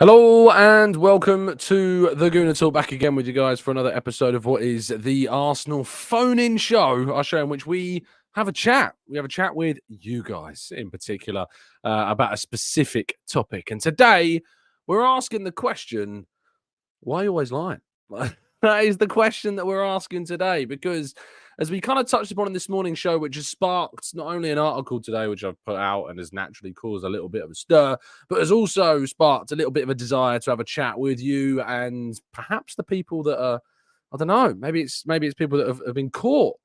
Hello and welcome to the Gooner Talk, back again with you guys for another episode of what is the Arsenal phone-in show, our show in which we have a chat. We have a chat with you guys in particular about a specific topic. And today we're asking the question, why are you always lying? That is the question that we're asking today, because as we kind of touched upon in this morning's show, which has sparked not only an article today, which I've put out and has naturally caused a little bit of a stir, but has also sparked a little bit of a desire to have a chat with you and perhaps the people that are, I don't know, maybe it's people that have been caught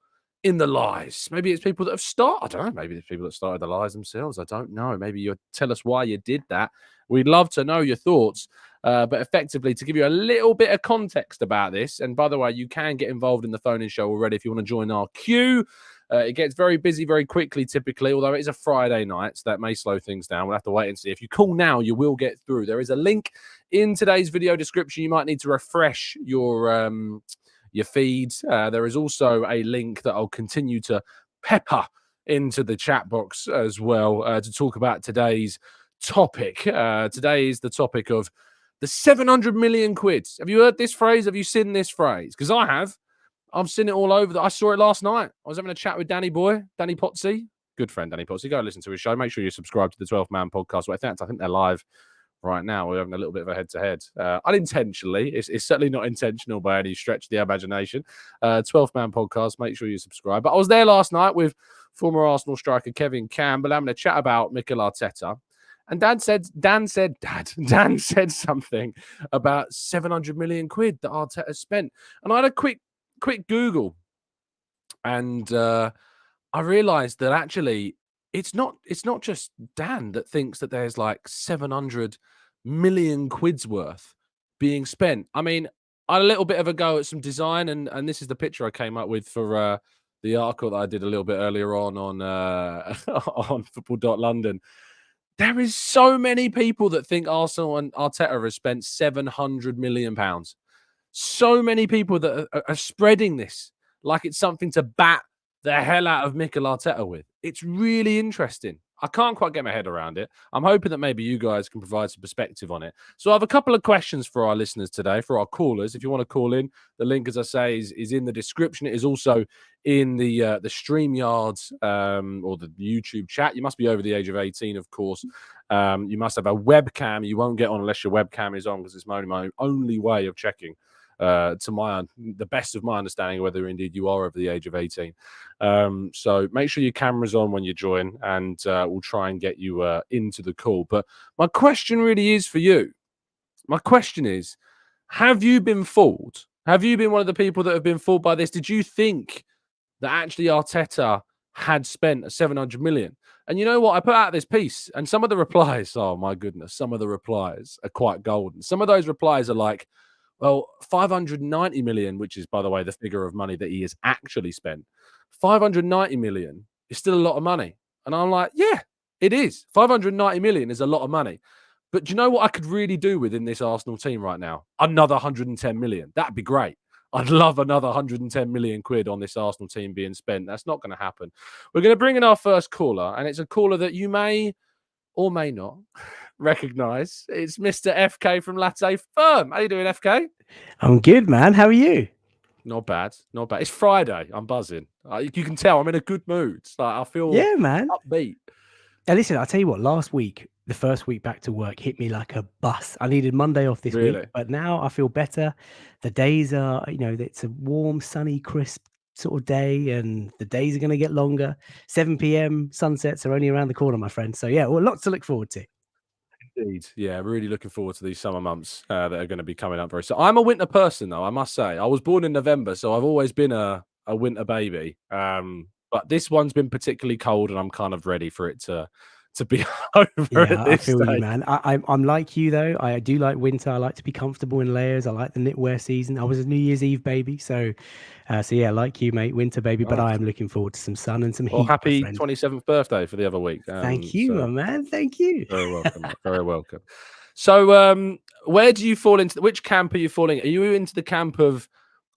in the lies. Maybe it's people that have started, I don't know, maybe it's people that started the lies themselves. I don't know. Maybe you'll tell us why you did that. We'd love to know your thoughts. But effectively, to give you a little bit of context about this, and by the way, you can get involved in the phone-in show already if you want to join our queue. It gets very busy very quickly, typically, although it is a Friday night, so that may slow things down. We'll have to wait and see. If you call now, you will get through. There is a link in today's video description. You might need to refresh your feeds. There is also a link that I'll continue to pepper into the chat box as well to talk about today's topic. Today is the topic of the 700 million quid. Have you heard this phrase? Have you seen this phrase? Because I have. I've seen it all over. I saw it last night. I was having a chat with Danny Potsy. Good friend, Danny Potsy. Go listen to his show. Make sure you subscribe to the 12 Man podcast. Well, I think they're live right now. We're having a little bit of a head-to-head. Unintentionally. It's certainly not intentional by any stretch of the imagination. 12 Man podcast. Make sure you subscribe. But I was there last night with former Arsenal striker Kevin Campbell having a chat about Mikel Arteta. And Dan said something about 700 million quid that Arteta spent. And I had a quick Google, and I realized that actually it's not just Dan that thinks that there's like 700 million quid's worth being spent. I mean, I had a little bit of a go at some design, and this is the picture I came up with for the article that I did a little bit earlier on on football.london. There is so many people that think Arsenal and Arteta has spent £700 million. So many people that are spreading this like it's something to bat the hell out of Mikel Arteta with. It's really interesting. I can't quite get my head around it. I'm hoping that maybe you guys can provide some perspective on it. So I have a couple of questions for our listeners today, for our callers. If you want to call in, the link, as I say, is in the description. It is also in the StreamYard or the YouTube chat. You must be over the age of 18, of course. You must have a webcam. You won't get on unless your webcam is on, because it's my only way of checking the best of my understanding, whether indeed you are over the age of 18. So make sure your camera's on when you join, and we'll try and get you into the call. But my question really is for you. My question is, have you been fooled? Have you been one of the people that have been fooled by this? Did you think that actually Arteta had spent 700 million? And you know what? I put out this piece, and some of the replies, oh my goodness, some of the replies are quite golden. Some of those replies are like, well, 590 million, which is, by the way, the figure of money that he has actually spent, 590 million is still a lot of money. And I'm like, yeah, it is. 590 million is a lot of money. But do you know what I could really do within this Arsenal team right now? Another 110 million. That'd be great. I'd love another 110 million quid on this Arsenal team being spent. That's not going to happen. We're going to bring in our first caller, and it's a caller that you may or may not recognize. It's Mr. FK from Latte Firm. How you doing, FK? I'm good, man. How are you? Not bad. Not bad. It's Friday. I'm buzzing. You can tell I'm in a good mood. I feel man. upbeat. Now, listen, I'll tell you what, last week, the first week back to work hit me like a bus. I needed Monday off this week, but now I feel better. The days are, it's a warm, sunny, crisp sort of day, and the days are going to get longer. 7 p.m. sunsets are only around the corner, my friend. So, yeah, well, lots to look forward to. Indeed. Yeah, really looking forward to these summer months that are going to be coming up very soon. I'm a winter person, though, I must say. I was born in November, so I've always been a winter baby. But this one's been particularly cold, and I'm kind of ready for it to be over at this I feel stage. you, man. I'm like you, though. I do like winter. I like to be comfortable in layers. I like the knitwear season. I was a New Year's Eve baby, so yeah, like you, mate, winter baby. But I am looking forward to some sun and some heat. Well, happy 27th birthday for the other week. Thank you, my man. Thank you. Very welcome. Very welcome. So, where do you fall into? Which camp are you falling? Are you into the camp of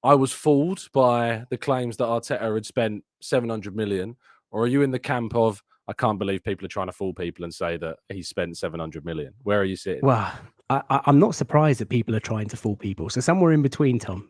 I was fooled by the claims that Arteta had spent 700 million, or are you in the camp of I can't believe people are trying to fool people and say that he spent 700 million? Where are you sitting? Well, I'm not surprised that people are trying to fool people. So somewhere in between, Tom.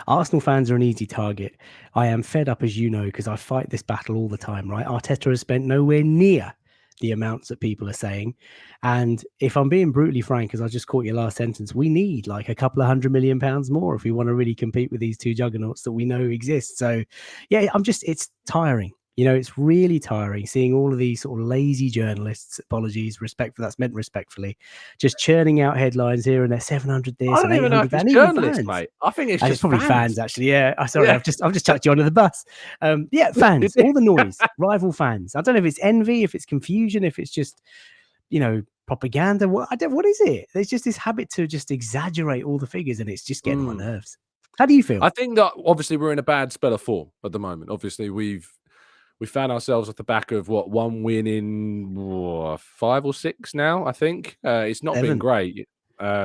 Arsenal fans are an easy target. I am fed up, as you know, because I fight this battle all the time, right? Arteta has spent nowhere near the amounts that people are saying. And if I'm being brutally frank, as I just caught your last sentence, we need like a couple of £100 million more if we want to really compete with these two juggernauts that we know exist. So, yeah, it's tiring. It's really tiring seeing all of these sort of lazy journalists, apologies, that's meant respectfully, just churning out headlines here and there, 700 I this and don't even know 800 if that, it's and even journalists, fans. mate. I think it's And it's just probably fans. fans, actually. Yeah, sorry, Yeah. I've just chucked you under the bus. Yeah, fans, all the noise, rival fans. I don't know if it's envy, if it's confusion, if it's just, propaganda. What is it? There's just this habit to just exaggerate all the figures, and it's just getting on my nerves. How do you feel? I think that obviously we're in a bad spell of form at the moment. Obviously, we found ourselves off the back of one win in 5 or 6 now, I think. It's not been 7. great.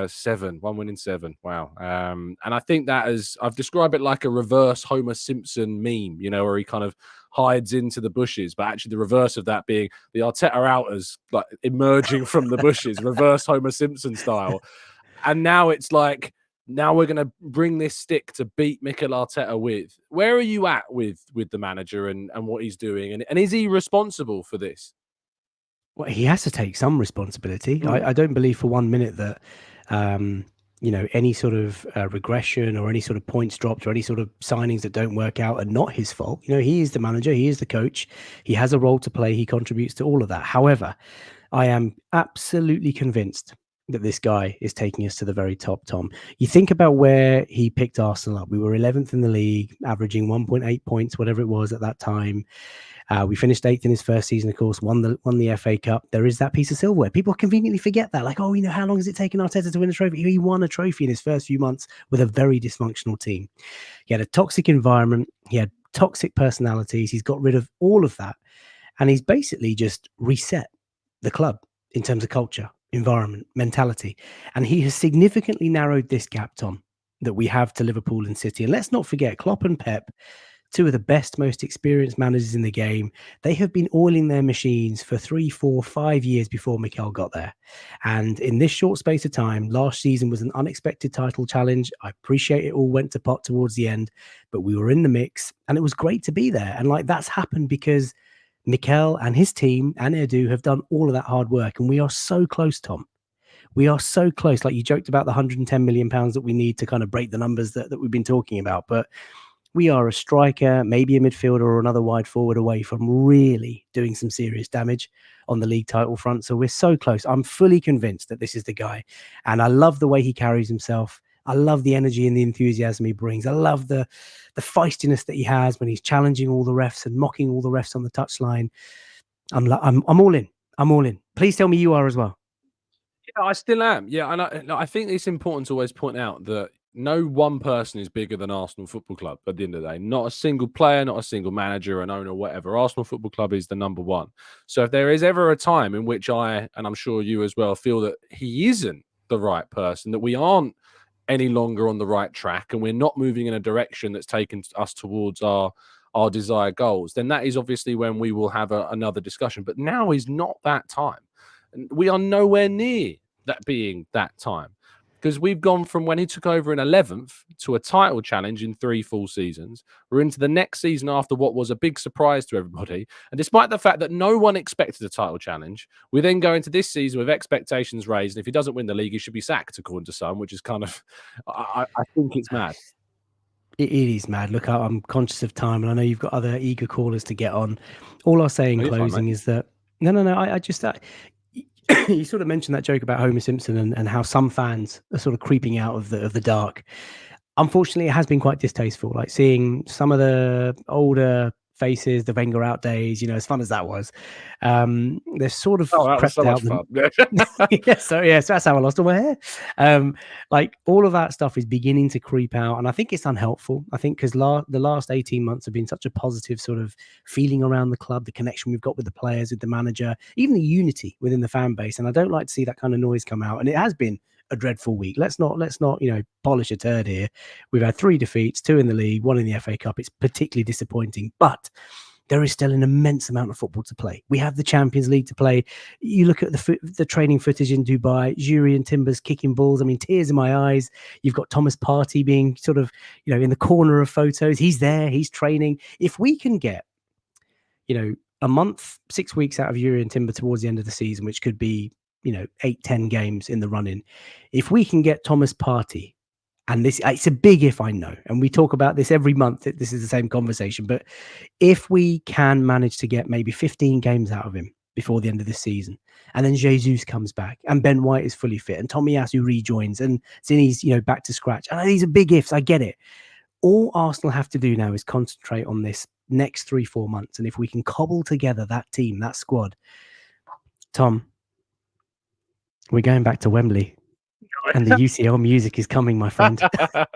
7, 1 win in 7. Wow. And I think that I've described it like a reverse Homer Simpson meme, where he kind of hides into the bushes, but actually the reverse of that being the Arteta outers like emerging from the bushes, reverse Homer Simpson style. And now it's like, now we're going to bring this stick to beat Mikel Arteta with. Where are you at with the manager and what he's doing? And is he responsible for this? Well, he has to take some responsibility. Mm. I don't believe for 1 minute that, any sort of regression or any sort of points dropped or any sort of signings that don't work out are not his fault. He is the manager, he is the coach, he has a role to play, he contributes to all of that. However, I am absolutely convinced that this guy is taking us to the very top, Tom. You think about where he picked Arsenal up. We were 11th in the league, averaging 1.8 points, whatever it was at that time. We finished 8th in his first season, of course, won the FA Cup. There is that piece of silverware. People conveniently forget that. Like, how long has it taken Arteta to win a trophy? He won a trophy in his first few months with a very dysfunctional team. He had a toxic environment. He had toxic personalities. He's got rid of all of that. And he's basically just reset the club in terms of culture, environment, mentality. And he has significantly narrowed this gap, Tom, that we have to Liverpool and City. And let's not forget, Klopp and Pep, two of the best, most experienced managers in the game. They have been oiling their machines for 3, 4, 5 years before Mikel got there. And in this short space of time, last season was an unexpected title challenge. I appreciate it all went to pot towards the end, but we were in the mix and it was great to be there. And that's happened because Mikel and his team and Edu have done all of that hard work. And we are so close, Tom. We are so close. Like you joked about the £110 million that we need to kind of break the numbers that we've been talking about. But we are a striker, maybe a midfielder or another wide forward away from really doing some serious damage on the league title front. So we're so close. I'm fully convinced that this is the guy. And I love the way he carries himself. I love the energy and the enthusiasm he brings. I love the feistiness that he has when he's challenging all the refs and mocking all the refs on the touchline. I'm all in. I'm all in. Please tell me you are as well. Yeah, I still am. Yeah, and I think it's important to always point out that no one person is bigger than Arsenal Football Club at the end of the day. Not a single player, not a single manager, an owner, whatever. Arsenal Football Club is the number one. So if there is ever a time in which I, and I'm sure you as well, feel that he isn't the right person, that we aren't any longer on the right track and we're not moving in a direction that's taken us towards our desired goals, then that is obviously when we will have another discussion. But now is not that time. And we are nowhere near that being that time, because we've gone from when he took over in 11th to a title challenge in 3 full seasons. We're into the next season after what was a big surprise to everybody. And despite the fact that no one expected a title challenge, we then go into this season with expectations raised. And if he doesn't win the league, he should be sacked, according to some, which is kind of, I think it's mad. It is mad. Look, I'm conscious of time, and I know you've got other eager callers to get on. All I'll say in closing is that no. I just you sort of mentioned that joke about Homer Simpson and how some fans are sort of creeping out of the dark. Unfortunately, it has been quite distasteful. Like seeing some of the older faces, the Wenger out days, as fun as that was. They're sort of that was crept so much out. fun. So that's how I lost all my hair. Like all of that stuff is beginning to creep out, and I think it's unhelpful. I think because the last 18 months have been such a positive sort of feeling around the club, the connection we've got with the players, with the manager, even the unity within the fan base. And I don't like to see that kind of noise come out. And it has been a dreadful week. Let's not polish a turd here. We've had 3 defeats, 2 in the league, 1 in the FA Cup. It's particularly disappointing, but there is still an immense amount of football to play. We have the Champions League to play. You look at the training footage in Dubai, Jurriën Timbers kicking balls. I mean, tears in my eyes. You've got Thomas Partey being sort of, in the corner of photos. He's there, he's training. If we can get, a month, 6 weeks out of Jurriën Timber towards the end of the season, which could be, 8-10 games in the run-in. If we can get Thomas Partey, and it's a big if, I know, and we talk about this every month, this is the same conversation, but if we can manage to get maybe 15 games out of him before the end of this season, and then Jesus comes back, and Ben White is fully fit, and Tomiyasu rejoins, and Zinni's, back to scratch. I know these are big ifs, I get it. All Arsenal have to do now is concentrate on this next 3-4 months, and if we can cobble together that team, that squad, Tom, we're going back to Wembley. And the UCL music is coming, my friend. But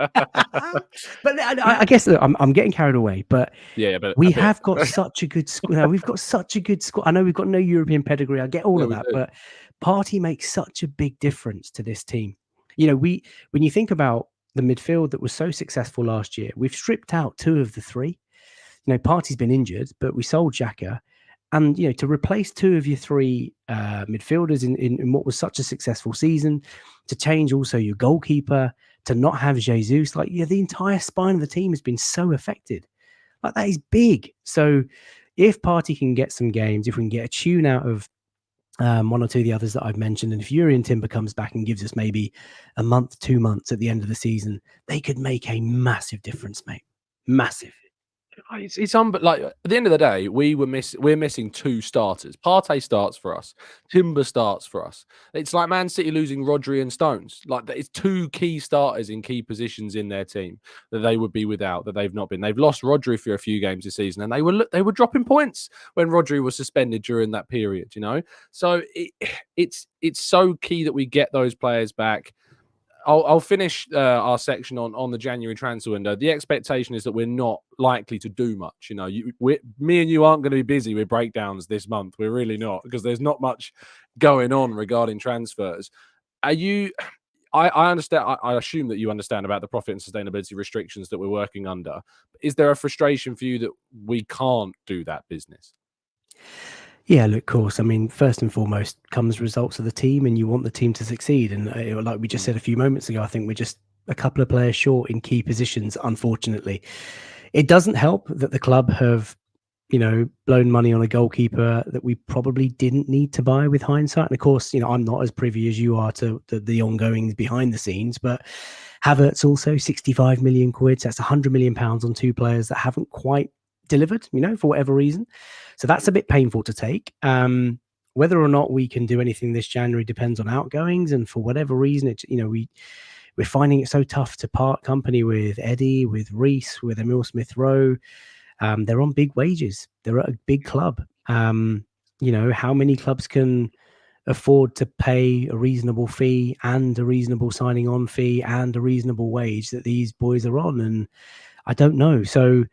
I guess I'm getting carried away. But we have got such a good squad. We've got such a good squad. I know we've got no European pedigree. I get all of that, but Partey makes such a big difference to this team. When you think about the midfield that was so successful last year, we've stripped out 2 of the 3. Partey's been injured, but we sold Xhaka. And, to replace 2 of your 3 midfielders in what was such a successful season, to change also your goalkeeper, to not have Jesus, the entire spine of the team has been so affected. That is big. So if Partey can get some games, if we can get a tune out of 1 or 2 of the others that I've mentioned, and if Jurriën Timber comes back and gives us maybe a month, 2 months at the end of the season, they could make a massive difference, mate. Massive. It's like at the end of the day, we're missing 2 starters. Partey starts for us. Timber starts for us. It's like Man City losing Rodri and Stones. Like, it's 2 key starters in key positions in their team that they would be without, that they've not been. They've lost Rodri for a few games this season, and they were dropping points when Rodri was suspended during that period. So it's so key that we get those players back. I'll finish our section on the January transfer window. The expectation is that we're not likely to do much. Me and you aren't going to be busy with breakdowns this month. We're really not, because there's not much going on regarding transfers. Are you? I understand. I assume that you understand about the profit and sustainability restrictions that we're working under. Is there a frustration for you that we can't do that business? Yeah, look, of course. I mean, first and foremost comes results of the team, and you want the team to succeed. And like we just said a few moments ago, I think we're just a couple of players short in key positions, unfortunately. It doesn't help that the club have, blown money on a goalkeeper that we probably didn't need to buy with hindsight. And of course, I'm not as privy as you are to the ongoings behind the scenes, but Havertz also 65 million quid. So that's 100 million pounds on 2 players that haven't quite delivered, for whatever reason. So that's a bit painful to take. Whether or not we can do anything this January depends on outgoings, and for whatever reason, it's we're finding it so tough to part company with Eddie, with Reece, with Emile Smith Rowe. They're on big wages. They're at a big club. How many clubs can afford to pay a reasonable fee and a reasonable signing on fee and a reasonable wage that these boys are on? And I don't know. So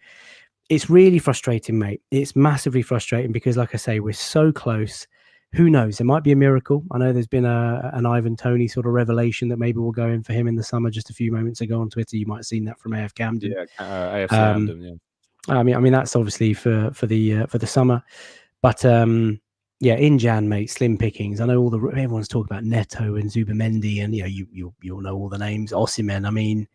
it's really frustrating, mate. It's massively frustrating because, like I say, we're so close. Who knows? It might be a miracle. I know there's been an Ivan Toney sort of revelation that maybe we'll go in for him in the summer. Just a few moments ago on Twitter, you might have seen that from AF Camden. Yeah, AFC Camden. Yeah. I mean that's obviously for the summer, but yeah, in Jan, mate, slim pickings. I know everyone's talking about Neto and Zubamendi, and you'll know all the names. Osimhen. I mean,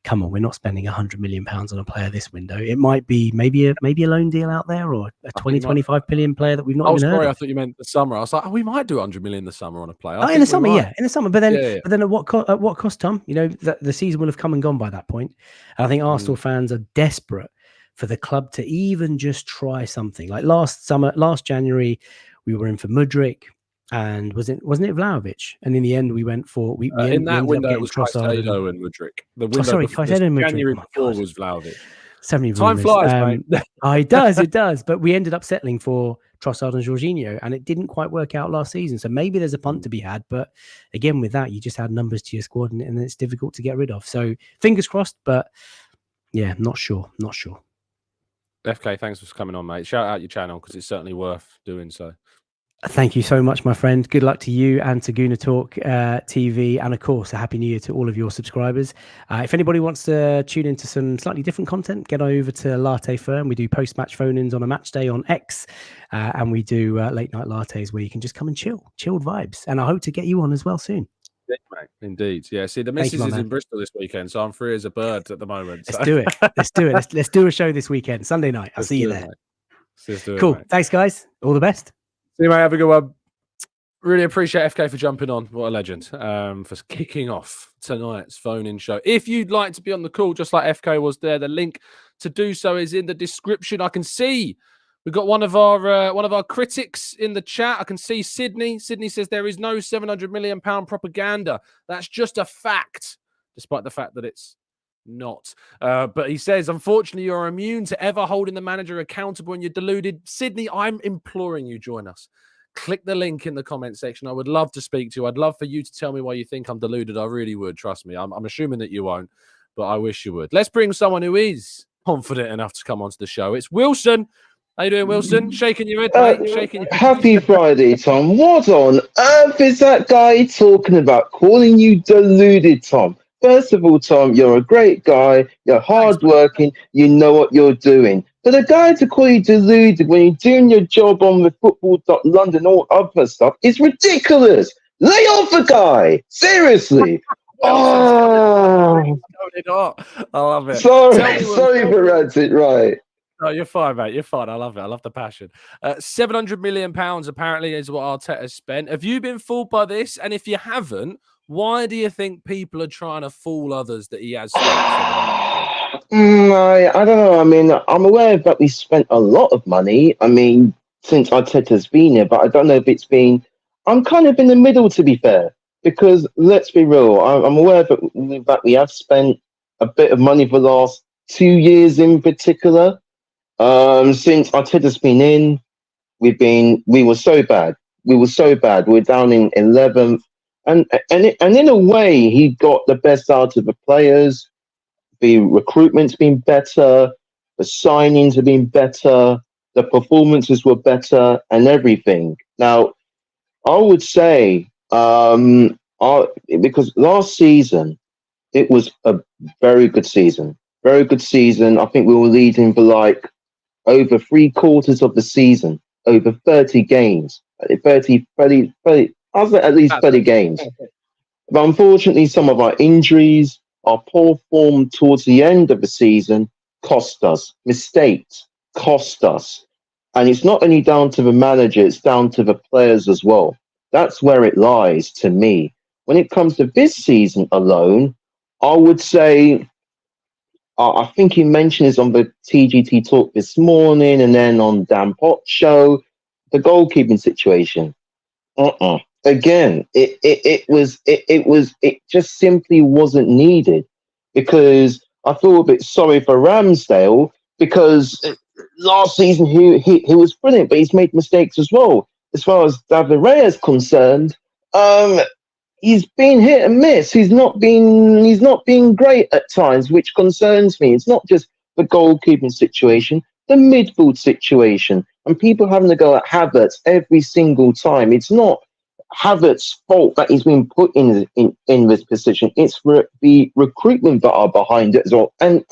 come on, we're not spending 100 million pounds on a player this window. It might be maybe a loan deal out there, or a 25 million player that we've not even heard of. I thought you meant the summer. I was like, we might do 100 million this summer on a player. In the summer, yeah, in the summer. But then at what cost, Tom? The season will have come and gone by that point. And I think Arsenal fans are desperate for the club to even just try something. Like last January, we were in for Mudryk. And wasn't it Vlahovic? And in the end, we went for in that we window. It was Caicedo and Mudryk. The window Caicedo and Mudryk. January before was Vlahovic. So many Time flies, mate. It does. But we ended up settling for Trossard and Jorginho, and it didn't quite work out last season. So maybe there's a punt to be had. But again, with that, you just add numbers to your squad, and it's difficult to get rid of. So fingers crossed, but yeah, not sure. FK, thanks for coming on, mate. Shout out your channel because it's certainly worth doing so. Thank you so much, my friend. Good luck to you and to Gooner Talk TV, and of course, a happy new year to all of your subscribers. If anybody wants to tune into some slightly different content, get over to Latte Firm. We do post-match phone-ins on a match day on X, and we do late night lattes where you can just come and chilled vibes. And I hope to get you on as well soon. Indeed, mate. Indeed. Yeah. See, the Thank you, missus my is man. in Bristol this weekend, so I'm free as a bird at the moment. Let's So. do it. Let's do it. Let's do a show this weekend, Sunday night. I'll see you there. Let's do it, Cool. mate. Thanks, guys. All the best. See you, mate. Have a good one. Really appreciate FK for jumping on. What a legend. For kicking off tonight's phone-in show. If you'd like to be on the call, just like FK was there, the link to do so is in the description. I can see we've got one of our critics in the chat. I can see Sydney. Sydney says there is no £700 million propaganda. That's just a fact, despite the fact that it's not. But he says, unfortunately, you're immune to ever holding the manager accountable and you're deluded. Sydney, I'm imploring you, join us. Click the link in the comment section. I would love to speak to you. I'd love for you to tell me why you think I'm deluded. I really would. Trust me. I'm assuming that you won't, but I wish you would. Let's bring someone who is confident enough to come onto the show. It's Wilson. How you doing, Wilson? Shaking your head, mate. Shaking your head. Happy Friday, Tom. What on earth is that guy talking about? Calling you deluded, Tom. First of all, Tom, you're a great guy. You're hardworking. You know what you're doing. But a guy to call you deluded when you're doing your job on the football.london, all other stuff, is ridiculous. Lay off the guy. Seriously. Oh, I love it. Sorry for ranting, right. No, you're fine, mate. You're fine. I love it. I love the passion. £700 million apparently is what Arteta spent. Have you been fooled by this? And if you haven't, why do you think people are trying to fool others that he has spent? I don't know. I mean, I'm aware that we spent a lot of money. I mean, since Arteta's been here, but I don't know if it's been. I'm kind of in the middle, to be fair, because let's be real. I'm aware that we have spent a bit of money for the last 2 years in particular. Since Arteta's been in, we were so bad. We were so bad. We're down in 11th, and in a way, he got the best out of the players. The recruitment's been better, the signings have been better, the performances were better, and everything. Now, I would say, because last season it was a very good season. Very good season. I think we were leading for like over 3/4 of the season, over 30 games, 30, I was at least 30 games. But unfortunately, some of our injuries, our poor form towards the end of the season cost us. Mistakes cost us. And it's not only down to the manager, it's down to the players as well. That's where it lies to me. When it comes to this season alone, I would say, I think he mentioned this on the TGT talk this morning and then on Dan Potts show, the goalkeeping situation. Again, it just simply wasn't needed, because I feel a bit sorry for Ramsdale, because last season he was brilliant, but he's made mistakes as well. As far as David Raya is concerned, he's been hit and miss. He's not been great at times, which concerns me. It's not just the goalkeeping situation, the midfield situation, and people having to go at Havertz every single time. It's not Havertz's fault that he's been put in this position. It's the recruitment that are behind it as well, and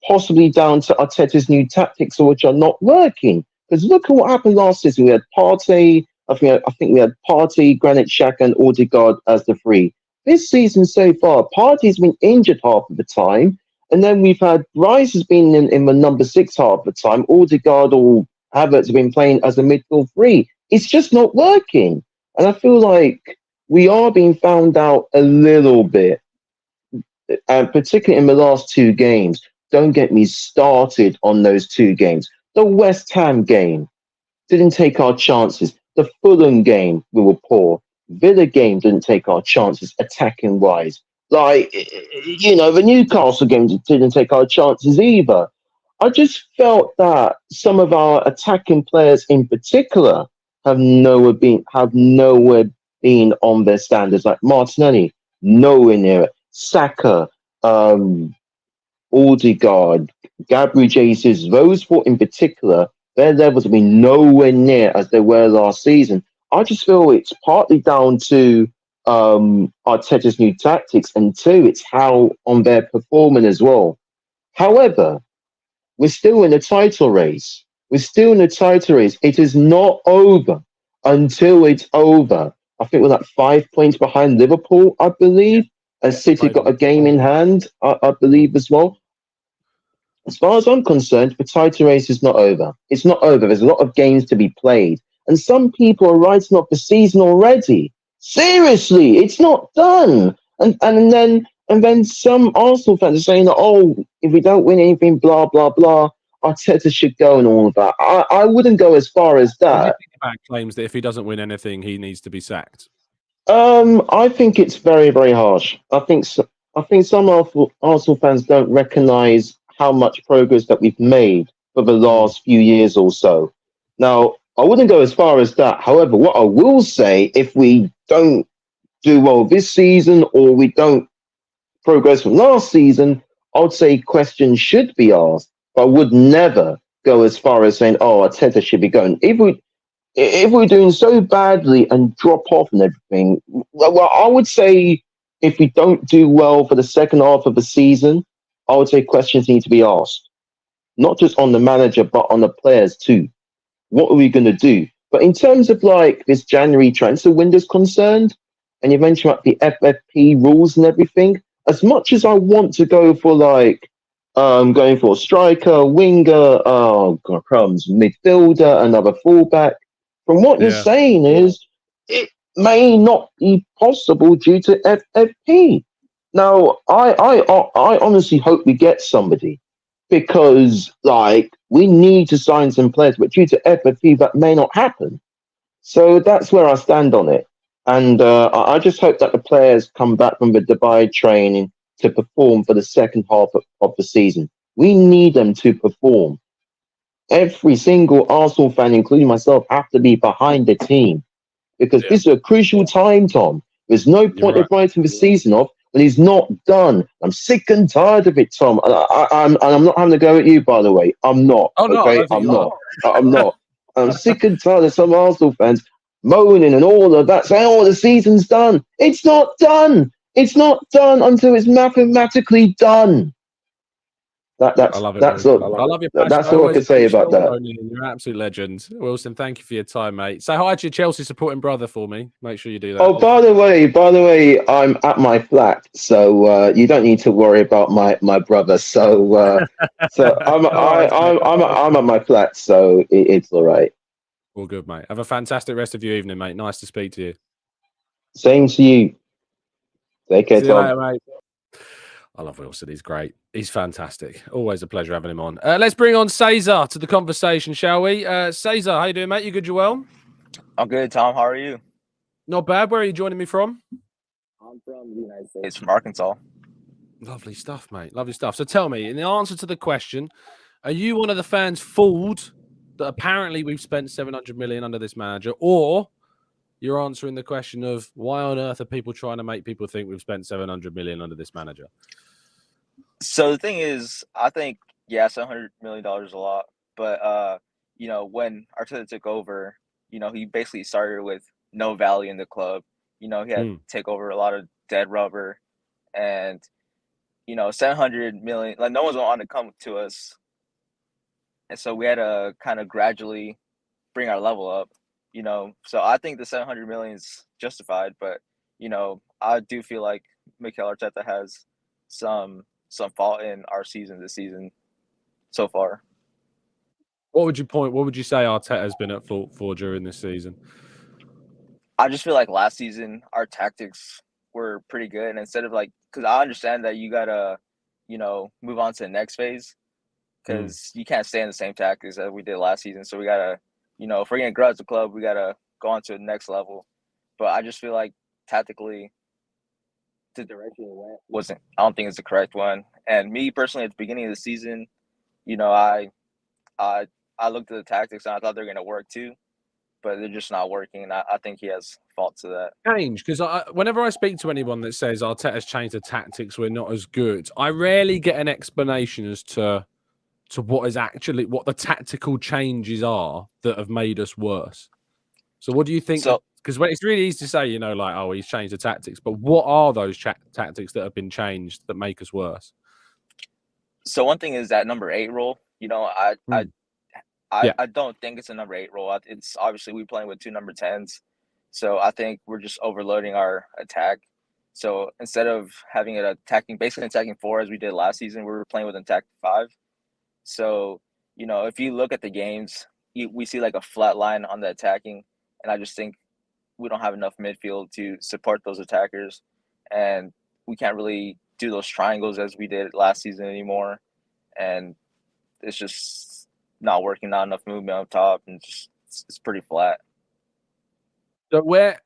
possibly down to Arteta's new tactics, which are not working. Because look at what happened last season. We had Partey. I think we had Partey, Granit Xhaka, and Odegaard as the three. This season so far, Partey's been injured half of the time, and then we've had Rice has been in the number 6 half of the time. Odegaard or Havertz have been playing as a midfield three. It's just not working. And I feel like we are being found out a little bit, and particularly in the last 2 games. Don't get me started on those 2 games. The West Ham game, didn't take our chances. The Fulham game, we were poor. Villa game, didn't take our chances attacking wise. Like, the Newcastle game didn't take our chances either. I just felt that some of our attacking players in particular have nowhere been on their standards. Like Martinelli, nowhere near it. Saka, Odegaard, Gabriel Jesus, those four in particular their levels will be nowhere near as they were last season. I just feel it's partly down to Arteta's new tactics, and two, it's how on their performing as well. However, we're still in a title race. We're still in a title race. It is not over until it's over. I think we're like 5 points behind Liverpool, I believe. And City got a game in hand, I believe, as well. As far as I'm concerned, the title race is not over. It's not over. There's a lot of games to be played. And some people are writing off the season already. Seriously, it's not done. And then some Arsenal fans are saying that, oh, if we don't win anything, blah, blah, blah, Arteta should go and all of that. I wouldn't go as far as What do you that. think about claims that if he doesn't win anything, he needs to be sacked? I think it's very, very harsh. I think some Arsenal fans don't recognise how much progress that we've made for the last few years or so. Now, I wouldn't go as far as that. However, what I will say, if we don't do well this season or we don't progress from last season, I would say questions should be asked. But I would never go as far as saying, "Oh, Arteta should be going." If we're doing so badly and drop off and everything, well, I would say if we don't do well for the second half of the season, I would say questions need to be asked, not just on the manager but on the players too. What are we going to do? But in terms of like this January transfer window is concerned, and you mentioned about the FFP rules and everything, as much as I want to go for like going for a striker, winger, oh god, crumbs, midfielder, another fullback. From what you're saying is it may not be possible due to FFP. Now, I honestly hope we get somebody because like we need to sign some players, but due to FFP that may not happen. So that's where I stand on it. And I just hope that the players come back from the Dubai training to perform for the second half of the season. We need them to perform. Every single Arsenal fan, including myself, have to be behind the team because this is a crucial time, Tom. There's no point of writing the season off when he's not done. I'm sick and tired of it, Tom. I'm not having to go at you, by the way. I'm not. Oh, no, okay, I'm not. I'm not. I'm sick and tired of some Arsenal fans moaning and all of that, saying, "Oh, the season's done." It's not done. It's not done until it's mathematically done. I love it. That's I love your passion. That's all I can say about that. You're an absolute legend, Wilson. Thank you for your time, mate. Say hi to your Chelsea supporting brother for me. Make sure you do that. Oh, by the way, I'm at my flat, so you don't need to worry about my brother. So I'm at my flat, so it's all right. All good, mate. Have a fantastic rest of your evening, mate. Nice to speak to you. Same to you. Take care, See you Tom. later, mate. I love Wilson. He's great. He's fantastic. Always a pleasure having him on. Let's bring on Cesar to the conversation, shall we? Cesar, how you doing, mate? You good? You well? I'm good, Tom. How are you? Not bad. Where are you joining me from? I'm from the United States, from Arkansas. Lovely stuff, mate. Lovely stuff. So tell me, in the answer to the question, are you one of the fans fooled that apparently we've spent 700 million under this manager, or you're answering the question of why on earth are people trying to make people think we've spent 700 million under this manager? So the thing is, I think, $700 million is a lot. But, when Arteta took over, he basically started with no value in the club. He had to take over a lot of dead rubber. And, 700 million, like no one's on to come to us. And so we had to kind of gradually bring our level up, So I think the 700 million is justified. But, I do feel like Mikel Arteta has some fault in our season this season so far. What would you say Arteta has been at fault for during this season? I just feel like last season our tactics were pretty good, and instead of because I understand that you gotta, move on to the next phase because you can't stay in the same tactics that we did last season. So we gotta, if we're gonna grow as a club, we gotta go on to the next level. But I just feel like tactically, the direction it went I don't think it's the correct one. And me personally, at the beginning of the season, I looked at the tactics and I thought they're going to work too, but they're just not working. And I think he has fault to that. Change, because whenever I speak to anyone that says Arteta's changed the tactics, we're not as good, I rarely get an explanation as to to what the tactical changes are that have made us worse. So what do you think? Because it's really easy to say, like, oh, he's changed the tactics, but what are those tactics that have been changed that make us worse? So one thing is that number 8 role. I don't think it's a number 8 role. It's obviously we playing with 2 number 10s, so I think we're just overloading our attack. So instead of having it basically attacking 4 as we did last season, we were playing with an attack 5. So if you look at the games, we see like a flat line on the attacking, and I just think we don't have enough midfield to support those attackers, and we can't really do those triangles as we did last season anymore, and it's just not working. Not enough movement up top, and it's pretty flat. So where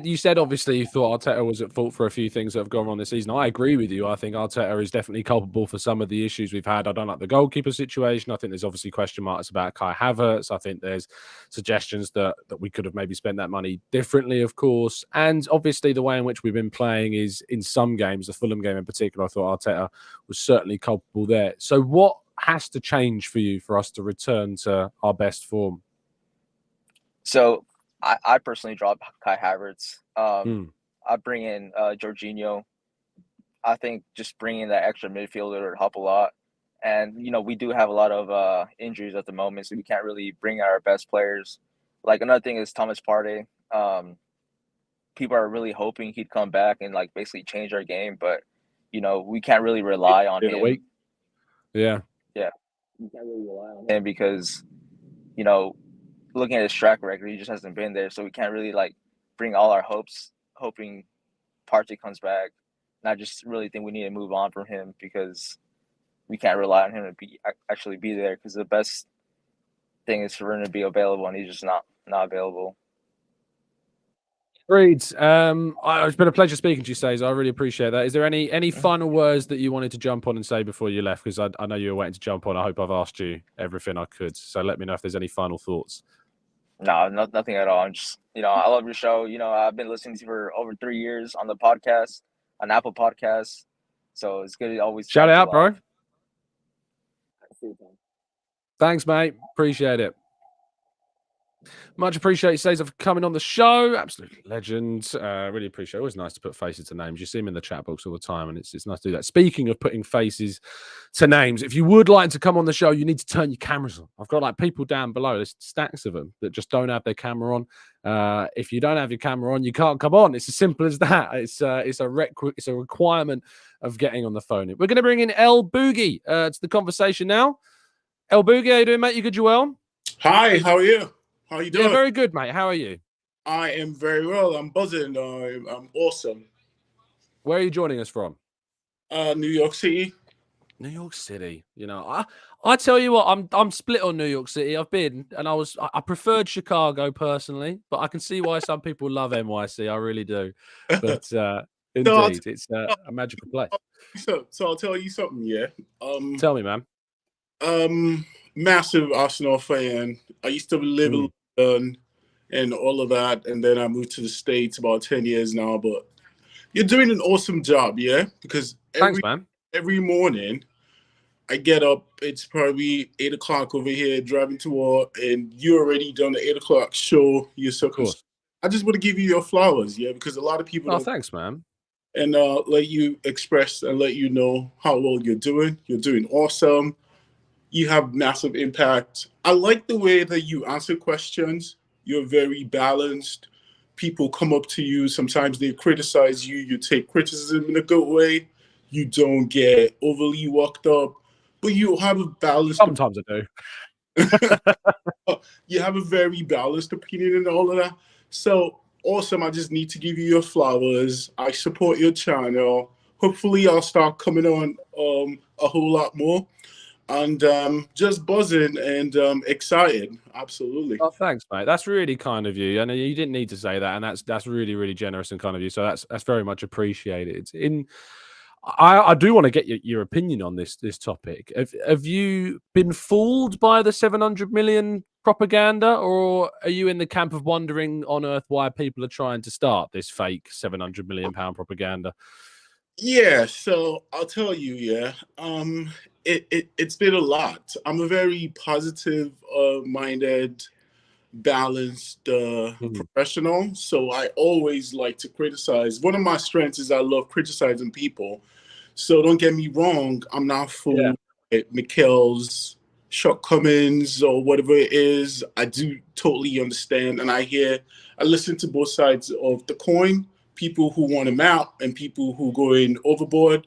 you said obviously you thought Arteta was at fault for a few things that have gone wrong this season. I agree with you. I think Arteta is definitely culpable for some of the issues we've had. I don't like the goalkeeper situation. I think there's obviously question marks about Kai Havertz. I think there's suggestions that we could have maybe spent that money differently, of course. And obviously the way in which we've been playing is in some games, the Fulham game in particular, I thought Arteta was certainly culpable there. So what has to change for you for us to return to our best form? So I personally drop Kai Havertz. I bring in Jorginho. I think just bringing that extra midfielder would help a lot. And, we do have a lot of injuries at the moment, so we can't really bring our best players. Like, another thing is Thomas Partey. People are really hoping he'd come back and, like, basically change our game. But, we can't really rely on him. Yeah. Yeah. We can't really rely on him because, looking at his track record, he just hasn't been there. So we can't really, like, bring all our hopes, hoping Partey comes back. And I just really think we need to move on from him because we can't rely on him to actually be there, because the best thing is for him to be available, and he's just not available. Agreed. It's been a pleasure speaking to you, Says. I really appreciate that. Is there any final words that you wanted to jump on and say before you left? Because I know you were waiting to jump on. I hope I've asked you everything I could. So let me know if there's any final thoughts. No, nothing at all. I'm just, I love your show. I've been listening to you for over 3 years on the podcast, on Apple Podcasts. So it's good to always shout out, bro. Thanks, mate. Appreciate it. Much appreciated, Says, for coming on the show. Absolute legend. Really appreciate it. Always nice to put faces to names. You see him in the chat box all the time, and it's nice to do that. Speaking of putting faces to names, if you would like to come on the show, you need to turn your cameras on. I've got like people down below. There's stacks of them that just don't have their camera on. If you don't have your camera on, you can't come on. It's as simple as that. It's a requirement of getting on the phone. We're going to bring in El Boogie to the conversation now. El Boogie, how you doing, mate? You good, you well? Hi, how are you? How are you doing? Yeah, very good, mate. How are you? I am very well. I'm buzzing. I'm awesome. Where are you joining us from? New York City. New York City. I tell you what, I'm split on New York City. I've been, and I preferred Chicago personally, but I can see why some people love NYC. I really do. But indeed, it's a magical place. So I'll tell you something. Yeah. Tell me, man. Massive Arsenal fan. I used to live in London and all of that, and then I moved to the States about 10 years now. But you're doing an awesome job, yeah? Because thanks, man. Every morning I get up, it's probably 8 o'clock over here, driving to work, and you already done the 8 o'clock show. You're so close. I just want to give you your flowers, yeah, because a lot of people don't. Thanks, man. And let you express and let you know how well you're doing. You're doing awesome. You have massive impact. I like the way that you answer questions. You're very balanced. People come up to you. Sometimes they criticize you. You take criticism in a good way. You don't get overly worked up, but you have a balanced. Sometimes I do. You have a very balanced opinion and all of that. So awesome. I just need to give you your flowers. I support your channel. Hopefully I'll start coming on a whole lot more. And just buzzing and excited. Absolutely. Oh, thanks, mate. That's really kind of you. I know you didn't need to say that, and that's really, really generous and kind of you. So that's very much appreciated. I do want to get your opinion on this topic. Have you been fooled by the 700 million propaganda, or are you in the camp of wondering on earth why people are trying to start this fake 700 million pound propaganda? Yeah, so I'll tell you, yeah. It's been a lot. I'm a very positive minded, balanced professional, so I always like to criticize. One of my strengths is I love criticizing people. So don't get me wrong, I'm not fooled by Mikel's shortcomings or whatever it is. I do totally understand, and I listen to both sides of the coin. People who want him out and people who go in overboard.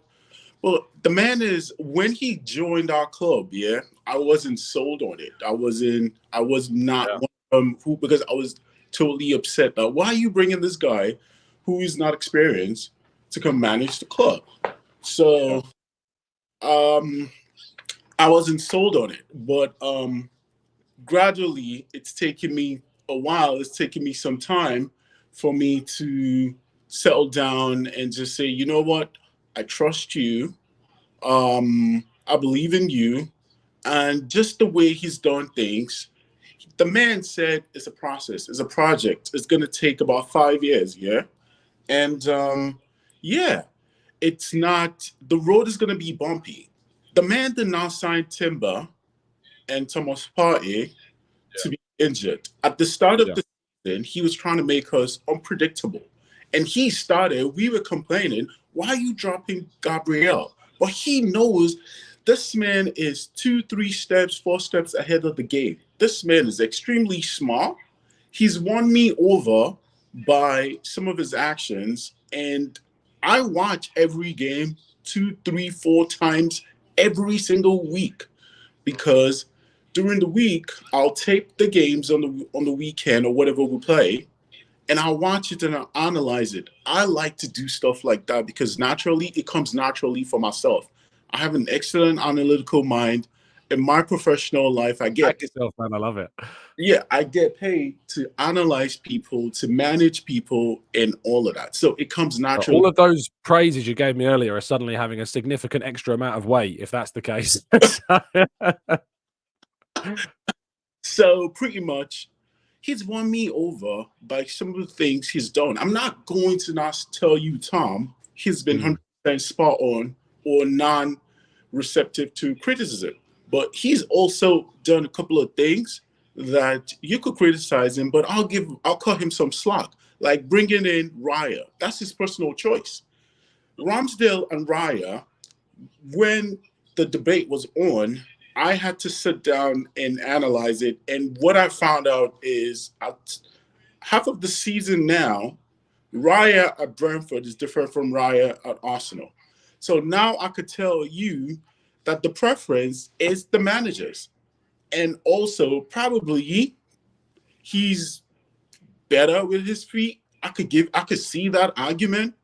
Well, the man is, when he joined our club, yeah, I wasn't sold on it. I was not one of them who, because I was totally upset that why are you bringing this guy who is not experienced to come manage the club? So I wasn't sold on it. But gradually it's taken me a while, it's taken me some time for me to settle down and just say, you know what, I trust you. I believe in you. And just the way he's done things, the man said it's a process, it's a project. It's going to take about 5 years, yeah? And yeah, it's not, the road is going to be bumpy. The man did not sign Timber and Thomas Partey to be injured. At the start of the season, he was trying to make us unpredictable. And we were complaining, why are you dropping Gabriel? But he knows this man is 2, 3 steps, 4 steps ahead of the game. This man is extremely smart. He's won me over by some of his actions. And I watch every game 2, 3, 4 times every single week, because during the week I'll tape the games on the weekend or whatever we play, and I'll watch it and I'll analyze it. I like to do stuff like that because it comes naturally for myself. I have an excellent analytical mind. In my professional life, I get yourself, man. I love it. Yeah, I get paid to analyze people, to manage people, and all of that. So it comes naturally. All of those praises you gave me earlier are suddenly having a significant extra amount of weight, if that's the case. So pretty much, he's won me over by some of the things he's done. I'm not going to not tell you, Tom, he's been 100% spot on or non-receptive to criticism. But he's also done a couple of things that you could criticize him, but I'll cut him some slack. Like bringing in Raya. That's his personal choice. Ramsdale and Raya, when the debate was on, I had to sit down and analyze it. And what I found out is half of the season now, Raya at Brentford is different from Raya at Arsenal. So now I could tell you that the preference is the managers. And also probably he's better with his feet. I could see that argument.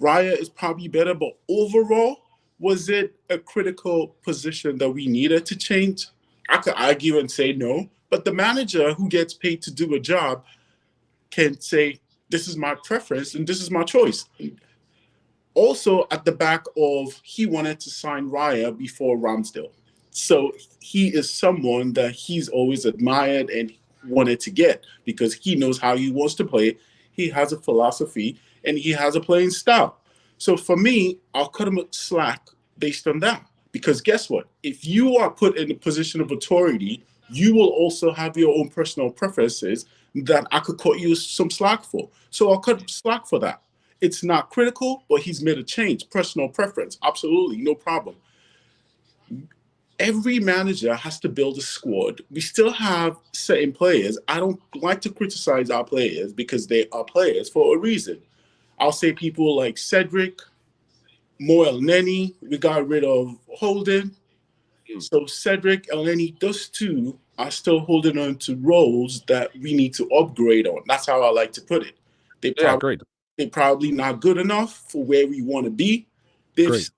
Raya is probably better, but overall, was it a critical position that we needed to change? I could argue and say no, but the manager who gets paid to do a job can say, this is my preference and this is my choice. Also, at the back of, he wanted to sign Raya before Ramsdale. So he is someone that he's always admired and wanted to get because he knows how he wants to play. He has a philosophy and he has a playing style. So for me, I'll cut him a slack based on that. Because guess what? If you are put in a position of authority, you will also have your own personal preferences that I could cut you some slack for. So I'll cut slack for that. It's not critical, but he's made a change. Personal preference, absolutely, no problem. Every manager has to build a squad. We still have certain players. I don't like to criticize our players because they are players for a reason. I'll say people like Cedric, Mo Elneny, we got rid of Holden. So Cedric, Elneny, those two are still holding on to roles that we need to upgrade on. That's how I like to put it. They're probably not good enough for where we want to be. They've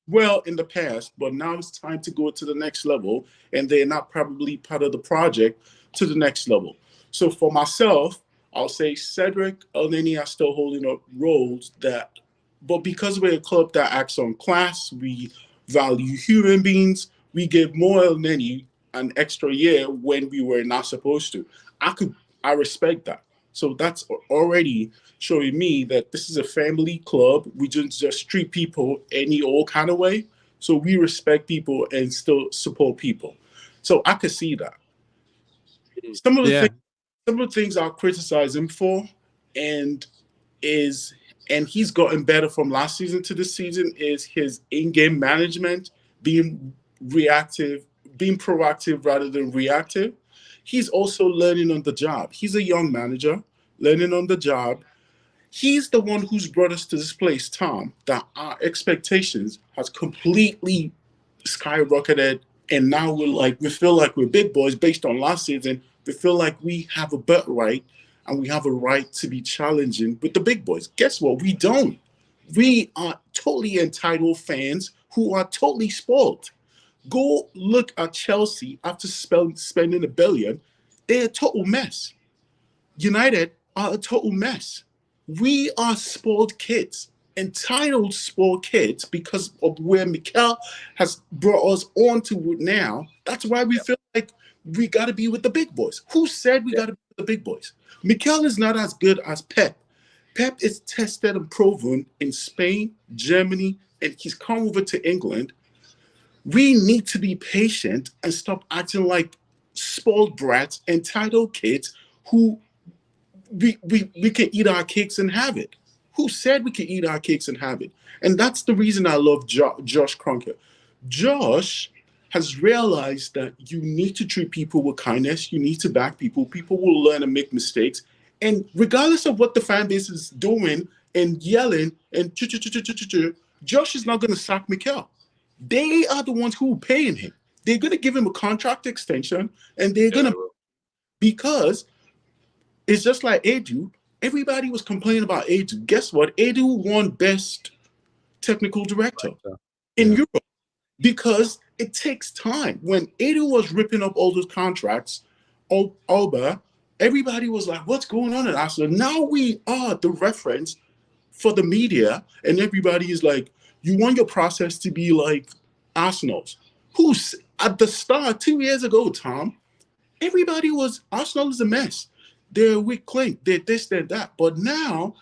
well in the past, but now it's time to go to the next level, and they're not probably part of the project to the next level. So for myself, I'll say Cedric, Elneny are still holding up roles but because we're a club that acts on class, we value human beings, we give Mo Elneny an extra year when we were not supposed to. I respect that. So that's already showing me that this is a family club. We just treat people any old kind of way. So we respect people and still support people. So I could see that. Some of the things I'll criticize him for, and he's gotten better from last season to this season, is his in-game management, being reactive, being proactive rather than reactive. He's also learning on the job. He's a young manager learning on the job. He's the one who's brought us to this place, Tom, that our expectations has completely skyrocketed, and now we feel like we're big boys based on last season. We feel like we have a birthright and we have a right to be challenging with the big boys. Guess what? We don't. We are totally entitled fans who are totally spoiled. Go look at Chelsea after spending $1 billion. They're a total mess. United are a total mess. We are spoiled kids, entitled spoiled kids, because of where Mikel has brought us on to now. That's why we feel like we got to be with the big boys. Who said we got to be with the big boys? Mikel is not as good as Pep. Pep is tested and proven in Spain, Germany, and he's come over to England. We need to be patient and stop acting like spoiled brats, entitled kids who we can eat our cakes and have it. Who said we can eat our cakes and have it? And that's the reason I love Josh Kroenke. Josh has realized that you need to treat people with kindness. You need to back people. People will learn and make mistakes. And regardless of what the fan base is doing and yelling and Josh is not going to sack Mikel. They are the ones who are paying him. They're going to give him a contract extension, and they're going to, because it's just like Edu. Everybody was complaining about Edu. Guess what? Edu won Best Technical Director in Europe because it takes time. When Edu was ripping up all those contracts, Alba, everybody was like, what's going on at Arsenal? Now we are the reference for the media, and everybody is like, you want your process to be like Arsenal's. Who's at the start 2 years ago, Tom? Everybody was, Arsenal is a mess. They're a weak link. They're this, they're that. But now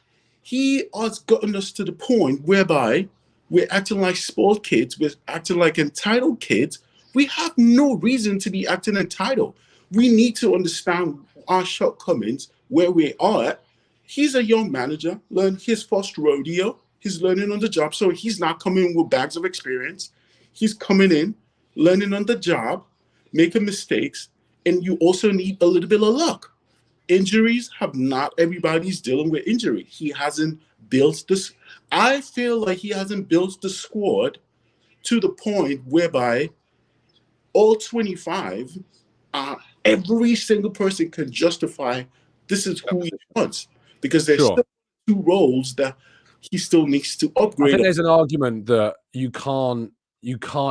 he has gotten us to the point whereby we're acting like spoiled kids. We're acting like entitled kids. We have no reason to be acting entitled. We need to understand our shortcomings, where we are at. He's a young manager, learned his first rodeo. He's learning on the job. So he's not coming with bags of experience. He's coming in, learning on the job, making mistakes. And you also need a little bit of luck. Injuries have not, everybody's dealing with injury. He hasn't built this. I feel like he hasn't built the squad to the point whereby all 25, every single person can justify this is who he wants, because there's still 2 roles that he still needs to upgrade. I think there's an argument that you can't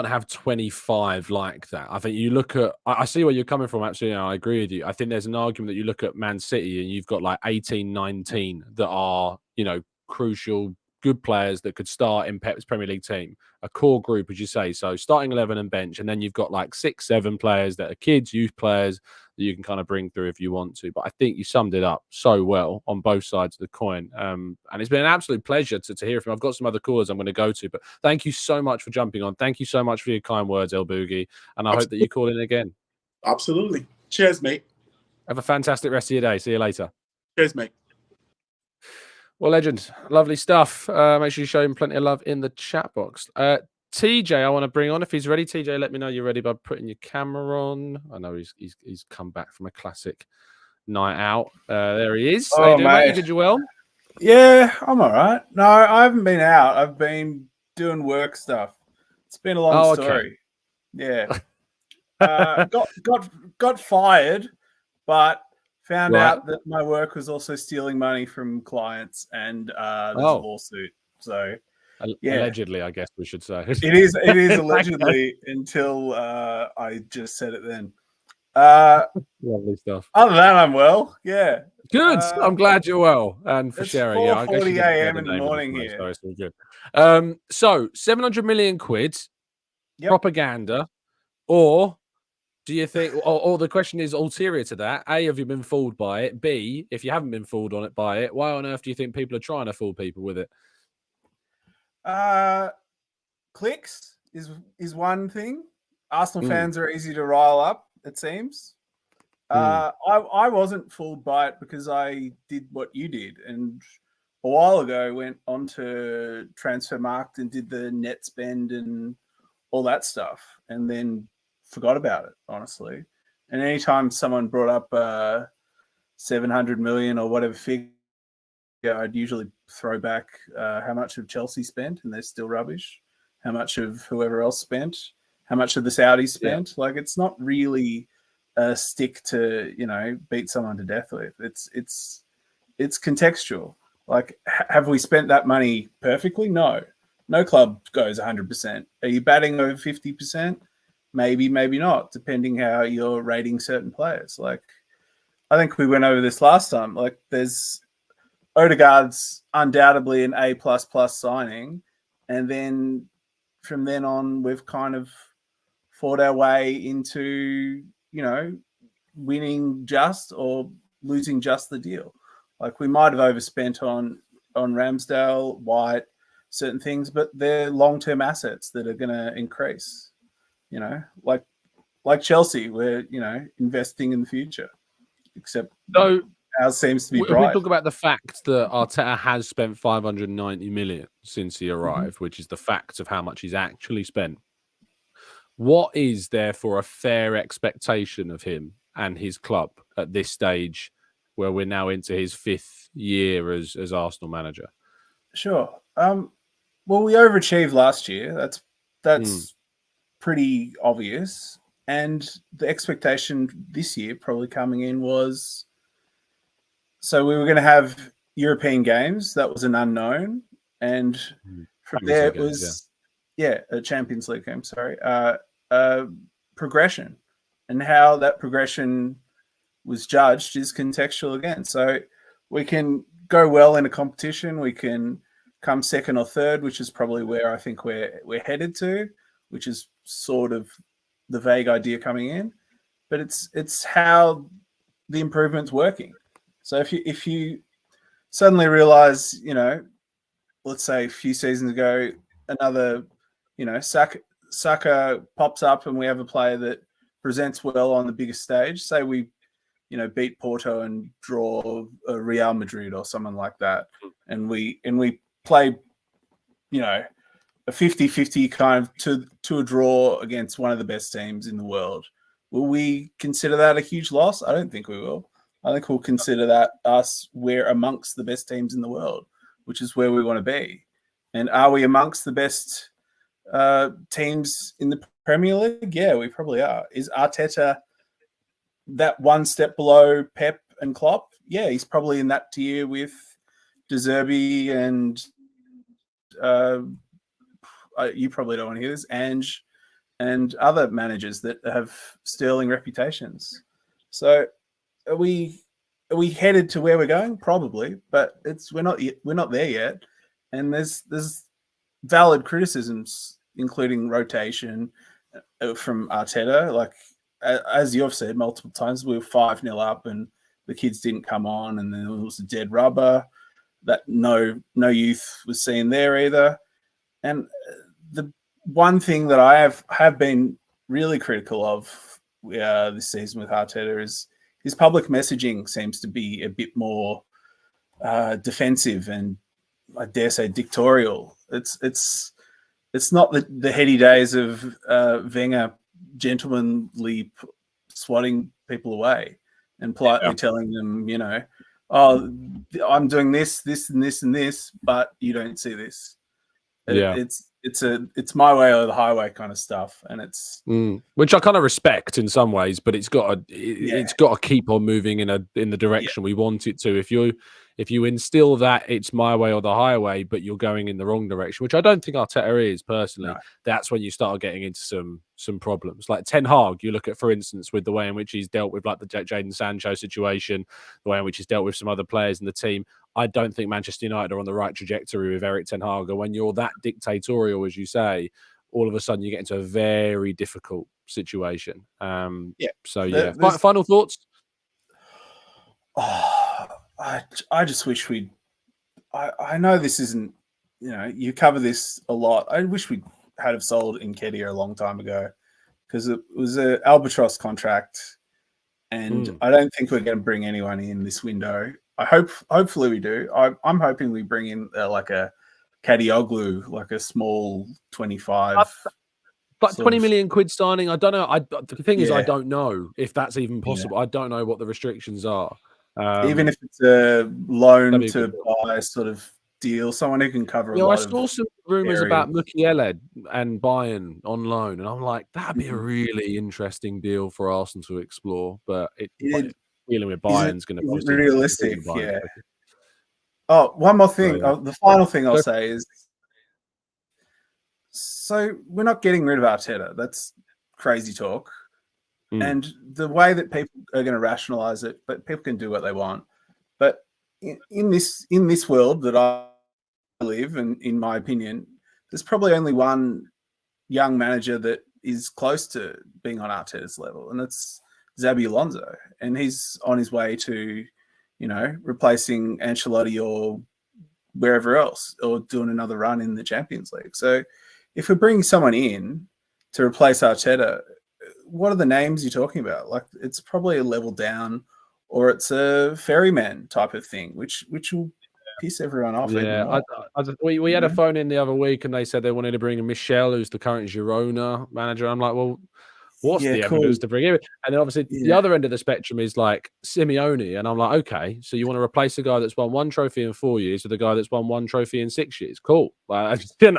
have 25 like that. I think you look at, I see where you're coming from. Actually, I agree with you. I think there's an argument that you look at Man City and you've got like 18, 19 that are, crucial, good players that could start in Pep's Premier League team, a core group, as you say. So starting 11 and bench, and then you've got like 6, 7 players that are kids, youth players that you can kind of bring through if you want to. But I think you summed it up so well on both sides of the coin. And it's been an absolute pleasure to hear from you. I've got some other callers I'm going to go to, but thank you so much for jumping on. Thank you so much for your kind words, El Boogie. And I hope that you call in again. Absolutely. Cheers, mate. Have a fantastic rest of your day. See you later. Cheers, mate. Well, legend, lovely stuff. Make sure you show him plenty of love in the chat box. TJ, I want to bring on. If he's ready, TJ, let me know you're ready by putting your camera on. I know he's come back from a classic night out. There he is. How you doing, mate? You good, Joel? Yeah, I'm all right. No, I haven't been out. I've been doing work stuff. It's been a long story. Yeah. Got fired, but found out that my work was also stealing money from clients, and there's a lawsuit. So allegedly, I guess we should say. It is allegedly until I just said it then. Lovely stuff. Other than that, I'm well. Yeah. Good. I'm glad you're well, and for it's sharing. 4:40 a.m. in the morning here. So it's all good. So 700 million quid propaganda, or do you think, or the question is ulterior to that? A, have you been fooled by it? B, if you haven't been fooled by it, why on earth do you think people are trying to fool people with it? Clicks. is one thing. Arsenal fans are easy to rile up, it seems. I wasn't fooled by it because I did what you did, and a while ago went onto Transfermarkt and did the net spend and all that stuff, and then forgot about it, honestly. And anytime someone brought up 700 million or whatever figure, I'd usually throw back how much of Chelsea spent, and they're still rubbish. How much of whoever else spent, how much of the Saudis spent. Like, it's not really a stick to, beat someone to death with. It's contextual. Like, have we spent that money perfectly? No. No club goes 100%. Are you batting over 50%? Maybe, maybe not, depending how you're rating certain players. Like, I think we went over this last time. Like, there's Odegaard's undoubtedly an A++ signing, and then from then on, we've kind of fought our way into, winning just or losing just the deal. Like, we might have overspent on Ramsdale, White, certain things, but they're long-term assets that are going to increase. Like Chelsea, we're investing in the future. Except ours seems to be bright. If we talk about the fact that Arteta has spent 590 million since he arrived, which is the fact of how much he's actually spent, what is therefore a fair expectation of him and his club at this stage, where we're now into his 5th year as Arsenal manager? Sure. Well, we overachieved last year. That's pretty obvious. And the expectation this year, probably coming in, was so we were going to have European games. That was an unknown, and from there it was a Champions League game. Sorry, progression, and how that progression was judged is contextual again. So we can go well in a competition. We can come second or third, which is probably where I think we're headed to, which is sort of the vague idea coming in. But it's how the improvement's working. So if you suddenly realize, let's say a few seasons ago, another, Saka pops up and we have a player that presents well on the biggest stage. Say we, beat Porto and draw a Real Madrid or someone like that. And we play, a 50-50 kind of to a draw against one of the best teams in the world. Will we consider that a huge loss? I don't think we will. I think we'll consider that we're amongst the best teams in the world, which is where we want to be. And are we amongst the best teams in the Premier League? Yeah, we probably are. Is Arteta that one step below Pep and Klopp? Yeah, he's probably in that tier with De Zerbi and you probably don't want to hear this, Ange and other managers that have sterling reputations. So are we headed to where we're going? Probably, but we're not there yet. And there's valid criticisms, including rotation from Arteta. Like, as you've said multiple times, we were 5-0 up and the kids didn't come on, and then it was a dead rubber. That no youth was seen there either. And the one thing that I have been really critical of this season with Arteta is his public messaging seems to be a bit more defensive and, I dare say, dictatorial. It's not the heady days of Wenger gentlemanly swatting people away and politely telling them, oh, I'm doing this, and this, and this, but you don't see this. It's my way or the highway kind of stuff, and it's which I kind of respect in some ways, but it's got to keep on moving in the direction we want it to. If you instill that it's my way or the highway, but you're going in the wrong direction, which I don't think Arteta is personally, that's when you start getting into some problems. Like Ten Hag, you look at, for instance, with the way in which he's dealt with like the Jadon Sancho situation, the way in which he's dealt with some other players in the team. I don't think Manchester United are on the right trajectory with Erik Ten Hag. And when you're that dictatorial, as you say, all of a sudden you get into a very difficult situation. So final thoughts? I just wish I know this isn't, you cover this a lot. I wish we'd had have sold Nketiah a long time ago because it was an albatross contract, and I don't think we're going to bring anyone in this window. Hopefully we do. I'm hoping we bring in like a Kadioglu, like a small 25. But 20 million quid signing, I don't know. The thing is, I Yeah. don't know if that's even possible. I don't know what the restrictions are. Even if it's a loan that'd be a to good deal. buy sort of deal, someone who can cover a You know, lot I of saw some rumours areas. about Mikel and Bayern on loan, and I'm like, that'd be a really interesting deal for Arsenal to explore. But dealing with Bayern's going to Is it obviously realistic? Bayern. Yeah. Oh, one more thing. So, yeah. The final thing I'll say is, so we're not getting rid of Arteta. That's crazy talk. And the way that people are going to rationalize it, but people can do what they want. But in this world that I live, and in my opinion, there's probably only one young manager that is close to being on Arteta's level, and that's Xabi Alonso. And he's on his way to, replacing Ancelotti or wherever else, or doing another run in the Champions League. So if we're bringing someone in to replace Arteta, what are the names you're talking about? Like, it's probably a level down, or it's a ferryman type of thing, which will piss everyone off. Yeah, we had a phone in the other week, and they said they wanted to bring in Michel, who's the current Girona manager. I'm like, well, what's the evidence to bring him? And then obviously the other end of the spectrum is like Simeone, and I'm like, okay, so you want to replace a guy that's won 1 trophy in 4 years with a guy that's won 1 trophy in 6 years? Cool. Like, I don't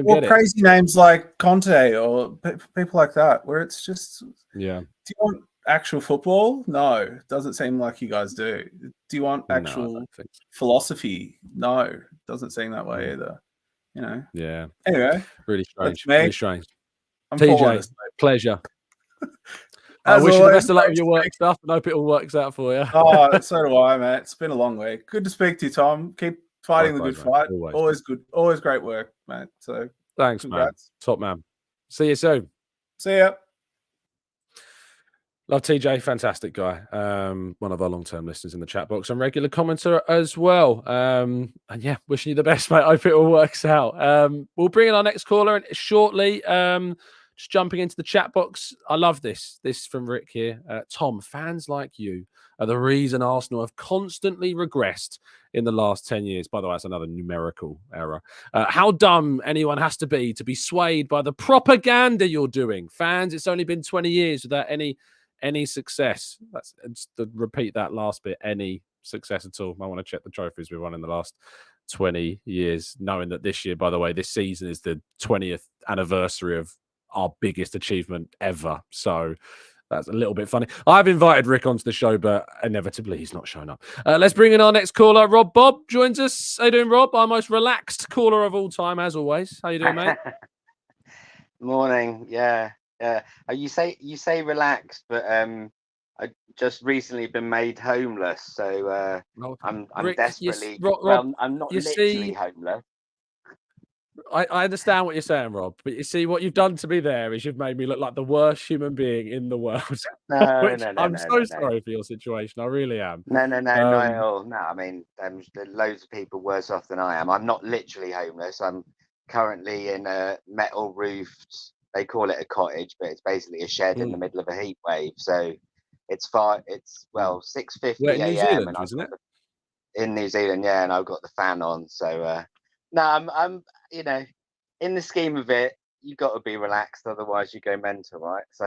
get it. Crazy names like Conte or people like that, where it's just, do you want actual football? No, doesn't seem like you guys do. Do you want actual philosophy? No, doesn't seem that way either. Yeah. Anyway, really strange. Really strange. I'm TJ, pleasure. I wish you the best of luck with your work stuff, and hope it all works out for you. Oh, so do I, mate. It's been a long week. Good to speak to you, Tom. Keep fighting the good fight. Always good. Always great work, mate. So thanks, congrats. Man. Top man. See you soon. See ya. Love TJ, fantastic guy. One of our long-term listeners in the chat box and regular commenter as well. And yeah, wishing you the best, mate. Hope it all works out. We'll bring in our next caller and shortly. Just jumping into the chat box. I love this. This from Rick here. Tom, fans like you are the reason Arsenal have constantly regressed in the last 10 years. By the way, that's another numerical error. How dumb anyone has to be swayed by the propaganda you're doing. Fans, it's only been 20 years without any success. That's to repeat that last bit. Any success at all. I want to check the trophies we won in the last 20 years, knowing that this year, by the way, this season is the 20th anniversary of our biggest achievement ever. So that's a little bit funny. I've invited Rick onto the show, but inevitably he's not showing up. Let's bring in our next caller. Rob Bob joins us. How you doing, Rob? Our most relaxed caller of all time, as always. How you doing, mate? Morning. Yeah. You say relaxed, but I just recently been made homeless, so I'm Rick, desperately. Rob, I'm not literally homeless. I understand what you're saying, Rob, but you see what you've done to me there is you've made me look like the worst human being in the world. I'm so sorry for your situation. I really am. No, not at all. No, I mean, there's loads of people worse off than I am. I'm not literally homeless. I'm currently in a metal roofed. They call it a cottage, but it's basically a shed in the middle of a heat wave. So it's 6:50 a.m. New Zealand, wasn't it? In New Zealand, yeah, and I've got the fan on. So no, I'm in the scheme of it, you got to be relaxed, otherwise you go mental, right? So,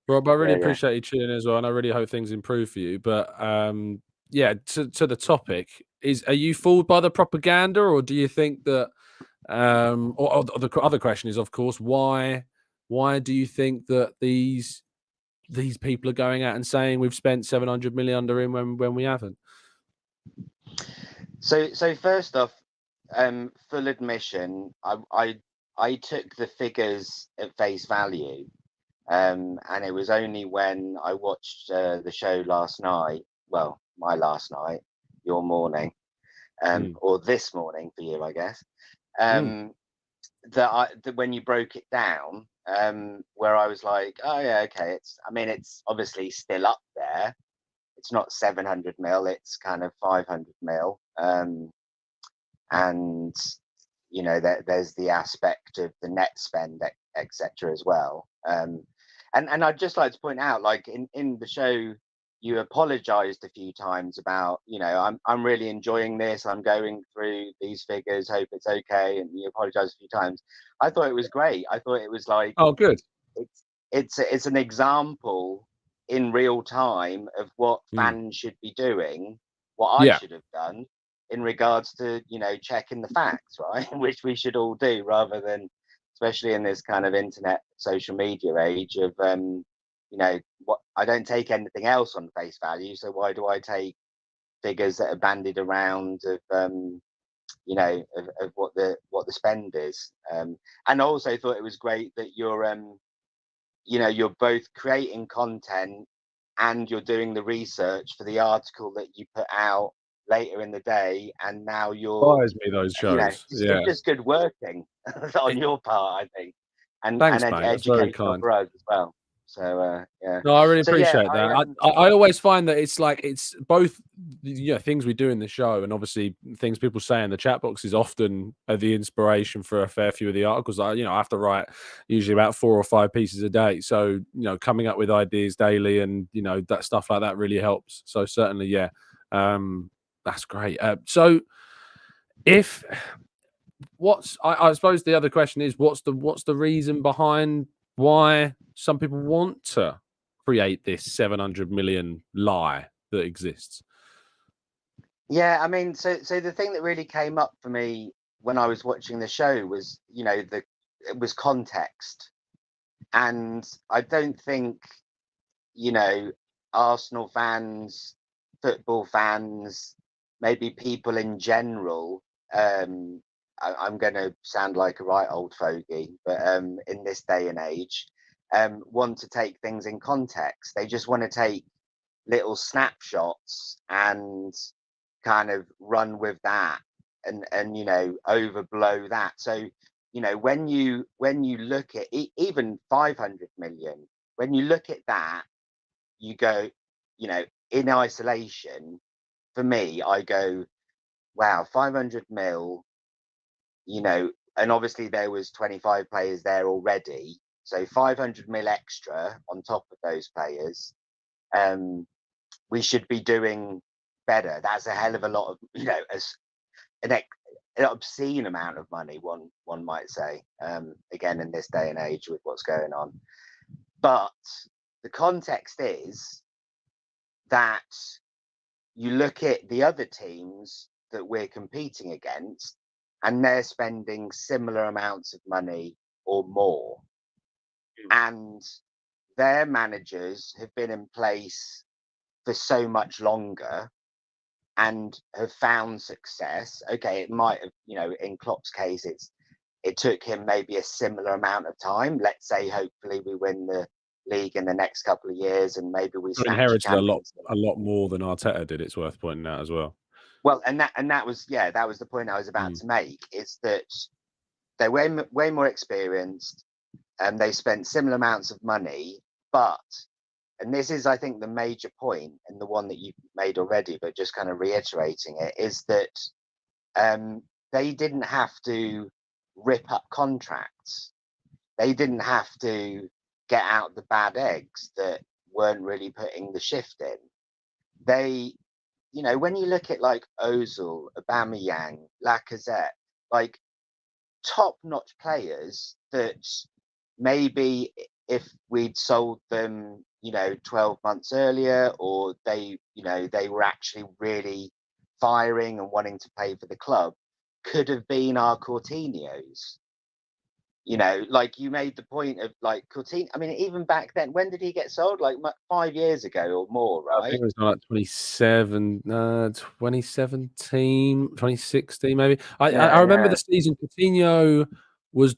Rob, I really appreciate you tuning in as well, and I really hope things improve for you. But yeah, to the topic are you fooled by the propaganda, or do you think that? Or the other question is, of course, why do you think that these people are going out and saying we've spent 700 million under him when we haven't? So first off, full admission, I took the figures at face value, and it was only when I watched the show last night, well, my last night, your morning, or this morning for you, I guess, that when you broke it down, where I was like, oh yeah, okay, it's obviously still up there. It's not 700 mil, it's kind of 500 mil. And there's the aspect of the net spend, etc. as well. And I'd just like to point out, like in the show, you apologized a few times about, I'm really enjoying this. I'm going through these figures. Hope it's okay. And you apologized a few times. I thought it was great. I thought it was like, oh, good. It's an example in real time of what fans should be doing, what I should have done in regards to, checking the facts, right? Which we should all do, rather than, especially in this kind of internet social media age of, what I don't take anything else on face value. So why do I take figures that are bandied around of, of what the spend is? And I also thought it was great that you're both creating content and you're doing the research for the article that you put out later in the day, and now you're Buys me those shows. it's just good working on your part, I think, and thanks, mate. That's very educational kind. for us as well. So yeah. No, I really appreciate that. I always find that it's both things we do in the show, and obviously things people say in the chat box is often the inspiration for a fair few of the articles. I have to write usually about 4 or 5 pieces a day, so coming up with ideas daily and that stuff like that really helps. So certainly, yeah, that's great. So if I suppose the other question is, what's the reason behind why some people want to create this 700 million lie that exists? Yeah, I mean, so the thing that really came up for me when I was watching the show was, it was context. And I don't think, Arsenal fans, football fans, maybe people in general, I'm going to sound like a right old fogey, but in this day and age, want to take things in context. They just want to take little snapshots and kind of run with that and overblow that. So when you look at even 500 million, when you look at that, you go, in isolation, for me, I go, wow, 500 mil, and obviously there was 25 players there already, so 500 mil extra on top of those players. We should be doing better. That's a hell of a lot of, an obscene amount of money, one might say, again, in this day and age with what's going on. But the context is that you look at the other teams that we're competing against, and they're spending similar amounts of money or more. And their managers have been in place for so much longer and have found success. Okay, it might have, in Klopp's case, it took him maybe a similar amount of time. Let's say, hopefully, we win the league in the next couple of years, and maybe we inherited a lot more than Arteta did. It's worth pointing out as well. Well, and that was the point I was about to make. Is that they're way more experienced, and they spent similar amounts of money, but. And this is, I think, the major point, and the one that you've made already, but just kind of reiterating it, is that they didn't have to rip up contracts. They didn't have to get out the bad eggs that weren't really putting the shift in. They, when you look at like Ozil, Aubameyang, Lacazette, like top-notch players that maybe if we'd sold them 12 months earlier, or they were actually really firing and wanting to play for the club, could have been our Coutinhos. Like you made the point of like Coutinho. I mean, even back then, when did he get sold? Like 5 years ago or more, right? I think it was like 2017, 2016, maybe. I remember the season Coutinho was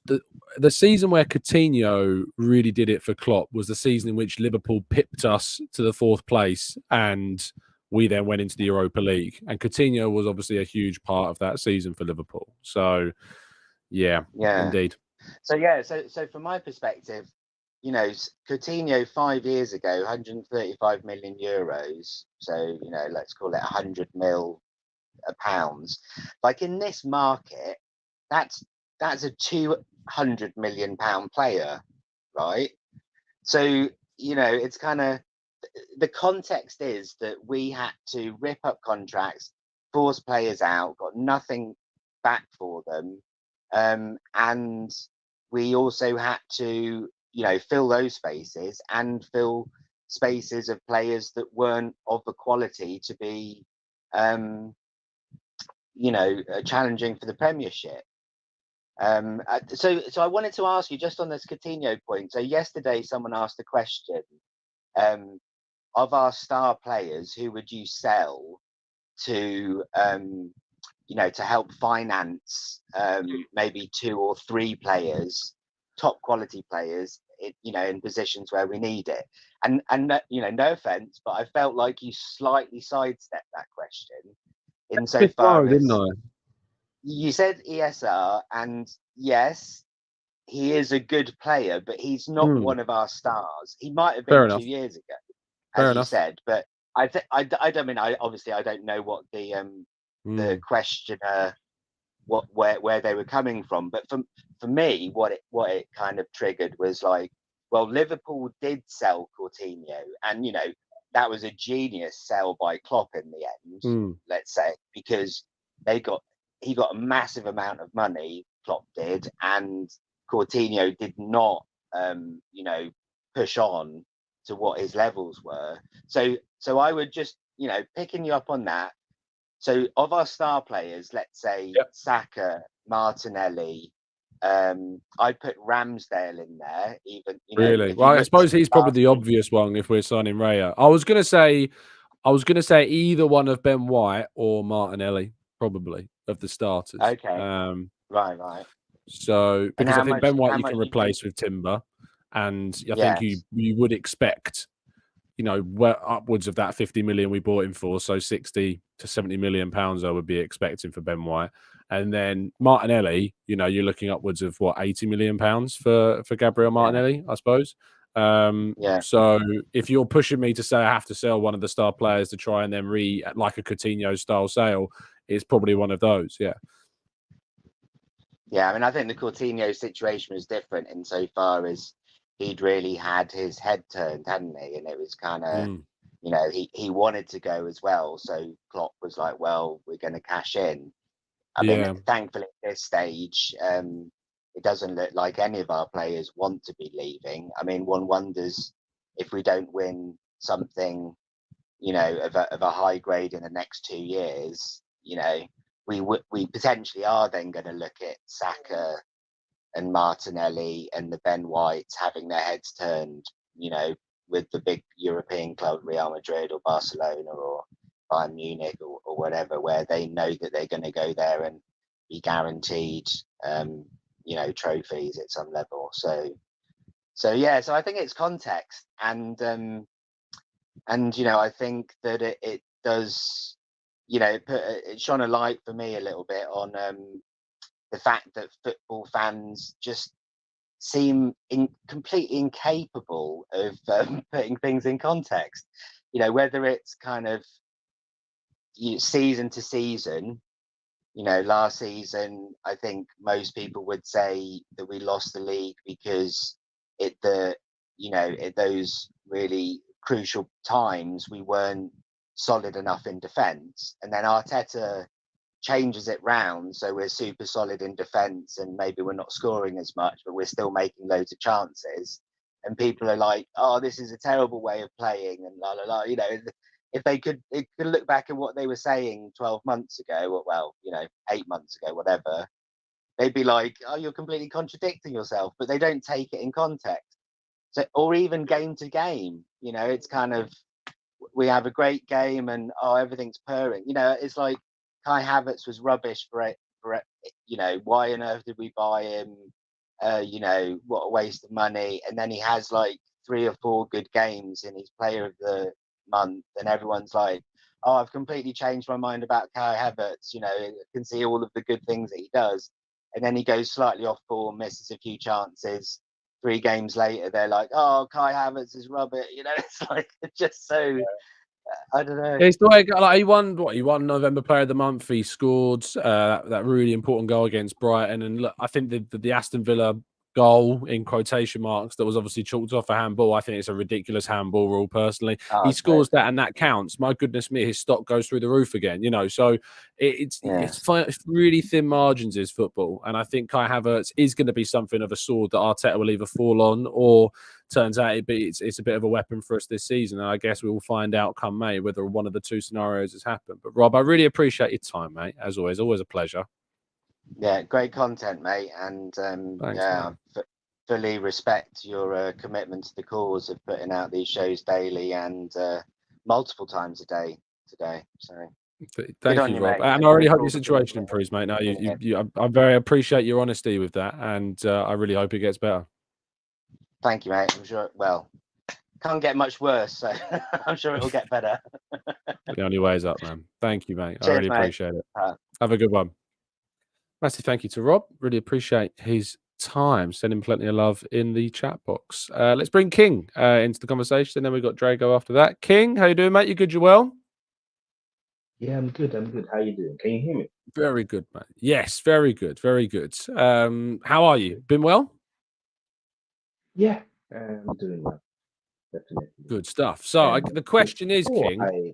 the season where Coutinho really did it for Klopp was the season in which Liverpool pipped us to the 4th place, and we then went into the Europa League. And Coutinho was obviously a huge part of that season for Liverpool. So, yeah, indeed. So from my perspective, Coutinho 5 years ago, 135 million euros. So let's call it 100 mil pounds. Like in this market, that's a 200 million pound player, right? So, you know, it's kind of, the context is that we had to rip up contracts, force players out, got nothing back for them, and we also had to, you know, fill those spaces and fill spaces of players that weren't of the quality to be, you know, challenging for the Premiership. So I wanted to ask you just on this Coutinho point. So yesterday, someone asked a question, of our star players, who would you sell to, you know, to help finance maybe 2 or 3 players, top quality players, you know, in positions where we need it. And you know, no offense, but I felt like you slightly sidestepped that question insofar as you said ESR, and yes, he is a good player, but he's not one of our stars. He might have been 2 years ago, as you said, but I don't mean, I obviously I don't know what the questioner, where they were coming from, but for me, what it kind of triggered was like, well, Liverpool did sell Coutinho, and you know, that was a genius sell by Klopp in the end, let's say, because he got a massive amount of money, Klopp did, and Coutinho did not, you know, push on to what his levels were. So I would just, you know, picking you up on that. So of our star players, let's say Saka, Martinelli, I'd put Ramsdale in there. Even, you know, really, well, I suppose he's probably the obvious one if we're signing Raya. I was gonna say either one of Ben White or Martinelli, probably, of the starters. Okay. Right. So because I think Ben White you can replace with Timber, and I think you would expect, you know, upwards of that 50 million we bought him for, so 60 to 70 million pounds I would be expecting for Ben White. And then Martinelli, you know, you're looking upwards of what, 80 million pounds for Gabriel Martinelli, I suppose. So if you're pushing me to say I have to sell one of the star players to try and then like a Coutinho style sale, it's probably one of those. Yeah, I mean, I think the Coutinho situation was different insofar as he'd really had his head turned, hadn't he? And it was kind of, you know, he wanted to go as well. So Klopp was like, well, we're going to cash in. I mean, thankfully at this stage, it doesn't look like any of our players want to be leaving. I mean, one wonders if we don't win something, you know, of a high grade in the next 2 years, you know, we potentially are then going to look at Saka and Martinelli and the Ben Whites having their heads turned, you know, with the big European club, Real Madrid or Barcelona or Bayern Munich or whatever, where they know that they're going to go there and be guaranteed, you know, trophies at some level. So I think it's context, and you know, I think that it does, you know, it shone a light for me a little bit on the fact that football fans just seem completely incapable of putting things in context. You know, whether it's kind of season to season. You know, last season, I think most people would say that we lost the league because at those really crucial times we weren't solid enough in defence, and then Arteta changes it round, so we're super solid in defence and maybe we're not scoring as much, but we're still making loads of chances, and people are like, oh, this is a terrible way of playing, and la la la. You know, if they could look back at what they were saying 12 months ago, or, well, you know, 8 months ago, whatever, they'd be like, oh, you're completely contradicting yourself, but they don't take it in context. So, or even game to game, you know, it's kind of, we have a great game and, oh, everything's purring. You know, it's like Kai Havertz was rubbish for it, you know, why on earth did we buy him? You know, what a waste of money. And then he has like 3 or 4 good games and he's player of the month, and everyone's like, oh, I've completely changed my mind about Kai Havertz. You know, I can see all of the good things that he does. And then he goes slightly off form, misses a few chances. 3 games later, they're like, oh, Kai Havertz is rubbish. You know, it's like, it's just so, I don't know. It's the way like he won. What he won November Player of the Month. He scored that really important goal against Brighton, and look, I think the Aston Villa goal in quotation marks that was obviously chalked off a handball. I think it's a ridiculous handball rule. Personally, he scores that and that counts. My goodness me, his stock goes through the roof again. You know, so it's really thin margins is football, and I think Kai Havertz is going to be something of a sword that Arteta will either fall on or. Turns out it's a bit of a weapon for us this season. And I guess we will find out come May whether one of the two scenarios has happened. But Rob, I really appreciate your time, mate. As always a pleasure. Yeah, great content, mate. And Thanks, I fully respect your commitment to the cause of putting out these shows daily and multiple times a day today. So thank you, Rob. Mate. And I really hope your situation improves, mate. No, I very appreciate your honesty with that. And I really hope it gets better. Thank you, mate. I'm sure. Well, can't get much worse, so I'm sure it'll get better. The only way is up, man. Thank you, mate. Cheers, I really mate. appreciate it. Have a good one. Massive thank you to Rob. Really appreciate his time. Send him plenty of love in the chat box. Let's bring King into the conversation, and then we've got Drago after that. King, how you doing, mate? You good? You well? Yeah, I'm good. How you doing? Can you hear me? Very good, mate. Yes, very good. Very good. How are you? Been well? Yeah, I'm doing well. Definitely. Good stuff. So the question is, King.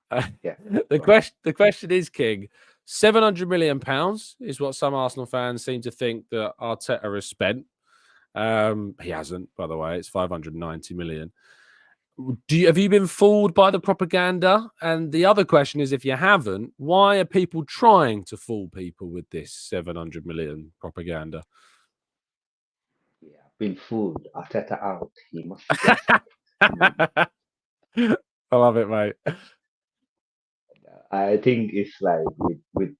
The question is, King. £700 million is what some Arsenal fans seem to think that Arteta has spent. He hasn't, by the way. It's 590 million. Have you been fooled by the propaganda? And the other question is, if you haven't, why are people trying to fool people with this 700 million propaganda? Yeah, I've been fooled. Arteta out. He must. I love it, mate. I think it's like with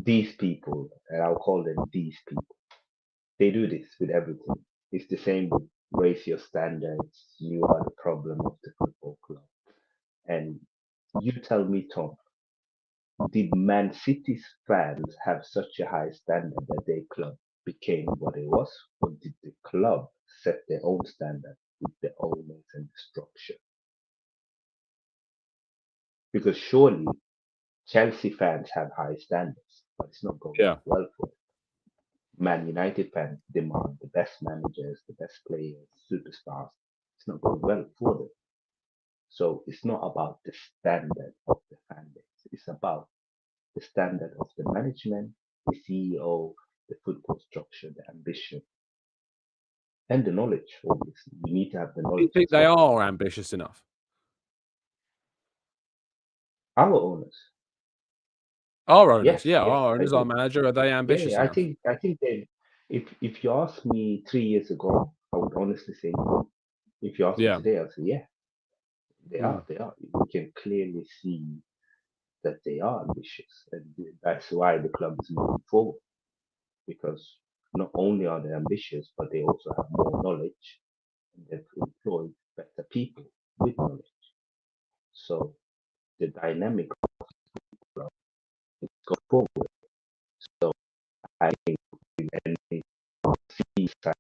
these people, and I'll call them these people. They do this with everything. It's the same with raise your standards. You are the problem of the football club. And you tell me, Tom, did Man City's fans have such a high standard that their club became what it was? Or did the club set their own standard with the owners and the structure? Because surely Chelsea fans have high standards, but it's not going well for them. Man United fans demand the best managers, the best players, superstars. It's not going well for them. So it's not about the standard of the fan base. It's about the standard of the management, the CEO, the football structure, the ambition, and the knowledge. Obviously, you need to have the knowledge. Do you think they are ambitious enough? Our owners. Our owners, our owners, our manager, are they ambitious enough? I think they. If you ask me 3 years ago, I would honestly say no. If you ask me today, I'll say yeah. They are. You can clearly see that they are ambitious, and that's why the club is moving forward. Because not only are they ambitious, but they also have more knowledge, and they've employed better people with knowledge. So the dynamic of the club is going forward. So I think any side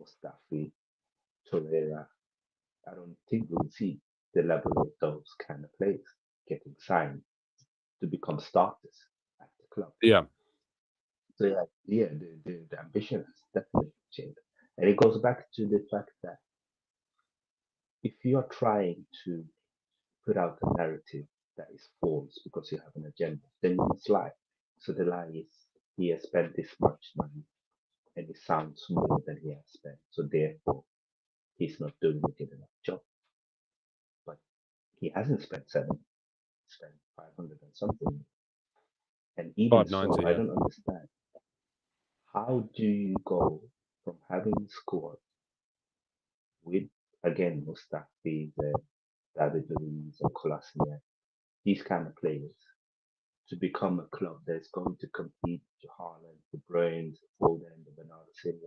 Mustafi, Torreira, I don't think we'll see the level of those kind of players getting signed to become starters at the club. Yeah. So the ambition has definitely changed. And it goes back to the fact that if you're trying to put out a narrative that is false because you have an agenda, then you must lie. So the lie is he has spent this much money and it sounds more than he has spent. So therefore he's not doing a good enough job. But he hasn't spent 7, he spent 500 and something. And even so, I don't understand. How do you go from having scored with, again, Mustafi, David Luiz, and Kolasinac, these kind of players, to become a club that's going to compete with Haaland, the Brains, the Foden, the Bernardo Silva?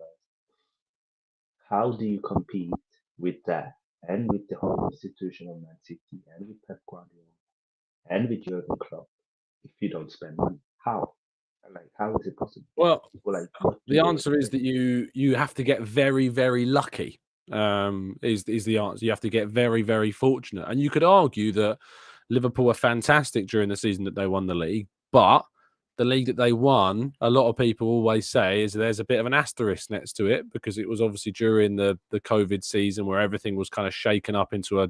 How do you compete with that and with the whole institution of Man City and with Pep Guardiola and with Jurgen Klopp if you don't spend money? How? Like, how is it possible? Well, Like, what do the they answer is expect? that you have to get very, very lucky. Is the answer? You have to get very, very fortunate, and you could argue that Liverpool were fantastic during the season that they won the league, but the league that they won, a lot of people always say is there's a bit of an asterisk next to it because it was obviously during the COVID season where everything was kind of shaken up into a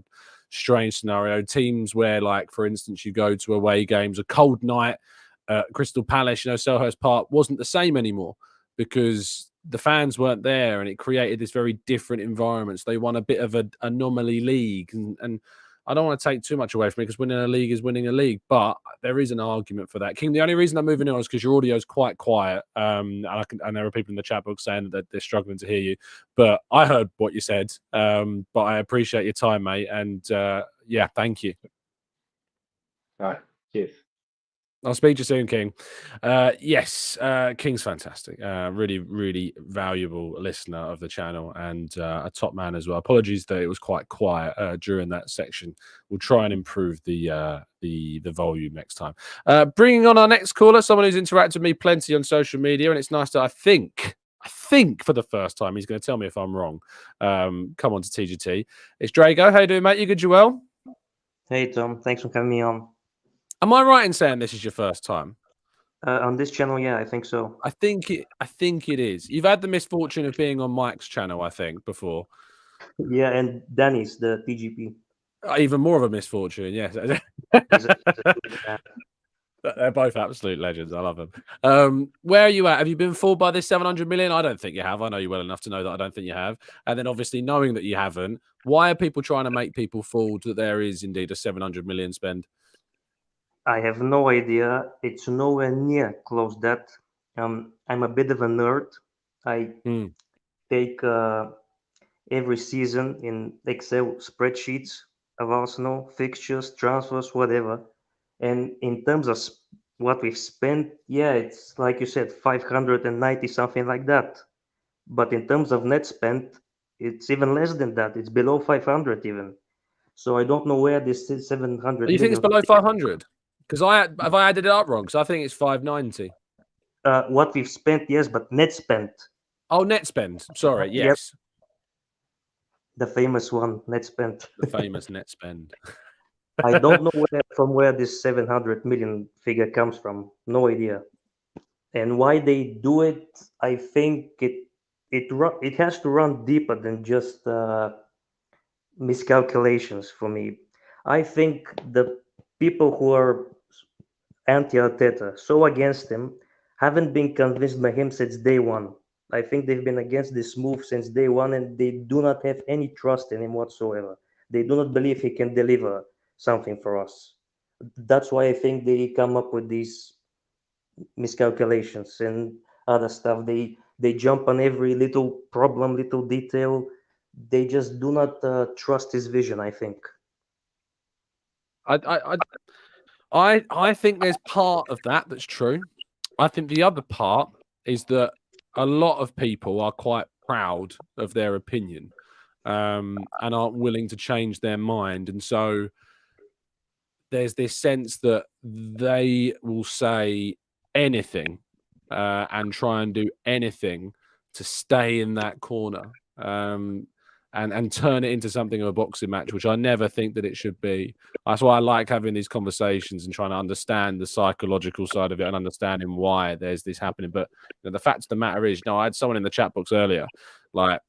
strange scenario. Teams where, like, for instance, you go to away games, a cold night, Crystal Palace, Selhurst Park wasn't the same anymore because the fans weren't there and it created this very different environment. So they won a bit of an anomaly league. And I don't want to take too much away from it because winning a league is winning a league, but there is an argument for that. King, the only reason I'm moving on is because your audio is quite quiet. And there are people in the chat box saying that they're struggling to hear you, but I heard what you said. But I appreciate your time, mate. And yeah, thank you. All right, cheers. I'll speak to you soon, King. Yes, King's fantastic. Really, really valuable listener of the channel and a top man as well. Apologies that it was quite quiet during that section. We'll try and improve the volume next time. Bringing on our next caller, someone who's interacted with me plenty on social media, and it's nice that I think for the first time, he's going to tell me if I'm wrong. Come on to TGT. It's Drago. How you doing, mate? You good, you well? Hey, Tom. Thanks for having me on. Am I right in saying this is your first time? On this channel, yeah, I think so. I think it is. You've had the misfortune of being on Mike's channel, I think, before. Yeah, and Danny's, the TGP. Even more of a misfortune, yes. They're both absolute legends. I love them. Where are you at? Have you been fooled by this 700 million? I don't think you have. I know you well enough to know that I don't think you have. And then obviously knowing that you haven't, why are people trying to make people fooled that there is indeed a 700 million spend? I have no idea. It's nowhere near close that. I'm a bit of a nerd. I take every season in Excel spreadsheets of Arsenal fixtures, transfers, whatever. And in terms of what we've spent, yeah, it's like you said, 590 something like that. But in terms of net spent, it's even less than that. It's below 500 even. So I don't know where this 700 You think it's million. below 500? Because have I added it up wrong? Because I think it's 590. What we've spent, yes, but net spent. Oh, net spend. Sorry, yes. Yep. The famous one, net spent. The famous net spend. I don't know from where this 700 million figure comes from. No idea. And why they do it, I think it has to run deeper than just miscalculations for me. I think the people who are anti-Arteta, so against him, haven't been convinced by him since day one. I think they've been against this move since day one, and they do not have any trust in him whatsoever. They do not believe he can deliver something for us. That's why I think they come up with these miscalculations and other stuff. They jump on every little problem, little detail. They just do not trust his vision, I think. I think there's part of that's true. I think the other part is that a lot of people are quite proud of their opinion and aren't willing to change their mind. And so there's this sense that they will say anything and try and do anything to stay in that corner and turn it into something of a boxing match, which I never think that it should be. That's why I like having these conversations and trying to understand the psychological side of it and understanding why there's this happening. But the fact of the matter is, I had someone in the chat box earlier, like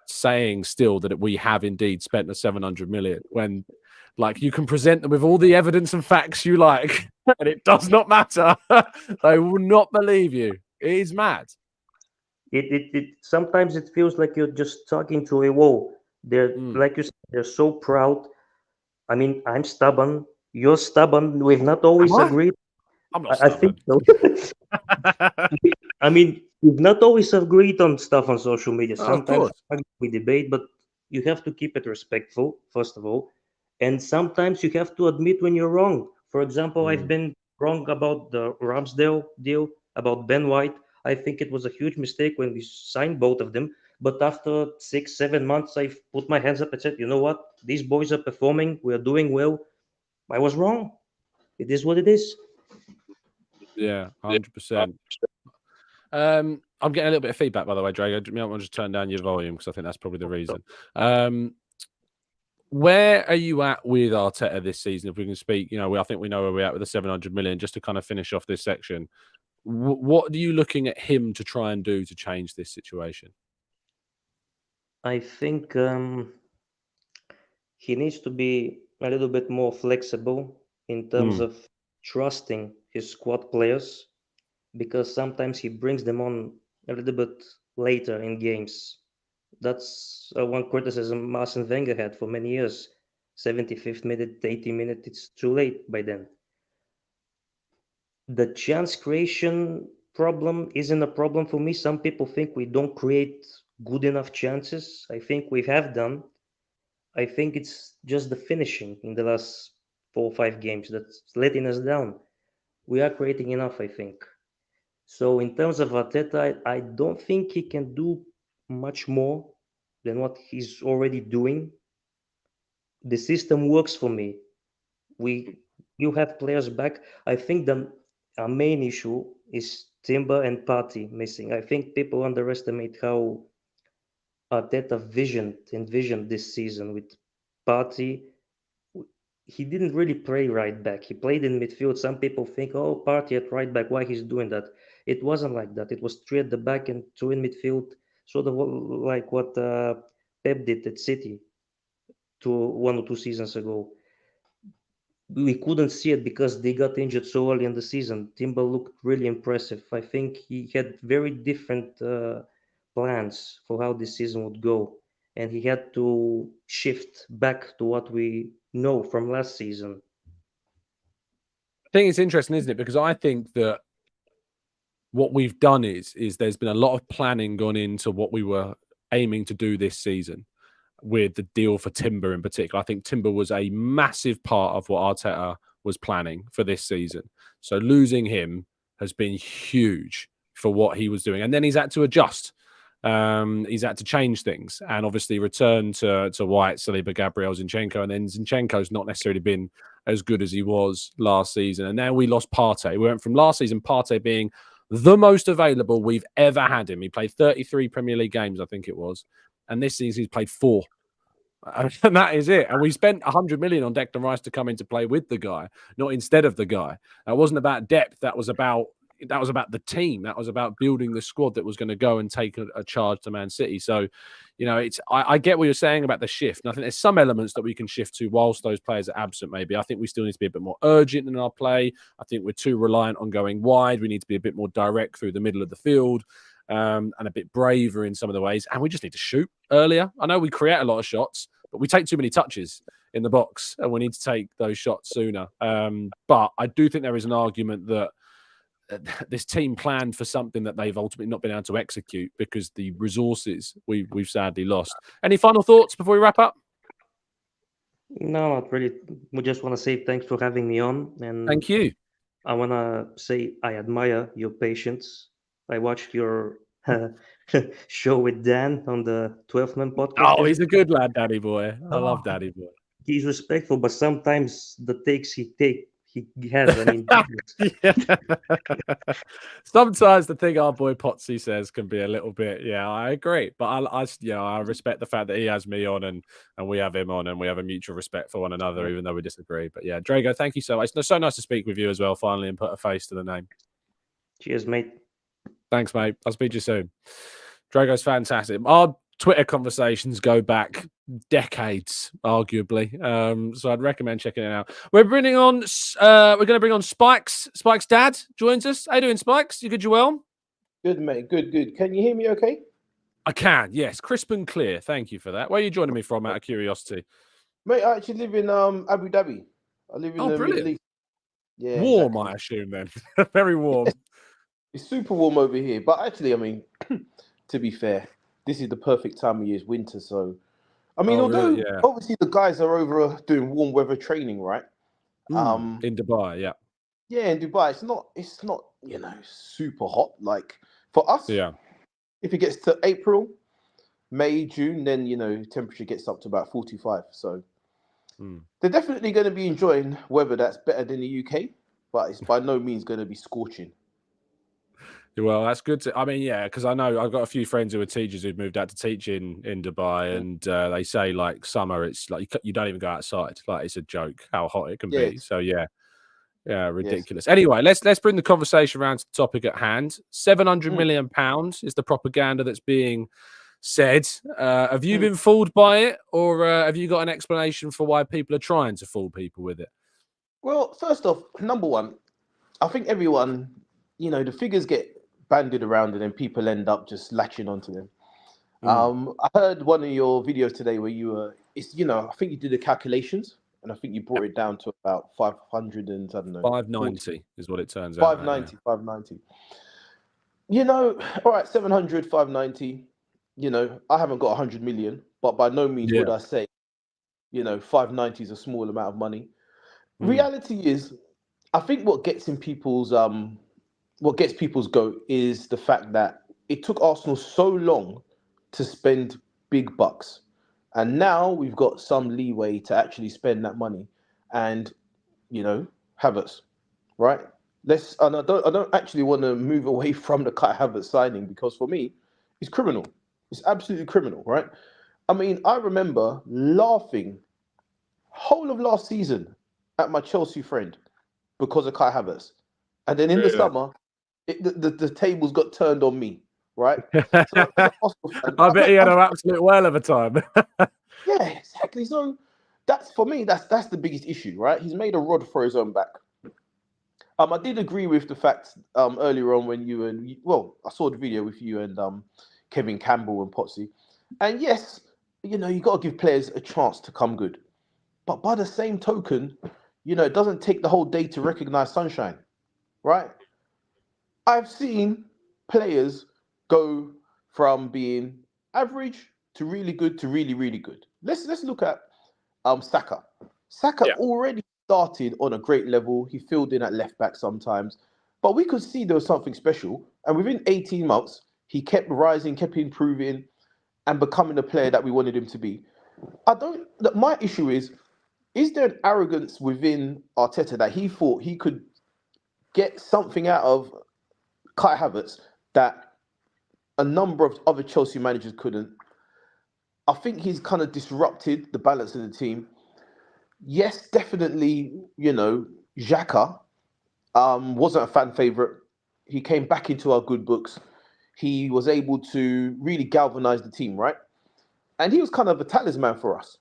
saying still that we have indeed spent the 700 million when, like, you can present them with all the evidence and facts you like, and it does not matter. They will not believe you. It is mad. It sometimes it feels like you're just talking to a wall. They're like you said, they're so proud. I mean, I'm stubborn. You're stubborn. We've not always agreed. I'm not I think so. I mean, we've not always agreed on stuff on social media. Sometimes we debate, but you have to keep it respectful, first of all. And sometimes you have to admit when you're wrong. For example, I've been wrong about the Ramsdale deal, about Ben White. I think it was a huge mistake when we signed both of them. But after 6-7 months, I put my hands up and said, you know what? These boys are performing. We are doing well. I was wrong. It is what it is. Yeah, 100%. I'm getting a little bit of feedback, by the way, Drago. You might want to just turn down your volume because I think that's probably the reason. Where are you at with Arteta this season? If we can speak, I think we know where we're at with the 700 million. Just to kind of finish off this section, what are you looking at him to try and do to change this situation? I think he needs to be a little bit more flexible in terms of trusting his squad players, because sometimes he brings them on a little bit later in games. That's one criticism Arsene Wenger had for many years. 75th minute, 80 minute, it's too late by then. The chance creation problem isn't a problem for me. Some people think we don't create good enough chances. I think we have done. I think it's just the finishing in the last 4 or 5 games that's letting us down. We are creating enough, I think. So in terms of Arteta, I don't think he can do much more than what he's already doing. The system works for me. You have players back. I think our main issue is Timber and Partey missing. I think people underestimate how Arteta envisioned this season with Partey. He didn't really play right back. He played in midfield. Some people think, oh, Partey at right back, why he's doing that? It wasn't like that. It was 3 at the back and 2 in midfield, sort of like what Pep did at City 1 or 2 seasons ago. We couldn't see it because they got injured so early in the season. Timber looked really impressive. I think he had very different plans for how this season would go, and he had to shift back to what we know from last season. I think it's interesting, isn't it? Because I think that what we've done is there's been a lot of planning gone into what we were aiming to do this season with the deal for Timber in particular. I think Timber was a massive part of what Arteta was planning for this season. So losing him has been huge for what he was doing. And then he's had to adjust. He's had to change things and obviously return to White, Saliba, Gabriel, Zinchenko. And then Zinchenko's not necessarily been as good as he was last season. And now we lost Partey. We went from last season, Partey being the most available we've ever had him. He played 33 Premier League games, I think it was. And this season he's played 4. And that is it. And we spent 100 million on Declan Rice to come into play with the guy, not instead of the guy. That wasn't about depth. That was about the team. That was about building the squad that was going to go and take a charge to Man City. So, I get what you're saying about the shift. And I think there's some elements that we can shift to whilst those players are absent, maybe. I think we still need to be a bit more urgent in our play. I think we're too reliant on going wide. We need to be a bit more direct through the middle of the field. And a bit braver in some of the ways. And we just need to shoot earlier. I know we create a lot of shots, but we take too many touches in the box and we need to take those shots sooner. But I do think there is an argument that this team planned for something that they've ultimately not been able to execute because the resources we've sadly lost. Any final thoughts before we wrap up? No, not really. We just want to say thanks for having me on. And thank you. I want to say I admire your patience. I watched your show with Dan on the 12th Man podcast. Oh, he's a good lad, Daddy Boy. I love Daddy Boy. He's respectful, but sometimes the takes he has. I mean, sometimes the thing our boy Potsy says can be a little bit. Yeah, I agree, but I respect the fact that he has me on and we have him on, and we have a mutual respect for one another, even though we disagree. But yeah, Drago, thank you so much. It's so nice to speak with you as well, finally, and put a face to the name. Cheers, mate. Thanks, mate. I'll speak to you soon. Drago's fantastic. Our Twitter conversations go back decades, arguably. So I'd recommend checking it out. We're going to bring on Spikes. Spikes' dad joins us. How you doing, Spikes? You good, Joel? Good, mate. Good. Can you hear me okay? I can, yes. Crisp and clear. Thank you for that. Where are you joining me from, out of curiosity? Mate, I actually live in Abu Dhabi. I live in the Middle East. Yeah. Warm, exactly. I assume, then. Very warm. It's super warm over here. But actually, I mean, to be fair, this is the perfect time of year, it's winter. So, I mean, obviously the guys are over doing warm weather training, right? In Dubai, yeah. Yeah, in Dubai, it's not super hot. Like for us, if it gets to April, May, June, then temperature gets up to about 45. So they're definitely going to be enjoying weather that's better than the UK. but it's by no means going to be scorching. Well, that's good. I mean, yeah, because I know I've got a few friends who are teachers who've moved out to teach in Dubai, and they say like summer, it's like you don't even go outside. Like it's a joke how hot it can be. So yeah, ridiculous. Yes. Anyway, let's bring the conversation around to the topic at hand. £700 million is the propaganda that's being said. Have you been fooled by it, or have you got an explanation for why people are trying to fool people with it? Well, first off, number one, I think everyone, the figures get bandied around and then people end up just latching onto them. I heard one of your videos today where you were, I think you did the calculations, and I think you brought it down to about 500 and I don't know, 590 is what it turns out. 590. All right, 700, 590. I haven't got 100 million, but by no means would I say, 590 is a small amount of money. Reality is, I think what gets people's goat is the fact that it took Arsenal so long to spend big bucks, and now we've got some leeway to actually spend that money, and Havertz, right? And I don't actually want to move away from the Kai Havertz signing, because for me, it's criminal. It's absolutely criminal, right? I mean, I remember laughing whole of last season at my Chelsea friend because of Kai Havertz, and then in the summer, the tables got turned on me, right? So as a Arsenal fan, I bet he had an absolute whale of a time. Yeah, exactly. So that's, for me, that's the biggest issue, right? He's made a rod for his own back. I did agree with the fact earlier on when I saw the video with you and Kevin Campbell and Potsy, and yes, you got to give players a chance to come good, but by the same token, it doesn't take the whole day to recognize sunshine, right? I've seen players go from being average to really good to really, really good. Let's look at Saka. Saka already started on a great level. He filled in at left back sometimes, but we could see there was something special. And within 18 months, he kept rising, kept improving, and becoming the player that we wanted him to be. My issue is there an arrogance within Arteta that he thought he could get something out of Kai Havertz that a number of other Chelsea managers couldn't? I think he's kind of disrupted the balance of the team. Yes, definitely, Xhaka wasn't a fan favourite. He came back into our good books. He was able to really galvanise the team, right? And he was kind of a talisman for us.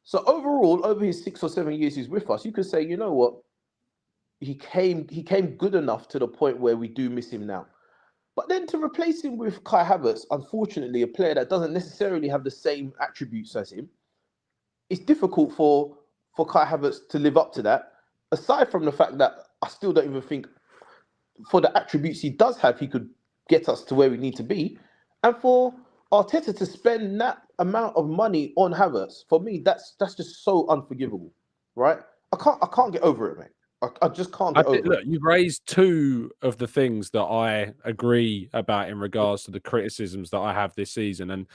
So overall, over his 6 or 7 years he's with us, you could say, you know what? He came good enough to the point where we do miss him now. But then to replace him with Kai Havertz, unfortunately, a player that doesn't necessarily have the same attributes as him, it's difficult for Kai Havertz to live up to that. Aside from the fact that I still don't even think, for the attributes he does have, he could get us to where we need to be. And for Arteta to spend that amount of money on Havertz, for me, that's just so unforgivable, right? I can't get over it, mate. I just can't get over it. Look, you've raised two of the things that I agree about in regards to the criticisms that I have this season. And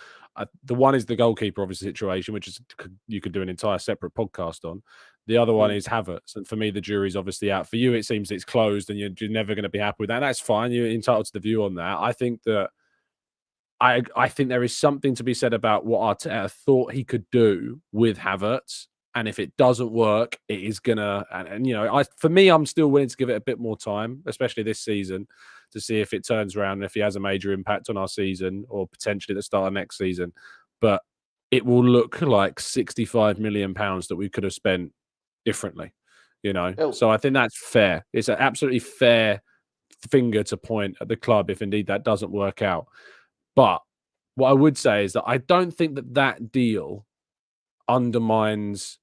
the one is the goalkeeper, obviously, situation, which is you could do an entire separate podcast on. The other one is Havertz. And for me, the jury's obviously out. For you, it seems it's closed and you're never going to be happy with that. And that's fine. You're entitled to the view on that. I think that I think there is something to be said about what Arteta thought he could do with Havertz. And if it doesn't work, it is gonna. And for me, I'm still willing to give it a bit more time, especially this season, to see if it turns around and if he has a major impact on our season or potentially at the start of next season. But it will look like £65 million that we could have spent differently. So I think that's fair. It's an absolutely fair finger to point at the club if indeed that doesn't work out. But what I would say is that I don't think that deal undermines,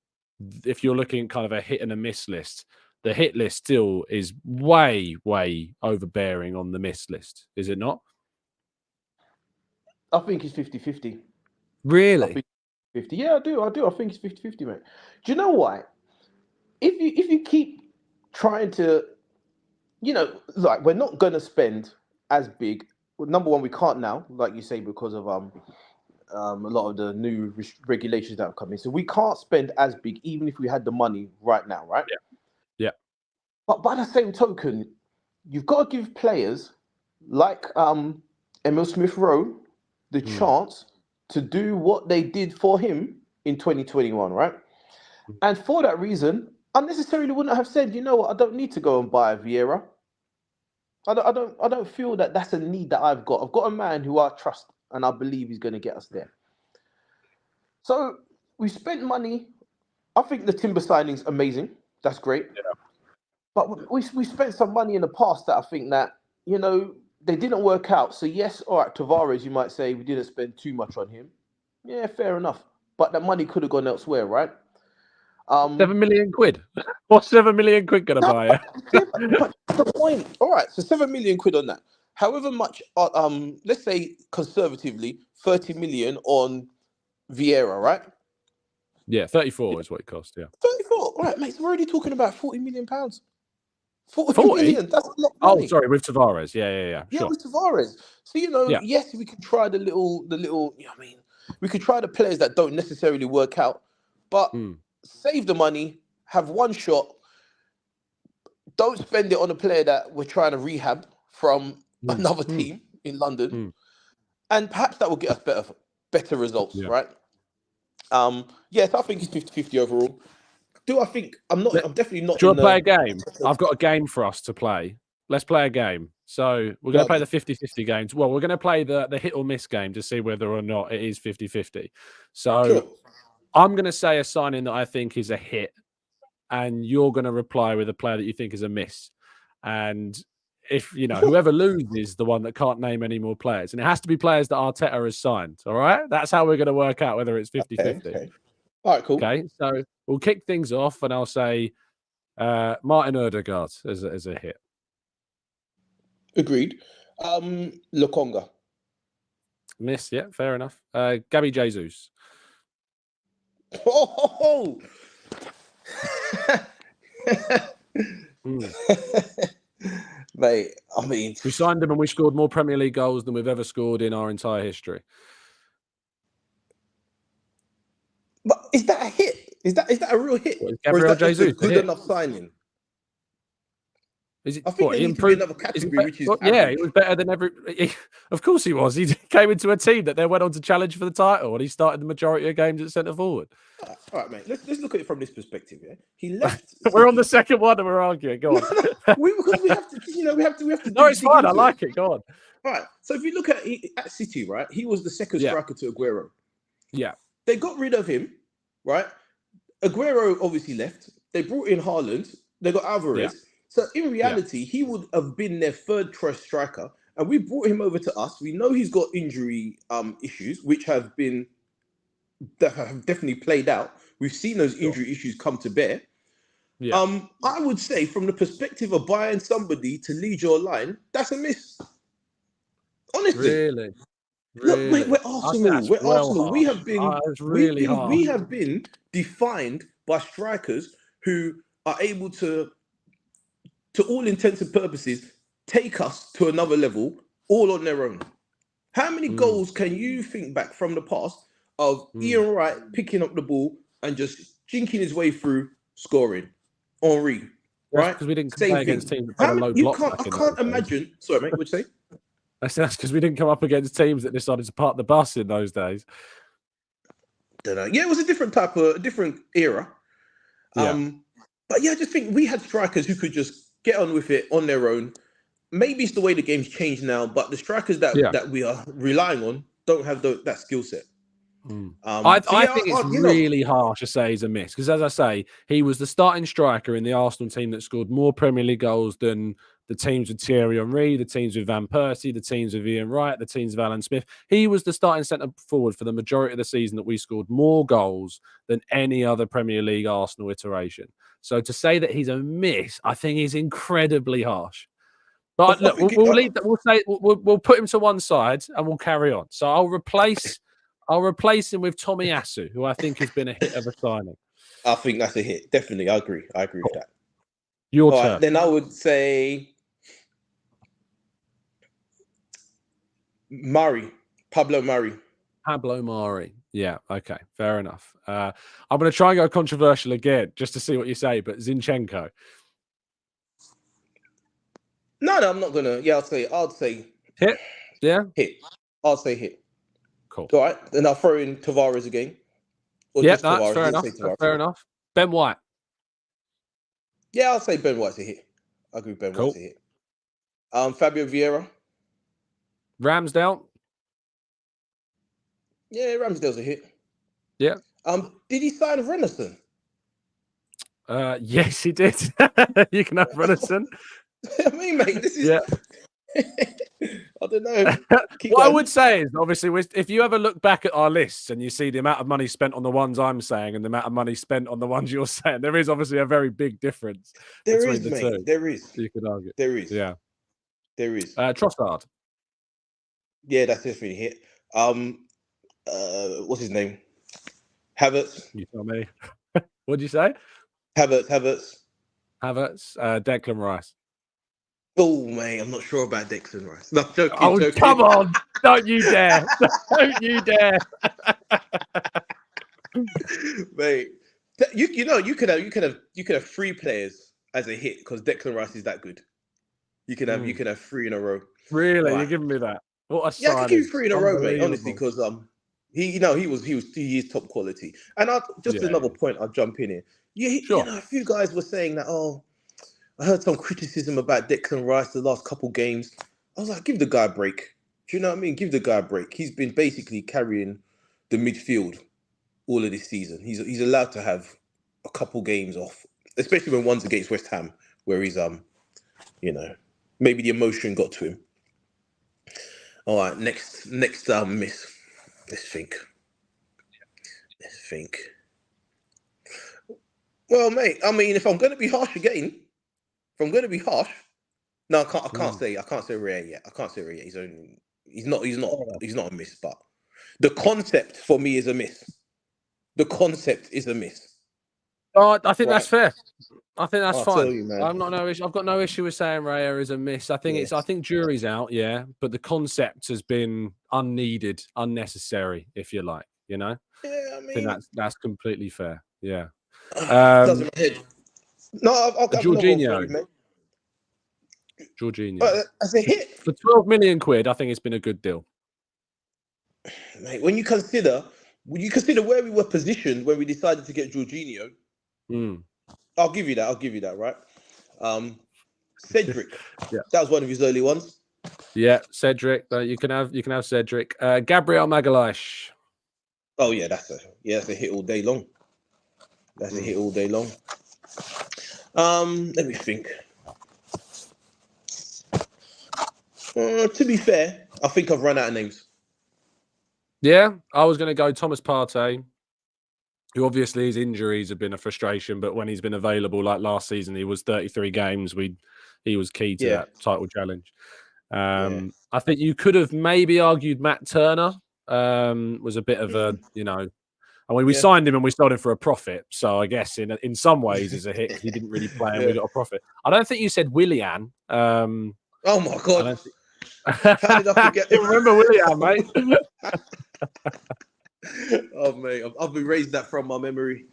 if you're looking at kind of a hit and a miss list, the hit list still is way, way overbearing on the miss list, is it not? I think it's 50-50. Really? 50. Yeah, I do. I think it's 50-50, mate. Do you know why? If you keep trying to, like, we're not going to spend as big. Well, number one, we can't now, like you say, because of a lot of the new regulations that have come in. So we can't spend as big, even if we had the money right now, right? Yeah. But by the same token, you've got to give players like Emil Smith Rowe the chance to do what they did for him in 2021, right? And for that reason, I necessarily wouldn't have said, you know what, I don't need to go and buy a Vieira. I don't feel that that's a need that I've got. I've got a man who I trust and I believe he's going to get us there. So we spent money. I think the Timber signing's amazing. That's great. Yeah. But we spent some money in the past that I think that, you know, they didn't work out. So yes, all right, Tavares, you might say we didn't spend too much on him. Yeah, fair enough. But that money could have gone elsewhere, right? 7 million quid. What's 7 million quid going to buy you? But the point. All right, so 7 million quid on that. However much, let's say conservatively, 30 million on Vieira, right? Yeah, 34 is what it cost. Yeah, 34. All right, mate. So we're already talking about 40 million pounds. 40 million. That's a lot of money. Oh, sorry, with Tavares. Yeah. Yeah, Sure. with Tavares. So, you know, yes, we could try the little, you know what I mean, we could try the players that don't necessarily work out, but save the money, have one shot. Don't spend it on a player that we're trying to rehab from another team in London. And perhaps that will get us better results, right? Yes, I think it's 50-50 overall. Do I think I'm definitely not. Do you want to play a game? I've got a game for us to play. Let's play a game. So we're going to play the 50-50 games. Well, we're going to play the hit or miss game to see whether or not it is 50-50. So I'm going to say a signing that I think is a hit, and you're going to reply with a player that you think is a miss. And if, you know, whoever loses is the one that can't name any more players. And it has to be players that Arteta has signed. All right? That's how we're going to work out whether it's 50-50. Okay. All right, cool. Okay, so we'll kick things off, and I'll say Martin Odegaard as a hit. Agreed. Lokonga. Miss, yeah, fair enough. Gabby Jesus. Oh! Mate, I mean, we signed him and we scored more Premier League goals than we've ever scored in our entire history. But is that a hit? Is that a real hit? Or is that Jesus just a good enough signing? Is it? I think What, he improved another category, which is yeah, he was better than of course he was. He came into a team that then went on to challenge for the title, and he started the majority of games at centre forward. All right, mate. Let's look at it from this perspective. Yeah, he left. We're on the second one, and we're arguing. Go on. Because we have to. You know, we have to. No, it's fine. I like it. Go on. All right. So if you look at City, right, he was the second striker to Aguero. Yeah. They got rid of him, right? Aguero obviously left. They brought in Haaland. They got Alvarez. Yeah. So in reality, he would have been their third choice striker, and we brought him over to us. We know he's got injury issues, which have definitely played out. We've seen those injury issues come to bear. Yeah. I would say, from the perspective of buying somebody to lead your line, that's a miss. Honestly, really. Look, we're Arsenal. We're Arsenal. We have been we have been defined by strikers who are able to all intents and purposes, take us to another level, all on their own. How many goals can you think back from the past of Ian Wright picking up the ball and just jinking his way through, scoring? Henry, right? Because we didn't play against teams that had a low block. I can't imagine. Sorry, mate. What'd you say? That's because we didn't come up against teams that decided to park the bus in those days. Don't know. Yeah, it was a different era. Yeah. But yeah, I just think we had strikers who could just get on with it on their own. Maybe it's the way the game's changed now, but the strikers that we are relying on don't have that skill set. I think it's really harsh to say he's a miss, because as I say, he was the starting striker in the Arsenal team that scored more Premier League goals than the teams with Thierry Henry, the teams with Van Persie, the teams with Ian Wright, the teams of Alan Smith. He was the starting centre forward for the majority of the season that we scored more goals than any other Premier League Arsenal iteration. So to say that he's a miss, I think is incredibly harsh. But look, we'll leave that. We'll say we'll put him to one side and we'll carry on. So I'll replace him with Tomiyasu, who I think has been a hit of a signing. I think that's a hit. Definitely, I agree with that. Your turn. Right, then I would say Pablo Mari. Yeah, okay, fair enough. I'm going to try and go controversial again, just to see what you say, but Zinchenko. No, I'm not gonna. Yeah, I'll say hit. Yeah, hit. I'll say hit. cool. All right, then I'll throw in Tavares again, or Yeah, just that's Tavares. fair enough. Say That's Tavares. fair enough. Ben White. Yeah, I'll say Ben White's a hit. I agree. Ben Cool. White's a hit. Fabio Vieira. Ramsdale. Yeah, Ramsdale's a hit. Yeah. Did he sign Renison? Yes, he did. You can have Renison. I mean, mate, this is. Yeah. I don't know. What I would say is, obviously, if you ever look back at our lists and you see the amount of money spent on the ones I'm saying and the amount of money spent on the ones you're saying, there is obviously a very big difference between the two. There is. You could argue. There is. Yeah. There is. Trossard. Yeah, that's definitely a hit. What's his name? Havertz. You tell me. What'd you say? Havertz. Declan Rice. Oh, mate, I'm not sure about Declan Rice. No, joking. Oh, joking. come on. Don't you dare. Don't you dare. Mate, you could have 3 players as a hit because Declan Rice is that good. You can have 3 in a row. Really? Right. You're giving me that? What a Yeah, I signing. could give you 3 in a row, mate. Honestly, because he is top quality. And another point, I'll jump in here. Sure. A few guys were saying that. Oh, I heard some criticism about Declan Rice the last couple games. I was like, give the guy a break. Do you know what I mean? Give the guy a break. He's been basically carrying the midfield all of this season. He's allowed to have a couple games off, especially when one's against West Ham, where he's maybe the emotion got to him. All right, next miss. Let's think. Well, mate, I mean, if I'm going to be harsh again, no, I can't say Ray yet. I can't say Ray yet. He's not a miss, but the concept for me is a miss. The concept is a miss. I think that's fair. I think that's fine. You, man. I've got no issue with saying Raya is a miss. I think I think jury's out, yeah, but the concept has been unneeded, unnecessary, if you like, you know? Yeah, I mean, think that's completely fair. Yeah. Doesn't matter. No, I'll go Jorginho. Jorginho. As a hit. For 12 million quid, I think it's been a good deal. Mate, when you consider where we were positioned when we decided to get Jorginho, I'll give you that, right? Cedric. Yeah. That was one of his early ones. Yeah, Cedric. You can have Cedric. Gabriel Magalhaes. Oh yeah, that's a hit all day long. That's a hit all day long. Let me think. To be fair, I think I've run out of names. Yeah, I was going to go Thomas Partey, who obviously his injuries have been a frustration, but when he's been available, like last season, he was 33 games. He was key to that title challenge. I think you could have maybe argued Matt Turner was a bit of a, I mean, we signed him and we sold him for a profit. So I guess in some ways it's a hit because he didn't really play and we got a profit. I don't think you said Willian. Oh my God. How did I forget? You remember Willian, mate? Oh, mate. I've erased that from my memory.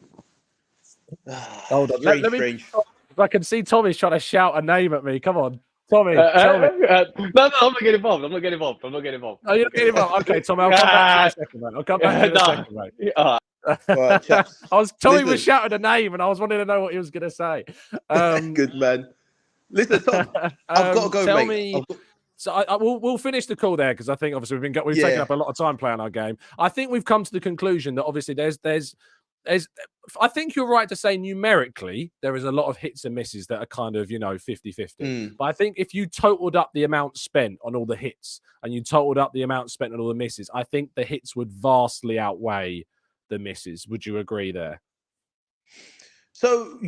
Hold on. Let me, if I can see Tommy's trying to shout a name at me. Come on. Tommy, tell me. No, I'm not getting involved. I'm not getting involved. Oh, you're not getting involved? Okay, Tommy, I'll come back to you in a second, mate. I'll come back to you in a second, mate. Right, chaps. Tommy was shouting a name and I was wanting to know what he was going to say. Good man. Listen, Tom, I've got to go, tell mate. me. So we'll finish the call there because I think obviously we've taken up a lot of time playing our game. I think we've come to the conclusion that obviously there's I think you're right to say numerically there is a lot of hits and misses that are kind of 50-50. But I think if you totaled up the amount spent on all the hits and you totaled up the amount spent on all the misses, I think the hits would vastly outweigh the misses. Would you agree there? So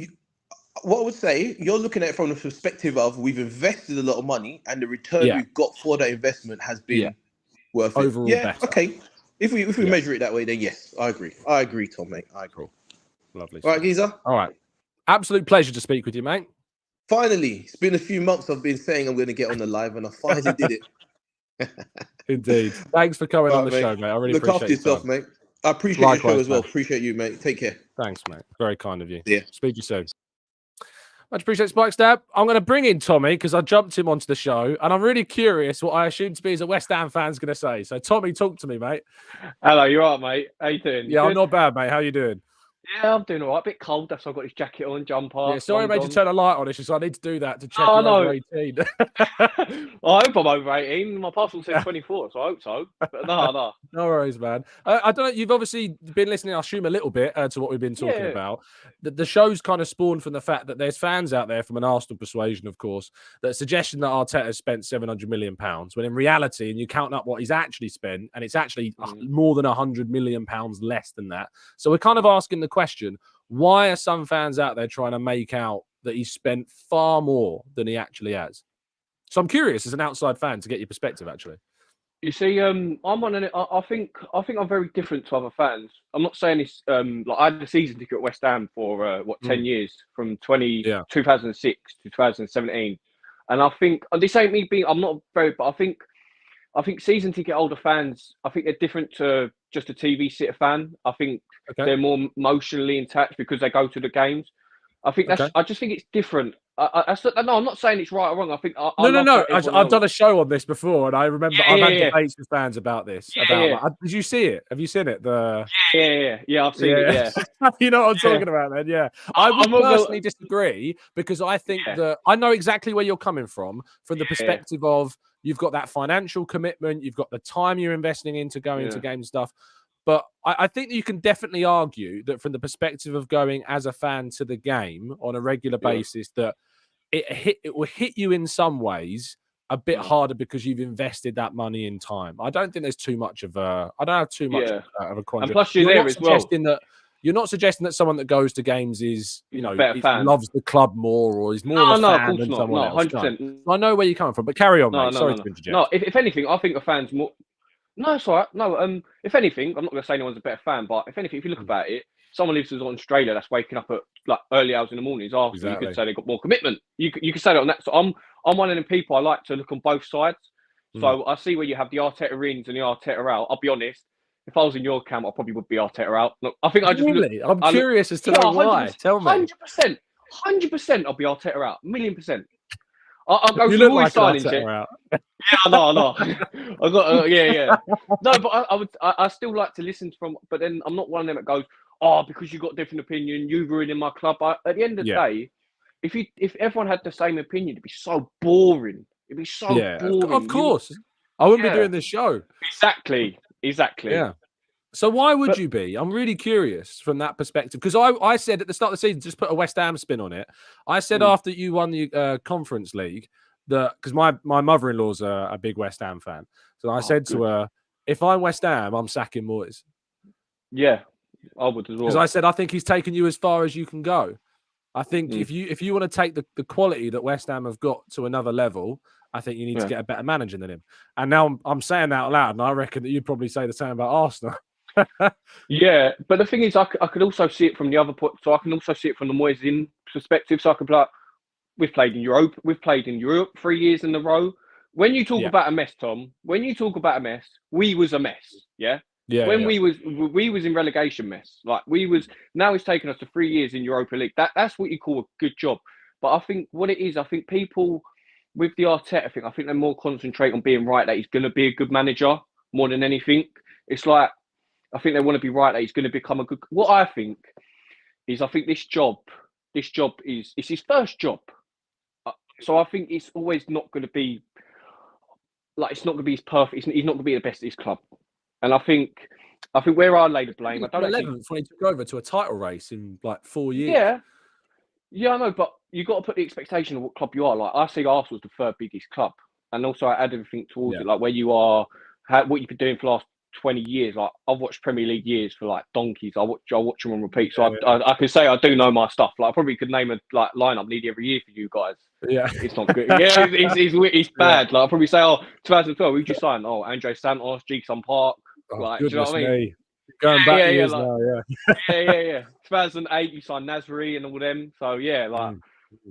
what I would say, you're looking at it from the perspective of we've invested a lot of money and the return we've got for that investment has been worth it. Overall better. Okay. If we measure it that way, then yes, I agree, Tom, mate. I agree. Lovely. All right, Geezer. All right. Absolute pleasure to speak with you, mate. Finally, it's been a few months I've been saying I'm going to get on the live and I finally did it. Indeed. Thanks for coming on the show, mate. I really appreciate it. Look after yourself, mate. I appreciate your show as well. Appreciate you, mate. Take care. Thanks, mate. Very kind of you. Yeah. Speak to you soon. Much appreciate Spike Stab. I'm going to bring in Tommy because I jumped him onto the show, and I'm really curious what I assume to be as a West Ham fan's going to say. So, Tommy, talk to me, mate. Hello, you all right, mate? How you doing? Yeah, I'm not bad, mate. How you doing? Yeah, I'm doing all right. A bit cold, that's why I've got this jacket on, jumper. Yeah, sorry I made you turn a light on. It's just I need to do that to check Oh, you're no. over 18. I hope I'm over 18. My parcel says 24, so I hope so. But no. No worries, man. I don't know. You've obviously been listening, I assume, a little bit to what we've been talking about. The show's kind of spawned from the fact that there's fans out there from an Arsenal persuasion, of course, that are suggesting that Arteta spent £700 million, when in reality, and you count up what he's actually spent, and it's actually more than £100 million less than that. So we're kind of asking the question, why are some fans out there trying to make out that he's spent far more than he actually has? So I'm curious, as an outside fan, to get your perspective, actually. You see, I'm on an. I think I'm very different to other fans. I'm not saying this. Like I had a season ticket at West Ham for 10 years, from 2006 to 2017, and I think this ain't me being. I'm not very, but I think season ticket holder fans, I think they're different to just a TV sitter fan. I think they're more emotionally attached because they go to the games. I think that's. I just think it's different. No, I'm not saying it's right or wrong. I think No. I've done a show on this before, and I remember I've had debates with fans about this. Like, did you see it? Have you seen it? Yeah, I've seen it. Yeah, you know what I'm talking about, then. Yeah, I would personally disagree because I think that I know exactly where you're coming from the perspective of you've got that financial commitment, you've got the time you're investing into going to game stuff. But I think that you can definitely argue that from the perspective of going as a fan to the game on a regular basis, that it will hit you in some ways a bit harder because you've invested that money in time. I don't think there's too much of a. I don't have too much of a quandary. And plus, you're there as well. You're not suggesting that someone that goes to games is, loves the club more, or is more of a fan than someone else. 100%. I know where you're coming from, but carry on, mate. Sorry to interject. No, if anything, I think a fan's more. No, it's all right. No, if anything, I'm not going to say anyone's a better fan, but if anything, if you look about it, someone lives in Australia that's waking up at like early hours in the mornings. After you could say they've got more commitment. You could say that on that. So I'm one of them people. I like to look on both sides. So I see where you have the Arteta ins and the Arteta out. I'll be honest. If I was in your camp, I probably would be Arteta out. Look, I think I just really. I'm curious as to know why. Tell me. 100%. I'll be Arteta out. 1,000,000%. I'll go you through look all like signings. Out. Yeah, no. I got No, but I still like to listen from. But then I'm not one of them that goes, because you got a different opinion, you've ruined my club. At the end of the day, if everyone had the same opinion, it'd be so boring. It'd be so boring. Of course, I wouldn't be doing this show. Exactly. Yeah. So why would you be? I'm really curious from that perspective, because I said at the start of the season, just put a West Ham spin on it. I said after you won the Conference League, that because my mother-in-law's a big West Ham fan, so I said to her, if I'm West Ham, I'm sacking Moyes. Yeah, I would as well. Because I said I think he's taken you as far as you can go. I think if you want to take the quality that West Ham have got to another level, I think you need to get a better manager than him. And now I'm saying that out loud, and I reckon that you'd probably say the same about Arsenal. Yeah, but the thing is, I could also see it from the other point. So I can also see it from the Moyes in perspective. So I could be like, we've played in Europe 3 years in a row. When you talk about a mess, Tom, we was a mess. Yeah. We was in relegation mess. Like now it's taken us to 3 years in Europa League. That's what you call a good job. But I think what it is, I think people with the Arteta thing, I think they more concentrate on being right that he's going to be a good manager more than anything. It's like, I think they want to be right that he's going to become a good. What I think is, I think this job is his first job, so I think it's always not going to be like it's not going to be his perfect. He's not going to be the best at his club, and I think where I lay the blame. I don't know. 11th when he took over to a title race in like 4 years. Yeah, I know, but you got to put the expectation of what club you are. Like I see Arsenal's the third biggest club, and also I add everything towards it, like where you are, what you've been doing for the last 20 years. Like I've watched Premier League years for like donkeys. I watch them on repeat. So I can say I do know my stuff. Like I probably could name a lineup nearly every year for you guys. Yeah, it's not good. Yeah, it's bad. Like I'll probably say, 2012, who just signed? Andre Santos, Ji-Sung Park. Like, do you know what I mean? Going back years now, yeah. 2008, you signed Nasri and all them. So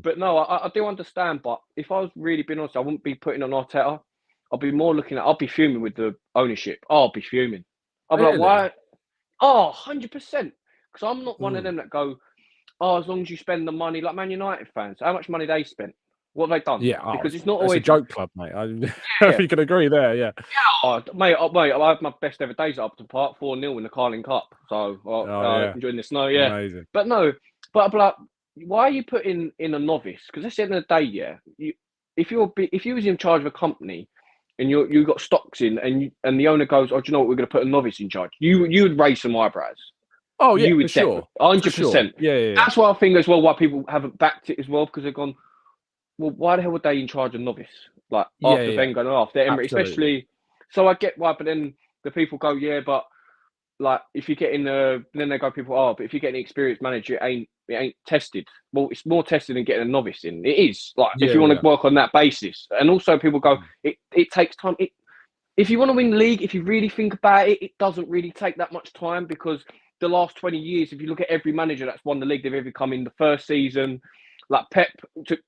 but no, I do understand. But if I was really being honest, I wouldn't be putting on Arteta. I'll be more looking at. I'll be fuming with the ownership. I'll be fuming. I'll be like, why? 100%. Because I'm not one of them that go, oh, as long as you spend the money, like Man United fans, how much money they spent? What have they done? Yeah, Because it's not it's always a joke club, mate. I if you can agree there, yeah. Mate, I had my best ever days at Upton Park, 4-0 in the Carling Cup. So enjoying the snow, yeah. Amazing. But no, but like, why are you putting in a novice? Because at the end of the day, yeah, if you was in charge of a company and you got stocks in and the owner goes, oh, do you know what, we're going to put a novice in charge, you would raise some eyebrows. Oh yeah, you would for sure, 100%. Yeah. That's why I think as well why people haven't backed it as well, because they've gone, well, why the hell were they in charge of novice? Like after Wenger and after Emery, especially. So I get why, but then the people go, yeah, but like if you get in then they go, people, oh, but if you get an experienced manager, it ain't tested. Well, it's more tested than getting a novice in. It is like if you want to work on that basis, and also people go, it takes time. If you want to win the league, if you really think about it, it doesn't really take that much time, because the last 20 years, if you look at every manager that's won the league, they've ever come in the first season. Like Pep took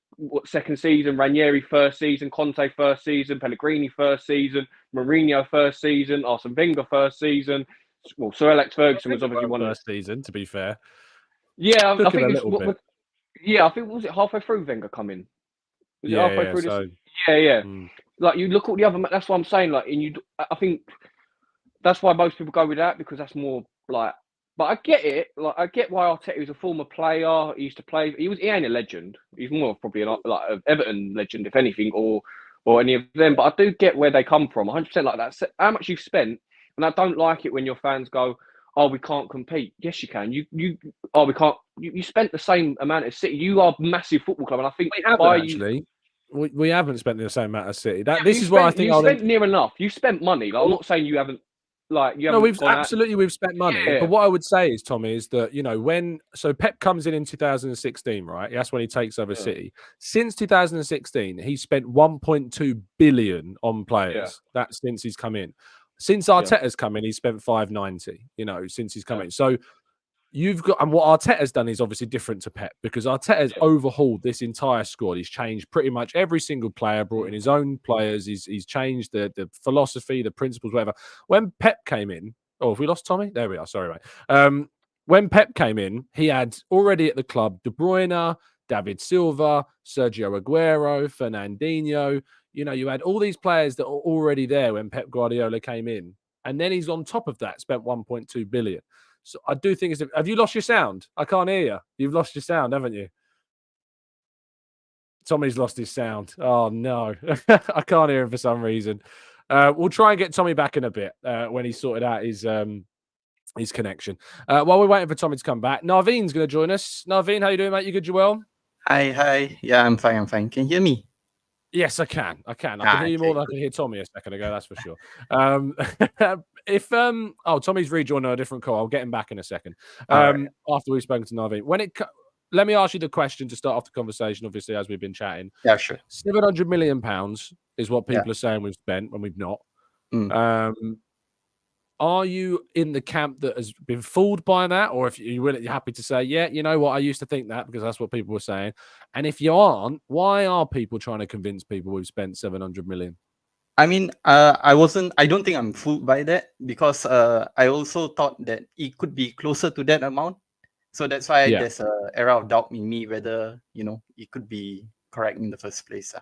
second season, Ranieri first season, Conte first season, Pellegrini first season, Mourinho first season, Arsene Wenger first season. Well, Sir Alex Ferguson was obviously one first season, to be fair. Yeah, I think it's I think was it halfway through Wenger coming? Was it halfway through this? So, yeah. Like you look at all the other. That's what I'm saying. Like, and I think that's why most people go with that, because that's more like. But I get it. Like, I get why Arteta was a former player. He used to play. He ain't a legend. He's more probably an Everton legend, if anything, or any of them. But I do get where they come from. 100% like that. So how much you've spent, and I don't like it when your fans go, "Oh, we can't compete." Yes, you can. We can't. You spent the same amount as City. You are a massive football club, and I think we haven't actually. We haven't spent the same amount as City. This is where I think you spent near enough. You spent money. Like, I'm not saying you haven't. Like, you haven't. No, we've spent money. Yeah. But what I would say is, Tommy, is that when Pep comes in 2016, right? That's when he takes over City. Since 2016, he spent 1.2 billion on players. Yeah. That's since he's come in. Since Arteta's come in, he's spent 590. Since he's come in. So you've got, and what Arteta's done is obviously different to Pep, because Arteta's overhauled this entire squad. He's changed pretty much every single player, brought in his own players. He's changed the philosophy, the principles, whatever. When Pep came in, have we lost Tommy? There we are. Sorry, mate. When Pep came in, he had already at the club De Bruyne, David Silva, Sergio Aguero, Fernandinho. You had all these players that were already there when Pep Guardiola came in, and then he's on top of that spent 1.2 billion. So I do think have you lost your sound? I can't hear you. You've lost your sound, haven't you? Tommy's lost his sound. Oh no, I can't hear him for some reason. We'll try and get Tommy back in a bit when he's sorted out his connection. While we're waiting for Tommy to come back, Naveen's going to join us. Naveen, how you doing, mate? You good, Joel? Hi. Yeah, I'm fine. Can you hear me? Yes, I can. I can hear you more than I could hear Tommy a second ago. That's for sure. Tommy's rejoined a different call. I'll get him back in a second. After we've spoken to Naveen. Let me ask you the question to start off the conversation. Obviously, as we've been chatting. Yeah, sure. £700 million is what people are saying we've spent when we've not. Are you in the camp that has been fooled by that, or if you're happy to say, yeah, you know what, I used to think that because that's what people were saying? And if you aren't, why are people trying to convince people we've spent 700 million? I mean, I don't think I'm fooled by that, because I also thought that it could be closer to that amount. So that's why there's an era of doubt in me whether, it could be correct in the first place.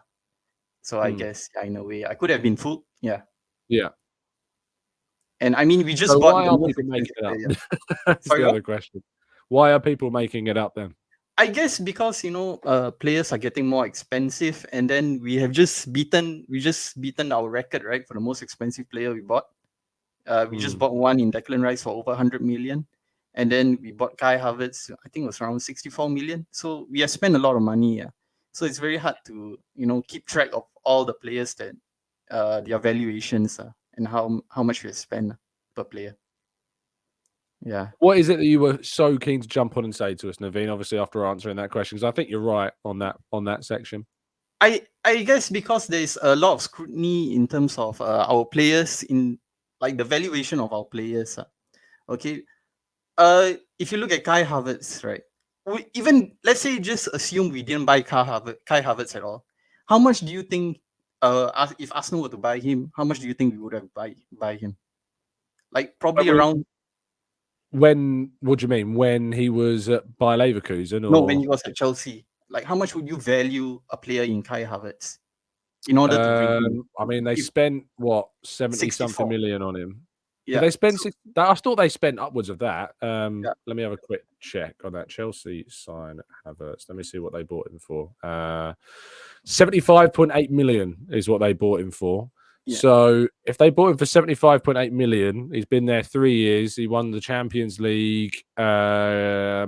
So I guess, in a way, I could have been fooled. Yeah. Yeah. And I mean, we just bought. Why are people making it up? That's the other question. Why are people making it up then? I guess because players are getting more expensive, and then we just beaten our record, right, for the most expensive player we bought. We just bought one in Declan Rice for over 100 million, and then we bought Kai Havertz. I think it was around 64 million. So we have spent a lot of money. Yeah. So it's very hard to keep track of all the players that their valuations and how much we have spent per player. Yeah. What is it that you were so keen to jump on and say to us, Naveen? Obviously, after answering that question, because I think you're right on that section. I guess because there's a lot of scrutiny in terms of our players, in like the valuation of our players. Okay. If you look at Kai Havertz, right? Let's say just assume we didn't buy Kai Havertz at all. How much do you think? If Arsenal were to buy him, how much do you think we would have buy him? Like probably around. When? What do you mean? When he was at Bayer Leverkusen? Or... No, when he was at Chelsea. Like, how much would you value a player in Kai Havertz in order to bring him? I mean, they spent what 70 something 64 million on him. Yeah. Did they spend I thought they spent upwards of that. Let me have a quick check on that. Chelsea sign Havertz. Let me see what they bought him for. 75.8 million is what they bought him for. Yeah. So if they bought him for 75.8 million, he's been there 3 years. He won the Champions League. I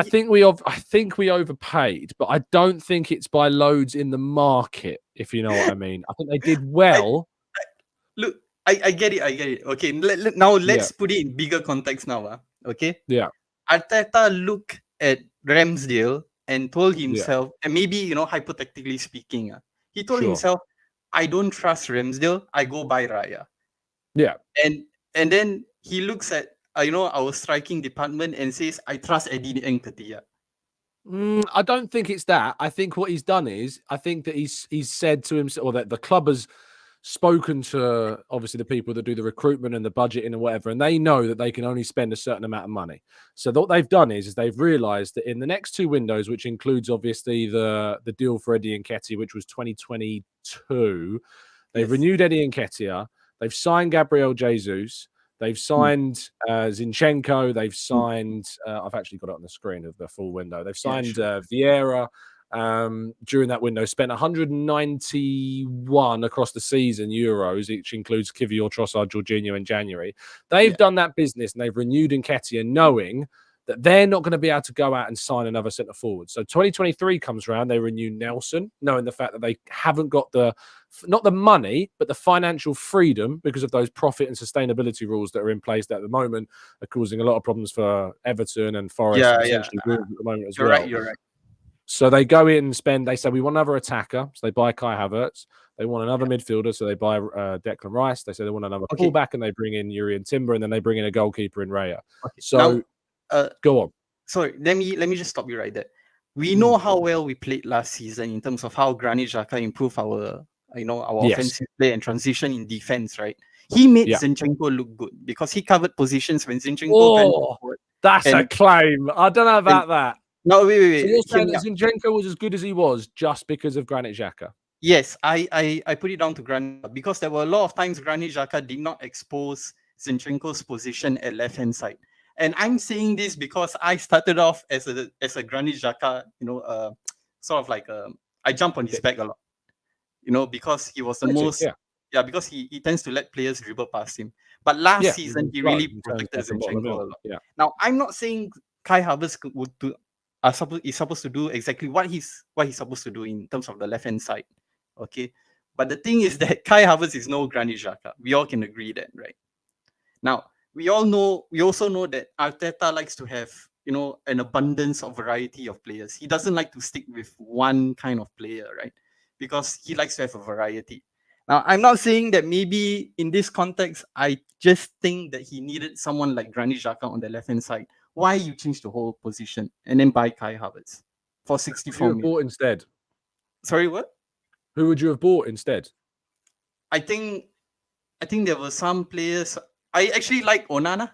think we overpaid, but I don't think it's by loads in the market, if you know what I mean. I think they did well. Look, I get it. Okay, now let's put it in bigger context now. Okay? Yeah. Arteta looked at Ramsdale and told himself, and maybe, you know, hypothetically speaking, he told himself, I don't trust Ramsdale, I go buy Raya. Yeah. And then he looks at our striking department and says, I trust Eddie Nketiah. I don't think it's that. I think what he's done is, I think that he's said to himself, or that the club has spoken to obviously the people that do the recruitment and the budgeting and whatever, and they know that they can only spend a certain amount of money. So what they've done is they've realised that in the next 2 windows, which includes obviously the deal for Eddie Nketiah, which was 2022, they've renewed Eddie Nketiah, they've signed Gabriel Jesus, they've signed Zinchenko, they've signed, I've actually got it on the screen of the full window, they've signed Vieira during that window, spent 191 across the season euros, which includes Kivior, Trossard, Jorginho in January. They've done that business and they've renewed Nketiah knowing that they're not going to be able to go out and sign another centre forward. So 2023 comes around, they renew Nelson, knowing the fact that they haven't got not the money, but the financial freedom because of those profit and sustainability rules that are in place that at the moment are causing a lot of problems for Everton and Forest and potentially Wolves at the moment as well. You're right. So they go in and spend, they say, we want another attacker. So they buy Kai Havertz. They want another midfielder. So they buy Declan Rice. They say they want another fullback and they bring in Urian Timber and then they bring in a goalkeeper in Raya. So go on. Sorry, let me just stop you right there. We know how well we played last season in terms of how Granit Xhaka improved our offensive play and transition in defense, right? He made Zinchenko look good because he covered positions when Zinchenko went forward. That's a claim. I don't know about that. No, wait. So you're saying that Zinchenko was as good as he was just because of Granit Xhaka? Yes, I put it down to Granit because there were a lot of times Granit Xhaka did not expose Zinchenko's position at left-hand side. And I'm saying this because I started off as a Granit Xhaka, sort of like I jump on his back a lot, because he was the most, because he tends to let players dribble past him. But last season, he really protected Zinchenko a lot. Yeah. Now, I'm not saying Kai Havertz is supposed to do exactly what he's supposed to do in terms of the left-hand side, okay? But the thing is that Kai Havertz is no Granit Xhaka. We all can agree that, right? Now, we also know that Arteta likes to have, an abundance of variety of players. He doesn't like to stick with one kind of player, right? Because he likes to have a variety. Now, I'm not saying that maybe in this context, I just think that he needed someone like Granit Xhaka on the left-hand side. Why you change the whole position and then buy Kai Havertz for 64 million? Bought instead. Sorry, what? Who would you have bought instead? I think there were some players. I actually like Onana.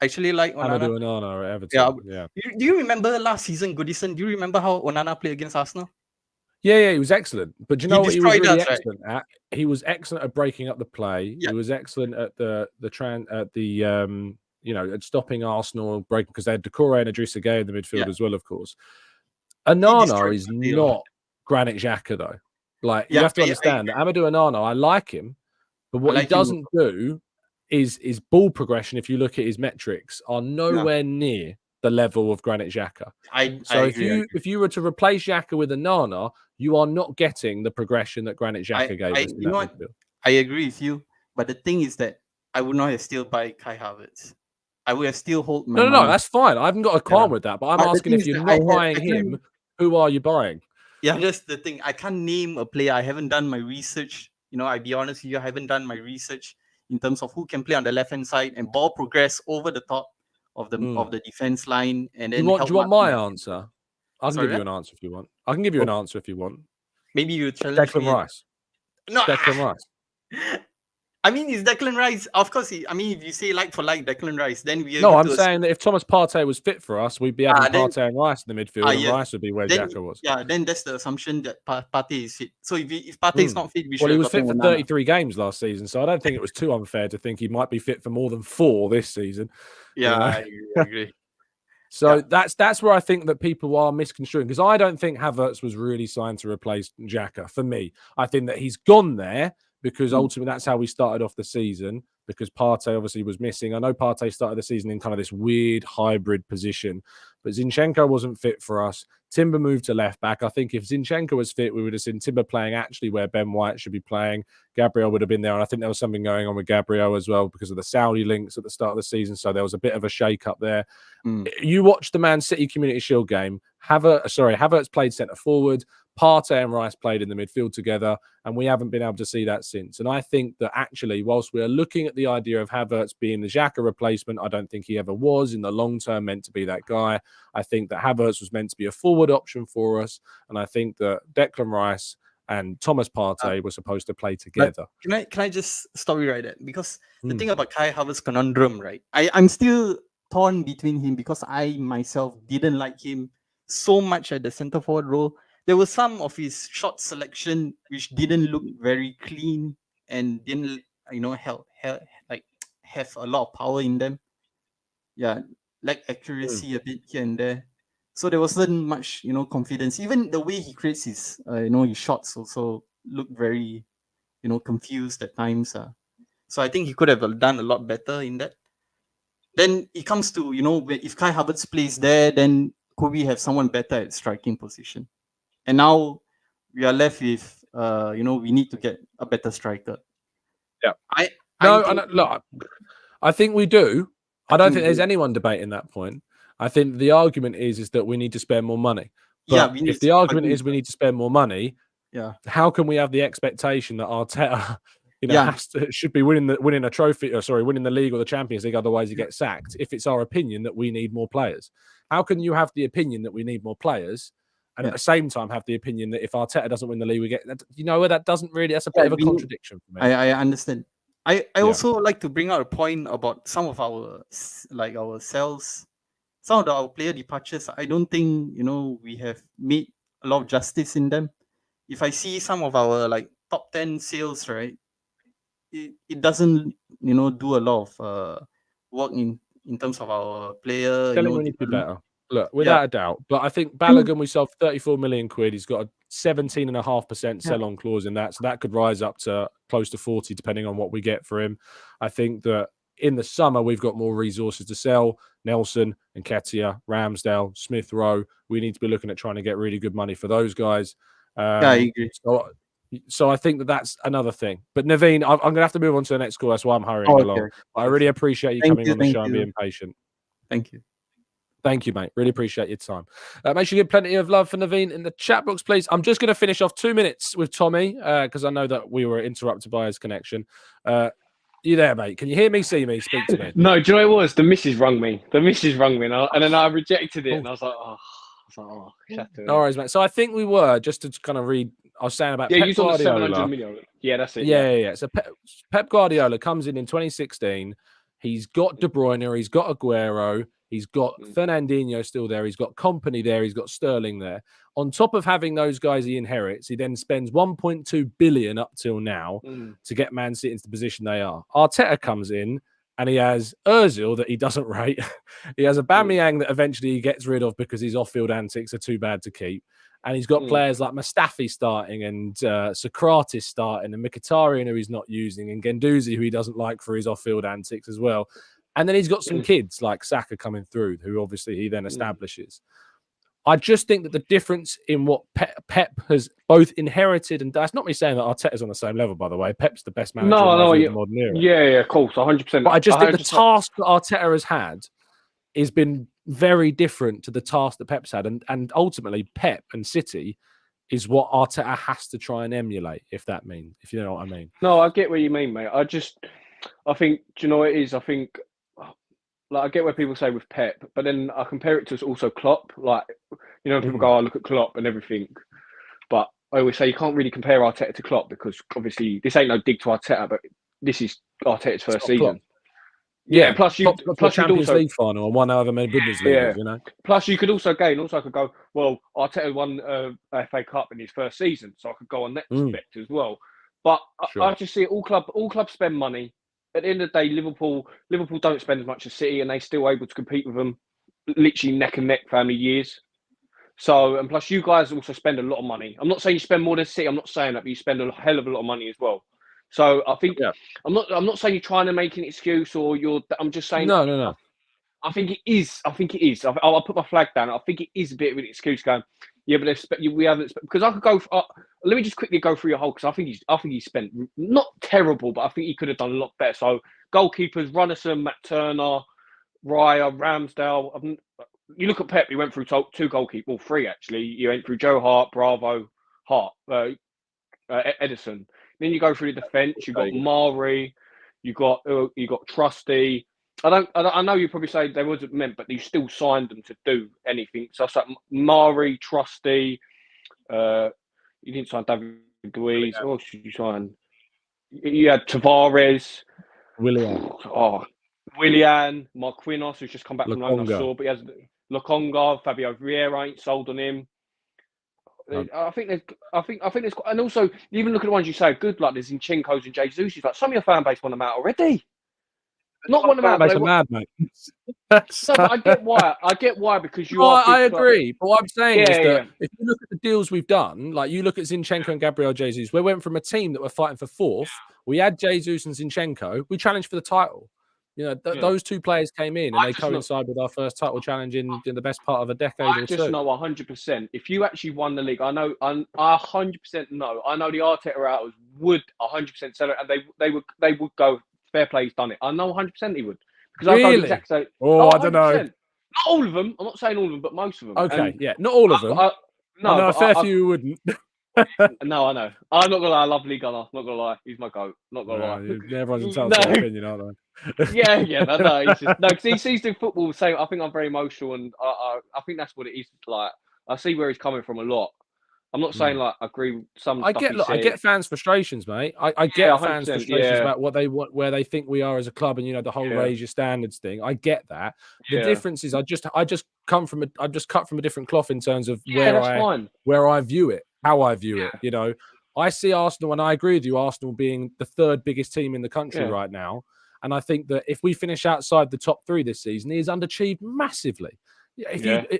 Amadou Onana at Everton. Yeah. Do you remember last season, Goodison? Do you remember how Onana played against Arsenal? Yeah, he was excellent. But do you know what he was really us, excellent at? He was excellent at breaking up the play. Yeah. He was excellent at at stopping Arsenal breaking because they had Doucouré and Idrissa Gueye in the midfield as well, of course. Onana is not Granit Xhaka though. Like you have to understand that Amadou Onana, I like him, but what he doesn't do is ball progression. If you look at his metrics, are nowhere near the level of Granit Xhaka. If you were to replace Xhaka with Onana, you are not getting the progression that Granit Xhaka gave us. In that midfield. I agree with you, but the thing is that I would not have still buy Kai Havertz. I would have still hold my money. No, that's fine. I haven't got a qualm with that, but I'm asking if you're not buying him, who are you buying? Yeah, that's the thing. I can't name a player. I haven't done my research. I'll be honest with you, I haven't done my research in terms of who can play on the left-hand side and ball progress over the top of the defense line. And then do you want my answer? I can give you an answer if you want. I can give you an answer if you want. Maybe you challenge Declan Rice. No. Declan Rice. I mean, is Declan Rice? Of course, I mean, if you say like for like Declan Rice, then we No, have I'm to saying that if Thomas Partey was fit for us, we'd be having then Partey and Rice in the midfield, and yes. Rice would be where Then Xhaka was. yeah, then that's the assumption that Partey is fit. So if Partey is not fit, we should Well, he have was fit gotten for Onana. 33 games last season, so I don't think it was too unfair to think he might be fit for more than 4 this season. Yeah, you know? I agree. So that's where I think that people are misconstruing, because I don't think Havertz was really signed to replace Xhaka. For me, I think that he's gone there because ultimately that's how we started off the season, because Partey obviously was missing. I know Partey started the season in kind of this weird hybrid position, but Zinchenko wasn't fit for us. Timber moved to left back. I think if Zinchenko was fit, we would have seen Timber playing actually where Ben White should be playing. Gabriel would have been there. And I think there was something going on with Gabriel as well because of the Saudi links at the start of the season. So there was a bit of a shake-up there. You watched the Man City Community Shield game. Havertz played centre forward. Partey and Rice played in the midfield together, and we haven't been able to see that since. And I think that actually, whilst we are looking at the idea of Havertz being the Xhaka replacement, I don't think he ever was in the long term meant to be that guy. I think that Havertz was meant to be a forward option for us, and I think that Declan Rice and Thomas Partey were supposed to play together. Can I just stop you right there? Because the thing about Kai Havertz conundrum, right? I'm still torn between him because I myself didn't like him so much at the centre forward role. There was some of his shot selection which didn't look very clean and didn't, have a lot of power in them. Yeah, like accuracy a bit here and there. So there wasn't much, confidence. Even the way he creates his, his shots also look very, confused at times. So I think he could have done a lot better in that. Then it comes to, if Kai Havertz plays there, then could we have someone better at striking position? And now we are left with, we need to get a better striker. Yeah. I think we do. I don't think there's anyone debating that point. I think the argument is that we need to spend more money. But if the argument is we need to spend more money, how can we have the expectation that Arteta, should be winning a trophy, winning the league or the Champions League, otherwise he gets sacked? If it's our opinion that we need more players, how can you have the opinion that we need more players and at the same time have the opinion that if Arteta doesn't win the league, we get? That doesn't really. That's a bit of a contradiction for me. I understand. I also like to bring out a point about some of our sales, some of our player departures. I don't think we have made a lot of justice in them. If I see some of our top 10 sales, right, it doesn't do a lot of work in terms of our player. We need to be better. Look, without a doubt. But I think Balogun, we sold 34 million quid. He's got a 17.5% sell-on clause in that. So that could rise up to close to 40, depending on what we get for him. I think that in the summer, we've got more resources to sell. Nelson, Nketiah, Ramsdale, Smith Rowe. We need to be looking at trying to get really good money for those guys. I agree. So I think that's another thing. But Naveen, I'm going to have to move on to the next call. That's why I'm hurrying along. I really appreciate you coming on the show and being patient. Thank you. Thank you, mate. Really appreciate your time. Make sure you give plenty of love for Naveen in the chat box, please. I'm just going to finish off 2 minutes with Tommy because I know that we were interrupted by his connection. You there, mate? Can you hear me, see me, speak to me? No, do you know what it was? The missus rung me. And then I rejected it. And I was like, no worries, mate. So I think we were, just to kind of read, I was saying about Pep you saw the 700 million. Yeah, that's it. Yeah. So Pep Guardiola comes in 2016. He's got De Bruyne, he's got Aguero, he's got Fernandinho still there, he's got Kompany there, he's got Sterling there. On top of having those guys he inherits, he then spends 1.2 billion up till now to get Man City into the position they are. Arteta comes in and he has Ozil that he doesn't rate. He has Aubameyang that eventually he gets rid of because his off-field antics are too bad to keep. And he's got players like Mustafi starting and Socrates starting and Mkhitaryan who he's not using and Guendouzi who he doesn't like for his off-field antics as well. And then he's got some kids like Saka coming through who obviously he then establishes. I just think that the difference in what Pep has both inherited, and that's not me saying that Arteta's on the same level, by the way. Pep's the best manager in the modern era. Yeah, of course, 100%. But I just think the task that Arteta has had has been very different to the task that Pep's had. And ultimately, Pep and City is what Arteta has to try and emulate, if you know what I mean. No, I get what you mean, mate. I think, do you know what it is? I think, I get where people say with Pep, but then I compare it to also Klopp. People go, look at Klopp and everything. But I always say you can't really compare Arteta to Klopp because obviously this ain't no dig to Arteta, but this is Arteta's first Scott season. Klopp. Yeah, plus you, got to a plus you'd Champions also League final and won however many Bundesligas, you know. Plus you could also go, well, Arteta won FA Cup in his first season, so I could go on that aspect as well. But I just see all clubs spend money. At the end of the day, Liverpool don't spend as much as City, and they're still able to compete with them, literally neck and neck for how many years. So, and plus you guys also spend a lot of money. I'm not saying you spend more than City. I'm not saying that, but you spend a hell of a lot of money as well. So I think I'm not saying you're trying to make an excuse or I'm just saying no. I think it is. I'll put my flag down. I think it is a bit of an excuse going. Yeah, but we haven't because I could go. Let me just quickly go through your whole because I think he spent not terrible, but I think he could have done a lot better. So goalkeepers: Runnison, Matt Turner, Raya, Ramsdale. You look at Pep. He went through two goalkeepers, well, three actually. You went through Joe Hart, Bravo, Hart, Edison. Then you go through the defence. You got Mari. You got Trusty. I know you probably say they wasn't meant, but you still signed them to do anything. So it's like Mari, Trusty. You didn't sign David Luiz. What else did you sign? You had Tavares. Willian, Marquinhos, who's just come back from loan. I saw, but he has Lokonga, Fabio Vieira ain't sold on him. I think there's, and also you even look at the ones you say good, like there's Zinchenko's and Jesus. Like some of your fan base want them out already. Not one of them out. Mad, mate. No, but I get why because you are. I agree, but what I'm saying is that if you look at the deals we've done, like you look at Zinchenko and Gabriel Jesus, we went from a team that were fighting for fourth. We had Jesus and Zinchenko. We challenged for the title. You know, those two players came in and they coincide with our first title challenge in the best part of a decade or two. I just know 100%. If you actually won the league, I 100% know. I know the Arteta outers would 100% sell it, and they would go. Fair play's done it. I know 100% he would because I've got the exact same. I don't know. Not all of them. I'm not saying all of them, but most of them. Okay, not all of them. I know a fair few who wouldn't. No, I know. I'm not gonna lie. I love Lee Gunner. Not gonna lie. He's my goat. Not gonna lie. Everyone's entitled to their opinion, aren't they? yeah. No, he's just, because he sees the football. So I think I'm very emotional, and I think that's what it is. Like I see where he's coming from a lot. I'm not saying like I agree with some. I get fans' frustrations, mate. I get fans' frustrations about what they want, where they think we are as a club, and the whole raise your standards thing. I get that. The difference is I just cut from a different cloth in terms of where I view it, how I view it. I see Arsenal, and I agree with you. Arsenal being the third biggest team in the country right now, and I think that if we finish outside the top three this season, he has underachieved massively.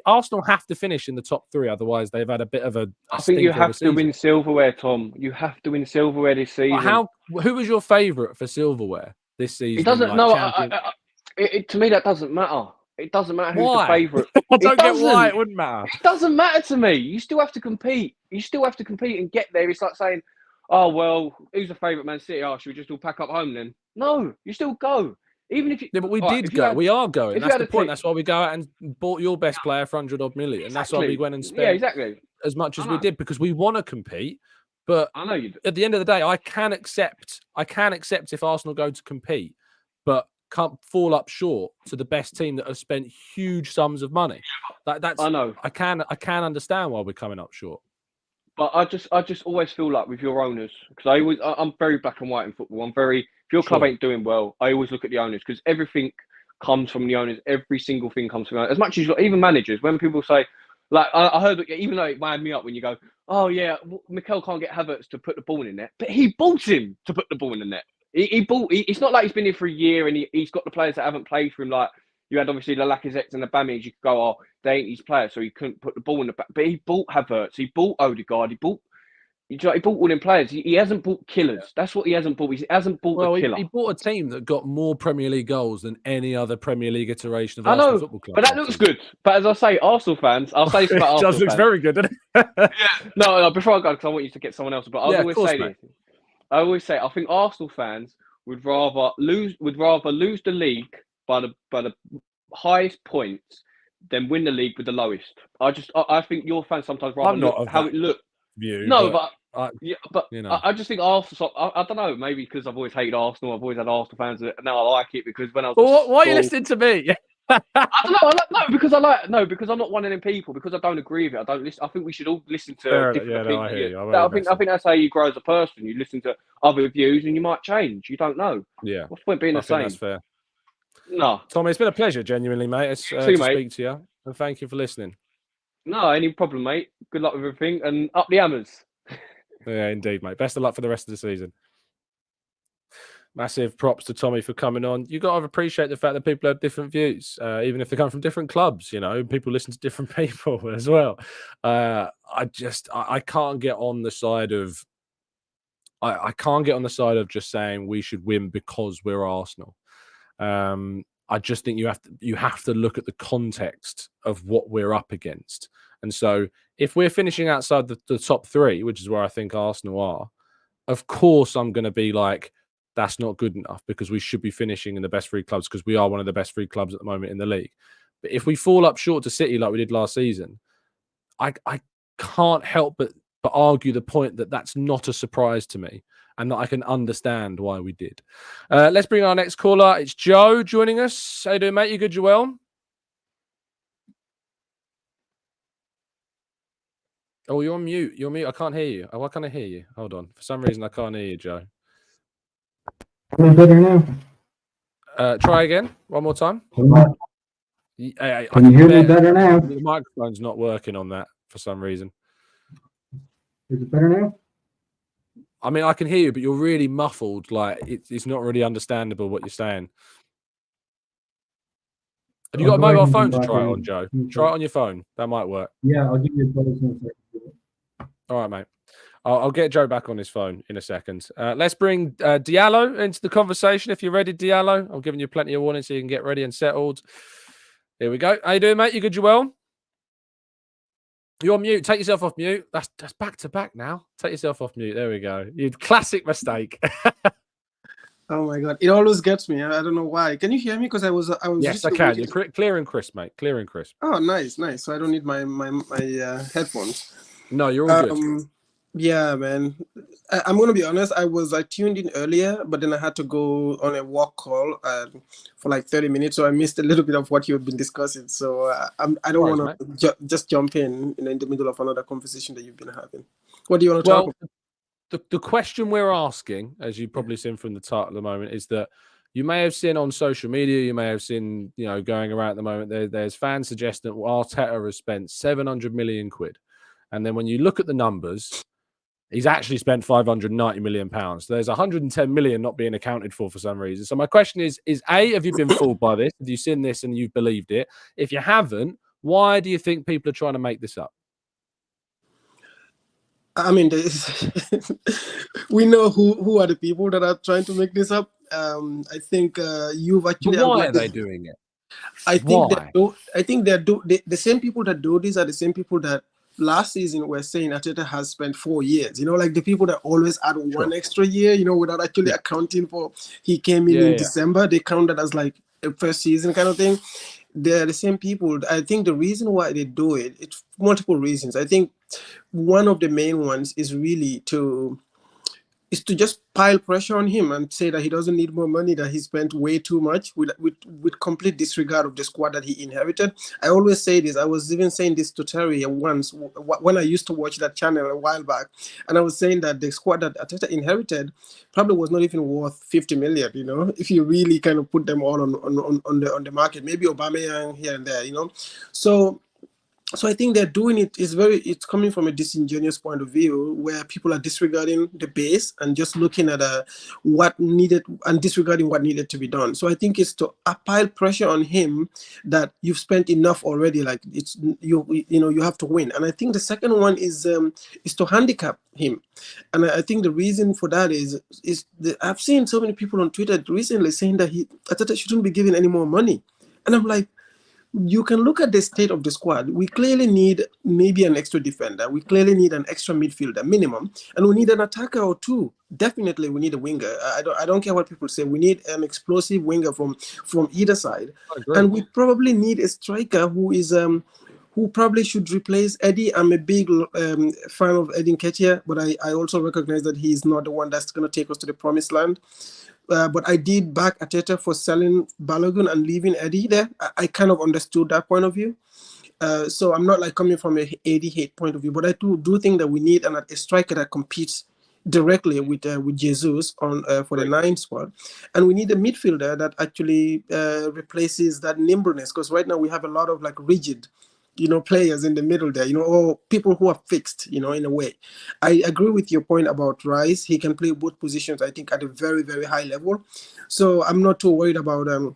Arsenal have to finish in the top three, otherwise they've had a bit of a. I think you have to win silverware, Tom. You have to win silverware this season. Who was your favourite for silverware this season? It doesn't. To me, that doesn't matter. It doesn't matter who's the favourite. I don't get why it wouldn't matter. It doesn't matter to me. You still have to compete. You still have to compete and get there. It's like saying, "Oh well, who's the favourite Man City? Oh, should we just all pack up home then?" No, you still go. Even if you, but we did go. We are going. That's the point. That's why we go out and bought your best player for 100-odd million. Exactly. That's why we went and spent as much as we did because we want to compete. But I know you do. At the end of the day, I can accept if Arsenal go to compete, but can't fall up short to the best team that have spent huge sums of money. That's I know. I can understand why we're coming up short. But I just always feel like with your owners, because I'm very black and white in football. If your club ain't doing well, I always look at the owners because everything comes from the owners. Every single thing comes from the owners. As much as even managers, when people say, like I heard, even though it wound me up when you go, oh yeah, Mikel can't get Havertz to put the ball in there, but he bought him to put the ball in the net. It's not like he's been here for a year and he's got the players that haven't played for him. Like you had obviously the Lacazettes and the Bammies. You could go, oh, they ain't his players, so he couldn't put the ball in the back. But he bought Havertz, he bought Odegaard, he bought all them players. He hasn't bought killers. That's what he hasn't bought. He hasn't bought a killer. He bought a team that got more Premier League goals than any other Premier League iteration of Arsenal Football Club. But that looks good. But as I say, Arsenal fans, I'll say this about Arsenal fans. It looks very good, doesn't it? No, before I go, because I want you to get someone else. But I always say, I think Arsenal fans would rather lose the league by the highest points than win the league with the lowest. I think your fans sometimes rather look how it looked. View, no, but I just think Arsenal. I don't know. Maybe because I've always hated Arsenal. I've always had Arsenal fans. Now I like it because when I was. Why are you listening to me? don't know. Because I'm not one of them people. Because I don't agree with it. I don't listen. I think we should all listen to different opinions. I hear you. I think that's how you grow as a person. You listen to other views, and you might change. You don't know. Yeah. What's the point being the same? That's fair. No, Tommy, it's been a pleasure, genuinely, mate. To speak to you, and thank you for listening. No, any problem, mate. Good luck with everything, and up the hammers. Yeah, indeed, mate. Best of luck for the rest of the season. Massive props to Tommy for coming on. You got to appreciate the fact that people have different views, even if they come from different clubs. You know, people listen to different people as well. I can't get on the side of. I can't get on the side of just saying we should win because we're Arsenal. I just think you have to look at the context of what we're up against. And so if we're finishing outside the top three, which is where I think Arsenal are, of course I'm going to be like, that's not good enough because we should be finishing in the best three clubs because we are one of the best three clubs at the moment in the league. But if we fall up short to City like we did last season, I can't help but argue the point that that's not a surprise to me and that I can understand why we did. Let's bring our next caller. It's Joe joining us. How you doing, mate? You good, Joel? Oh, you're on mute. You're mute. I can't hear you. Oh, why can't I hear you? Hold on. For some reason, I can't hear you, Joe. Better now. Try again. One more time. Can you hear me better now? The microphone's not working on that for some reason. Is it better now? I mean, I can hear you, but you're really muffled. Like, it's not really understandable what you're saying. Have you got a mobile phone to try it on, Joe? Try it on your phone. That might work. Yeah, I'll give you a buzz in a second. All right, mate. I'll get Joe back on his phone in a second. Let's bring Diallo into the conversation. If you're ready, Diallo, I'm giving you plenty of warning so you can get ready and settled. Here we go. How you doing, mate? You good, Joel? You're on mute. Take yourself off mute. That's back to back now. Take yourself off mute. There we go. You classic mistake. Oh my god, it always gets me. I don't know why. Can you hear me? Because I was. Yes, I can. You're clear and crisp, mate. Clear and crisp. Oh, nice. So I don't need my headphones. No, you're all good. Yeah, man. I'm gonna be honest. I tuned in earlier, but then I had to go on a walk call for like 30 minutes, so I missed a little bit of what you've been discussing. So I don't want to just jump in the middle of another conversation that you've been having. What do you want to talk about? The question we're asking, as you've probably seen from the title at the moment, is that you may have seen on social media, you may have seen, going around at the moment, there's fans suggesting that Arteta has spent 700 million quid. And then when you look at the numbers, he's actually spent 590 million pounds. There's 110 million not being accounted for some reason. So my question is A, have you been fooled by this? Have you seen this and you've believed it? If you haven't, why do you think people are trying to make this up? I mean, we know who are the people that are trying to make this up. I think you've actually. But why are they doing it? I think the same people that do this are the same people that last season were saying Arteta has spent 4 years. Like the people that always add one extra year. Without actually accounting for he came in December. They count that as like a first season kind of thing. They're the same people. I think the reason why they do it, it's multiple reasons. I think one of the main ones is really to just pile pressure on him and say that he doesn't need more money, that he spent way too much with complete disregard of the squad that he inherited. I always say this. I was even saying this to Terry once when I used to watch that channel a while back, and I was saying that the squad that Arteta inherited probably was not even worth 50 million, if you really kind of put them all on the market. Maybe Aubameyang here and there, So I think they're doing it. It's coming from a disingenuous point of view where people are disregarding the base and just looking at what needed and disregarding what needed to be done. So I think it's to pile pressure on him that you've spent enough already. Like you have to win. And I think the second one is to handicap him. And I think the reason for that is I've seen so many people on Twitter recently saying that Arteta shouldn't be given any more money, and I'm like, you can look at the state of the squad. We clearly need maybe an extra defender. We clearly need an extra midfielder minimum, and we need an attacker or two. Definitely, we need a winger. I don't care what people say. We need an explosive winger from either side, and we probably need a striker who is who probably should replace Eddie. I'm a big fan of Eddie Nketiah, but I also recognize that he's not the one that's going to take us to the promised land. But I did back Arteta for selling Balogun and leaving Eddie there. I kind of understood that point of view. So I'm not like coming from a Eddie hate point of view, but I do think that we need a striker that competes directly with Jesus on for the 9 spot, and we need a midfielder that actually replaces that nimbleness, because right now we have a lot of like rigid, players in the middle there, or people who are fixed, in a way. I agree with your point about Rice. He can play both positions, I think, at a very, very high level. So I'm not too worried about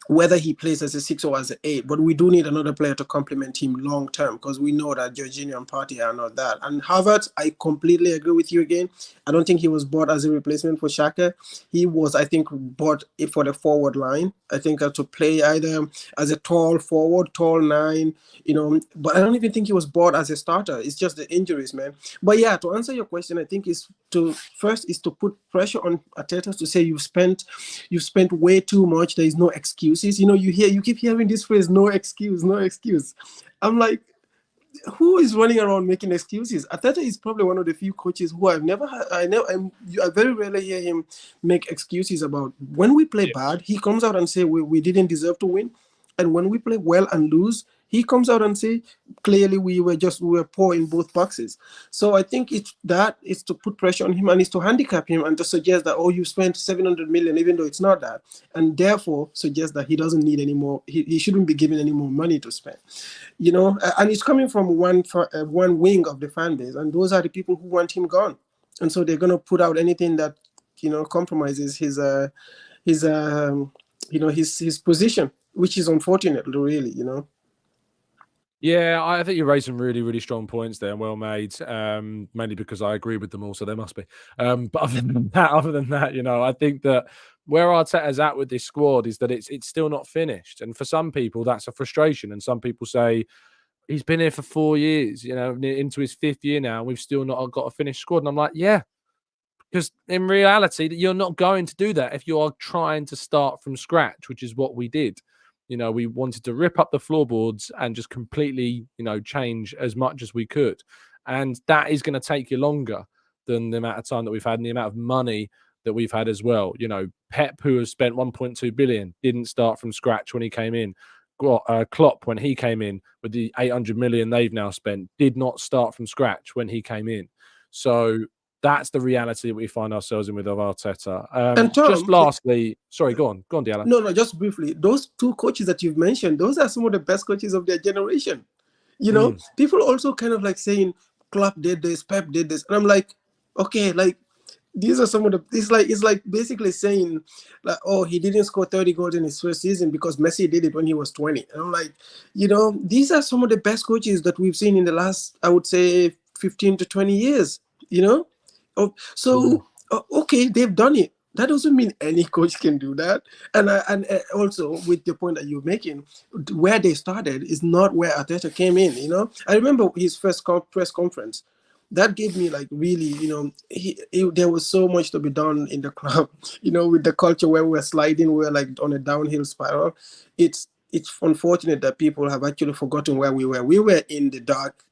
whether he plays as a 6 or as an 8, but we do need another player to complement him long term, because we know that Jorginho and Partey are not that. And Havertz, I completely agree with you again. I don't think he was bought as a replacement for Xhaka. He was, I think, bought for the forward line. I think to play either as a tall forward, tall 9, but I don't even think he was bought as a starter. It's just the injuries, man. But yeah, to answer your question, I think is to put pressure on Arteta to say you've spent way too much. There is no excuses. You keep hearing this phrase, no excuse, no excuse. I'm like, who is running around making excuses? Arteta is probably one of the few coaches who I very rarely hear him make excuses about. When we play bad, he comes out and say we didn't deserve to win. And when we play well and lose, he comes out and say clearly we were poor in both boxes. So I think it's to put pressure on him, and it's to handicap him and to suggest that, you spent 700 million, even though it's not that, and therefore suggest that he doesn't need any more. He shouldn't be given any more money to spend. And it's coming from one wing of the fan base, and those are the people who want him gone, and so they're going to put out anything that compromises his position, which is unfortunate, really. Yeah, I think you raised some really, really strong points there, and well made. Mainly because I agree with them all, so there must be. But other than that, I think that where Arteta's at with this squad is that it's still not finished, and for some people that's a frustration, and some people say he's been here for 4 years, into his 5th year now, and we've still not got a finished squad. And I'm like, yeah, because in reality, you're not going to do that if you are trying to start from scratch, which is what we did. We wanted to rip up the floorboards and just completely, change as much as we could. And that is going to take you longer than the amount of time that we've had and the amount of money that we've had as well. Pep, who has spent 1.2 billion, didn't start from scratch when he came in. Klopp, when he came in with the 800 million they've now spent, did not start from scratch when he came in. So that's the reality that we find ourselves in with Arteta. And Tom, just lastly, sorry, go on, Diallo. No, just briefly. Those 2 coaches that you've mentioned, those are some of the best coaches of their generation. People also kind of like saying Klopp did this, Pep did this, and I'm like, okay, like these are some of the. It's like basically saying like, he didn't score 30 goals in his first season because Messi did it when he was 20. And I'm like, these are some of the best coaches that we've seen in the last, I would say, 15 to 20 years. Okay, they've done it. That doesn't mean any coach can do that. And also with the point that you're making, where they started is not where Arteta came in. I remember his first press conference. That gave me like really, there was so much to be done in the club. With the culture where we're sliding, we're like on a downhill spiral. It's unfortunate that people have actually forgotten where we were. We were in the dark.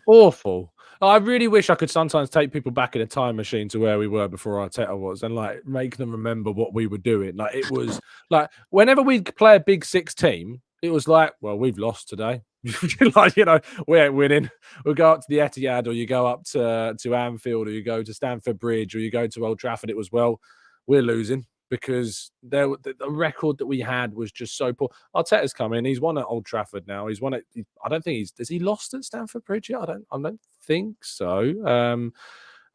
Awful. I really wish I could sometimes take people back in a time machine to where we were before Arteta was, and like make them remember what we were doing. Like it was like whenever we'd play a Big 6 team, it was like, well, we've lost today. Like, we ain't winning. We'll go up to the Etihad, or you go up to Anfield, or you go to Stamford Bridge, or you go to Old Trafford. It was, well, we're losing. Because the record that we had was just so poor. Arteta's come in. He's won at Old Trafford now. He's won it. I don't think has he lost at Stamford Bridge yet? I don't think so.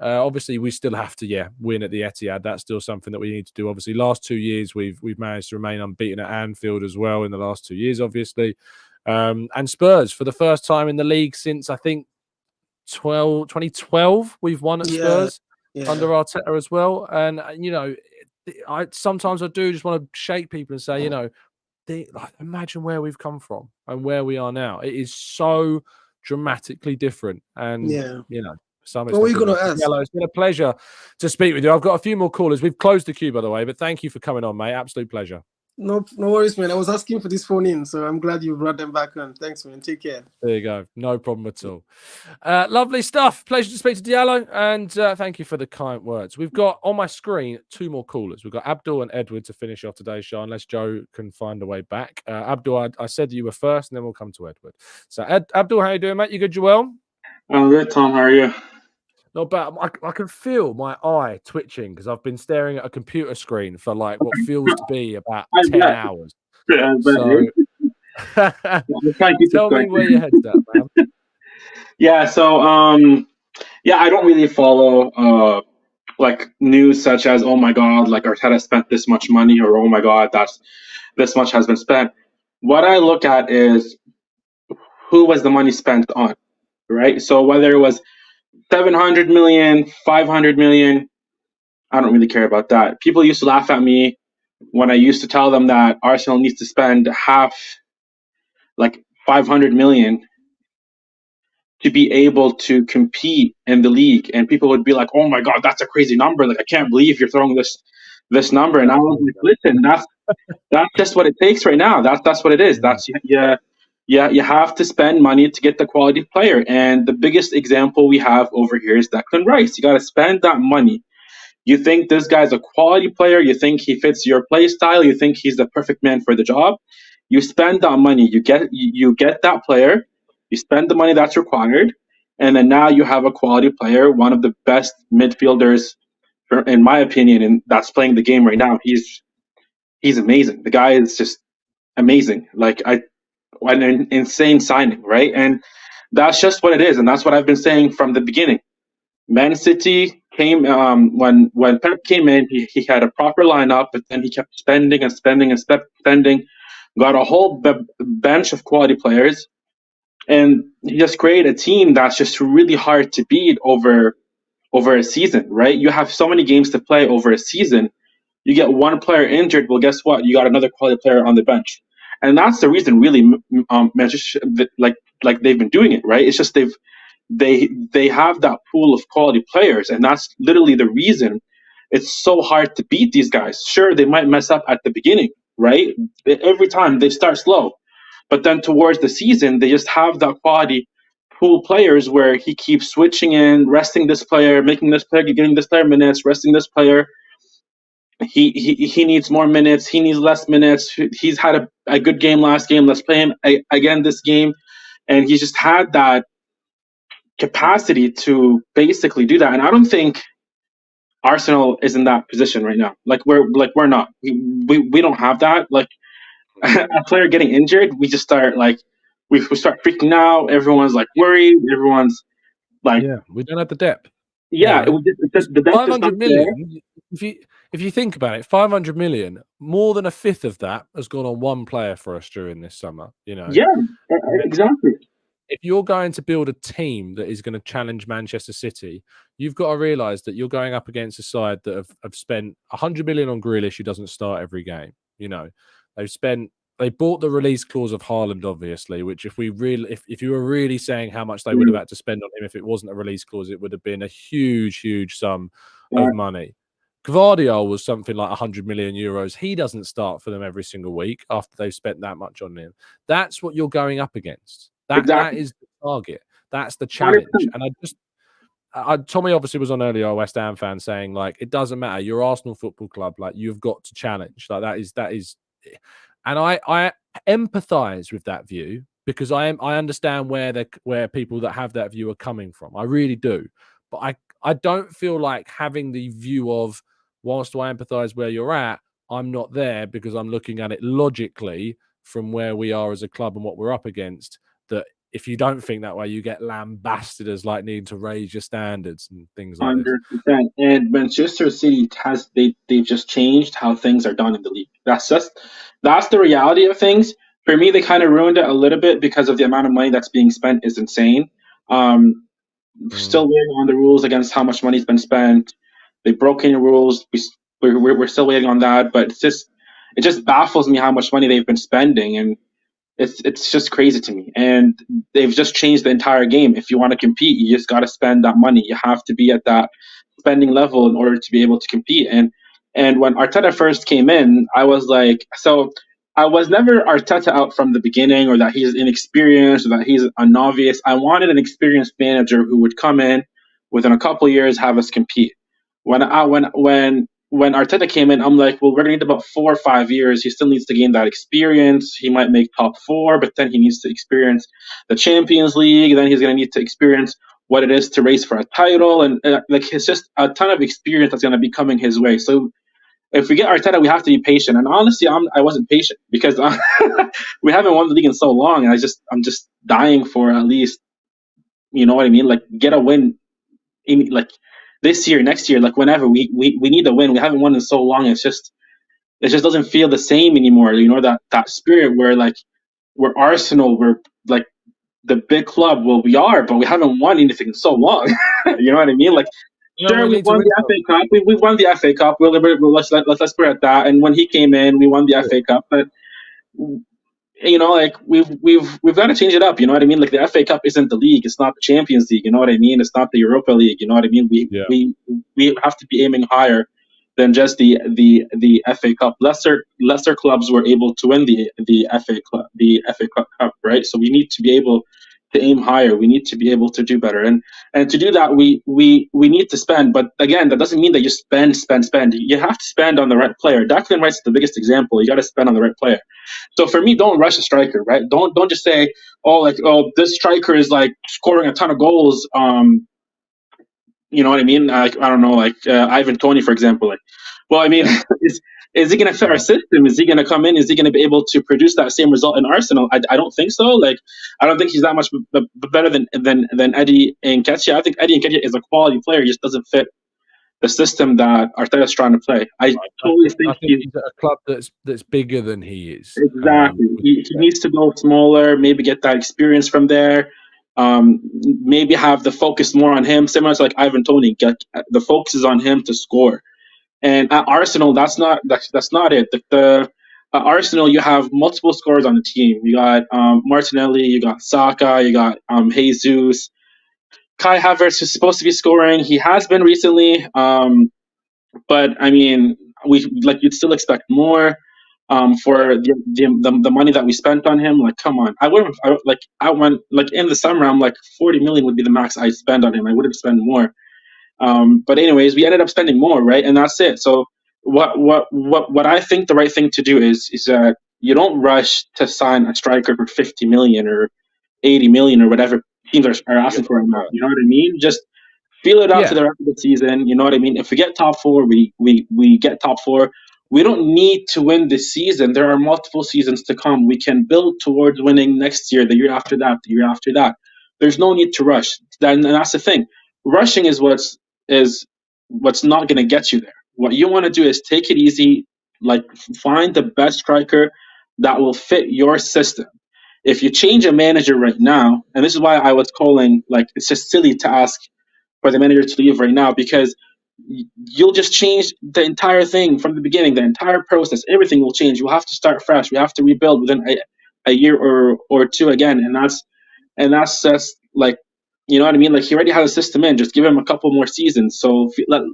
Obviously, we still have to win at the Etihad. That's still something that we need to do. Obviously, last 2 years we've managed to remain unbeaten at Anfield as well in the last 2 years. Obviously, and Spurs for the first time in the league since I think 2012 we've won at Spurs under Arteta as well. And I sometimes do just want to shake people and say, imagine where we've come from and where we are now. It is so dramatically different. And what are you going to ask? It's been a pleasure to speak with you. I've got a few more callers. We've closed the queue, by the way, but thank you for coming on, mate. Absolute pleasure. No worries, man. I was asking for this phone in, so I'm glad you brought them back on. Thanks, man. Take care. There you go. No problem at all. Lovely stuff. Pleasure to speak to Diallo, and thank you for the kind words. We've got on my screen 2 more callers. We've got Abdul and Edward to finish off today's show, unless Joe can find a way back. Abdul, I said that you were first, and then we'll come to Edward. So, Abdul, how you doing, mate? You good, Joel? I'm good, Tom. How are you? Not bad. I can feel my eye twitching because I've been staring at a computer screen for like what feels to be about 10 hours. So, tell me where your head's at, man. Yeah, so I don't really follow like news such as, oh my God, like Arteta spent this much money, or oh my God, that's this much has been spent. What I look at is who was the money spent on, right? So whether it was 700 million, 500 million, I don't really care about that. People used to laugh at me when I used to tell them that Arsenal needs to spend half, like 500 million, to be able to compete in the league. And people would be like, oh my God, that's a crazy number. Like, I can't believe you're throwing this number. And I was like, listen, that's just what it takes right now. That's what it is. You have to spend money to get the quality player. And the biggest example we have over here is Declan Rice. You got to spend that money. You think this guy's a quality player, you think he fits your play style, you think he's the perfect man for the job. You spend that money, you get that player, you spend the money that's required, and then now you have a quality player, one of the best midfielders, in my opinion, and that's playing the game right now. He's amazing. The guy is just amazing. Like an insane signing, right? And that's just what it is, and that's what I've been saying from the beginning. Man City came when Pep came in, he had a proper lineup, but then he kept spending and spending and spending, got a whole bench of quality players, and he just created a team that's just really hard to beat over a season, right? You have so many games to play over a season. You get one player injured, well, guess what? You got another quality player on the bench, and that's the reason, really, Manchester, like they've been doing it, right? It's just they have that pool of quality players, and that's literally the reason it's so hard to beat these guys. Sure, they might mess up at the beginning, right? Every time they start slow, but then towards the season, they just have that quality pool players where he keeps switching in, resting this player, making this player, getting this player minutes, resting this player. He needs more minutes. He needs less minutes. He's had a good game last game. Let's play him again this game. And he's just had that capacity to basically do that. And I don't think Arsenal is in that position right now. We're not. We don't have that. Like a player getting injured, we just start we start freaking out. Everyone's like worried. Everyone's like, we don't have the depth. Yeah, the 500 million. If you think about it, 500 million, more than a fifth of that has gone on one player for us during this summer. Yeah, exactly. If you're going to build a team that is going to challenge Manchester City, you've got to realise that you're going up against a side that have spent 100 million on Grealish, who doesn't start every game. They bought the release clause of Haaland, obviously, which if you were really saying how much they would have had to spend on him if it wasn't a release clause, it would have been a huge, huge sum of money. Gvardiol was something like 100 million euros. He doesn't start for them every single week after they've spent that much on him. That's what you're going up against. That is the target. That's the challenge. And Tommy obviously was on earlier, a West Ham fan, saying like it doesn't matter. You're Arsenal Football Club. Like you've got to challenge. Like that is. And I empathise with that view because I understand where people that have that view are coming from. I really do. But I don't feel like having the view of whilst I empathise where you're at, I'm not there because I'm looking at it logically from where we are as a club and what we're up against. That if you don't think that way, you get lambasted as like needing to raise your standards and things like 100%. And Manchester City they've just changed how things are done in the league. That's the reality of things. For me, they kind of ruined it a little bit because of the amount of money that's being spent is insane. Still waiting on the rules against how much money's been spent. They've broken the rules. We're still waiting on that, but it just baffles me how much money they've been spending, and it's just crazy to me. And they've just changed the entire game. If you want to compete, you just got to spend that money. You have to be at that spending level in order to be able to compete. And And when Arteta first came in, I was like, so I was never Arteta out from the beginning, or that he's inexperienced, or that he's a novice. I wanted an experienced manager who would come in within a couple of years, have us compete. When Arteta came in, I'm like, well, we're gonna need about 4 or 5 years. He still needs to gain that experience. He might make top 4, but then he needs to experience the Champions League. Then he's gonna need to experience what it is to race for a title, and like it's just a ton of experience that's gonna be coming his way. So if we get Arteta, we have to be patient. And honestly, I wasn't patient because we haven't won the league in so long, and I'm just dying for at least, you know what I mean, like get a win, like this year, next year, like whenever we need a win. We haven't won in so long. It just doesn't feel the same anymore. You know, that spirit where like we're Arsenal, we're like the big club. Well, we are, but we haven't won anything in so long. You know what I mean? Like, sure, we won the FA Cup. We won the FA Cup. Let's put it at that. And when he came in, we won the FA Cup. But you know, like we've got to change it up. You know what I mean? Like the FA Cup isn't the league. It's not the Champions League. You know what I mean? It's not the Europa League. You know what I mean? We have to be aiming higher than just the FA Cup. Lesser clubs were able to win the FA Cup, right? So we need to be able to aim higher. We need to be able to do better, and to do that, we need to spend. But again, that doesn't mean that you spend. You have to spend on the right player. Declan Rice is the biggest example. You got to spend on the right player. So for me, don't rush a striker, right? Don't just say, this striker is like scoring a ton of goals. You know what I mean? Like, I don't know, like Ivan Toney, for example. Like, well, I mean, is he going to fit our system? Is he going to come in? Is he going to be able to produce that same result in Arsenal? I don't think so. Like, I don't think he's that much better than Eddie Nketiah. I think Eddie Nketiah is a quality player. He just doesn't fit the system that Arteta's trying to play. I think he's at a club that's bigger than he is. Exactly. He needs to go smaller, maybe get that experience from there. Maybe have the focus more on him, similar to like Ivan Toney. Get the focus is on him to score. And at Arsenal, that's not it. The Arsenal, you have multiple scorers on the team. You got Martinelli, you got Saka, you got Jesus. Kai Havertz is supposed to be scoring. He has been recently, but I mean, you'd still expect more for the money that we spent on him. Like, come on, I went in the summer. I'm like 40 million would be the max I spend on him. I would have spent more. But anyways, we ended up spending more, right? And that's it. So what I think the right thing to do is that you don't rush to sign a striker for 50 million or 80 million or whatever teams are asking for right now. You know what I mean? Just feel it out to the rest of the season. You know what I mean? If we get top 4, we get top 4. We don't need to win this season. There are multiple seasons to come. We can build towards winning next year, the year after that, the year after that. There's no need to rush. And that's the thing. Rushing is what's not going to get you there. What you want to do is take it easy, like find the best striker that will fit your system. If you change a manager right now, and this is why I was calling, like, it's just silly to ask for the manager to leave right now, because you'll just change the entire thing from the beginning, the entire process, everything will change. You'll have to start fresh. We have to rebuild within a year or two again. And that's just like, you know what I mean? Like, he already has a system in, just give him a couple more seasons. So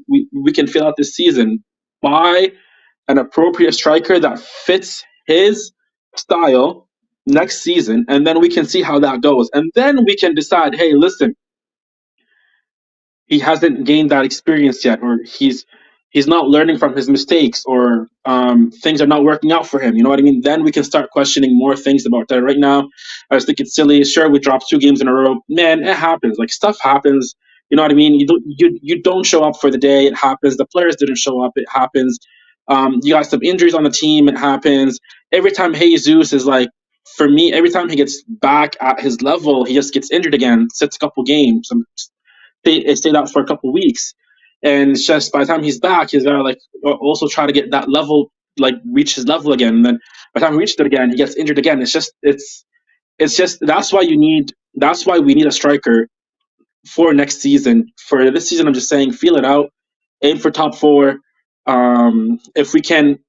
we can fill out this season. Buy an appropriate striker that fits his style next season, and then we can see how that goes. And then we can decide, hey, listen, he hasn't gained that experience yet, or he's not learning from his mistakes, or things are not working out for him. You know what I mean? Then we can start questioning more things about that. Right now, I just think it's silly. Sure, we dropped 2 games in a row. Man, it happens. Like, stuff happens. You know what I mean? You don't show up for the day. It happens. The players didn't show up. It happens. You got some injuries on the team. It happens. Every time Jesus is like, for me, every time he gets back at his level, he just gets injured again, sits a couple games. Stayed out for a couple weeks, and it's just by the time he's back, he's gotta like also try to get that level, like reach his level again. And then by the time he reaches it again, he gets injured again. It's just that's why we need a striker for next season. For this season, I'm just saying, feel it out, aim for top 4. If we can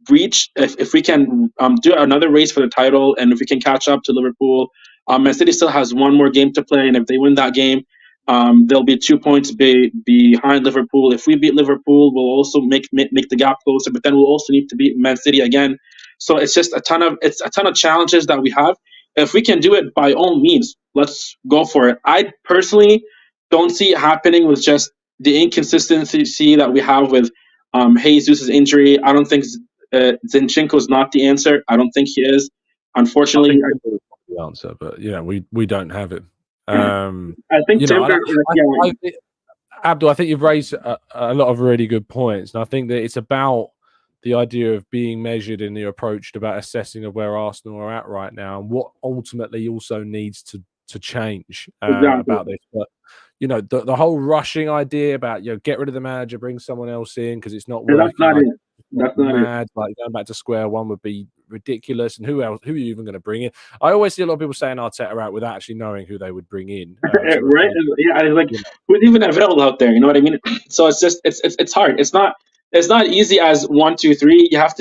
if we can do another race for the title, and if we can catch up to Liverpool, Man City still has one more game to play, and if they win that game, They'll be 2 points behind Liverpool. If we beat Liverpool, we'll also make the gap closer. But then we'll also need to beat Man City again. So it's just a ton of challenges that we have. If we can do it, by all means, let's go for it. I personally don't see it happening with just the inconsistency that we have with Jesus' injury. I don't think Zinchenko is not the answer. I don't think he is. Unfortunately, I think the answer, but we don't have it. I think Abdul, I think you've raised a lot of really good points, and I think that it's about the idea of being measured in the approach about assessing of where Arsenal are at right now and what ultimately also needs to change about this. But the whole rushing idea about get rid of the manager, bring someone else in because it's not working. That's not it. That's not mad. Like going back to square one would be ridiculous. And who else? Who are you even going to bring in? I always see a lot of people saying Arteta out without actually knowing who they would bring in. Right? Yeah, it's like who's even available out there? You know what I mean? So it's just it's hard. It's not easy as 1, 2, 3. You have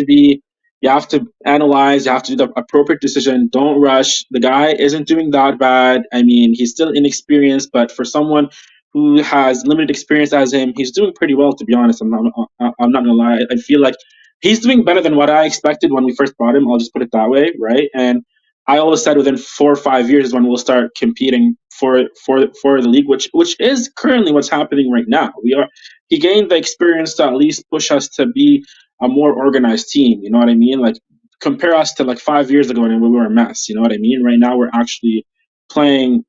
to analyze. You have to do the appropriate decision. Don't rush. The guy isn't doing that bad. I mean, he's still inexperienced, but for someone who has limited experience as him, he's doing pretty well, to be honest. I'm not gonna lie. I feel like he's doing better than what I expected when we first brought him. I'll just put it that way, right? And I always said within 4 or 5 years is when we'll start competing for the league, which is currently what's happening right now. He gained the experience to at least push us to be a more organized team. You know what I mean? Like compare us to like 5 years ago when we were a mess. You know what I mean? Right now we're actually playing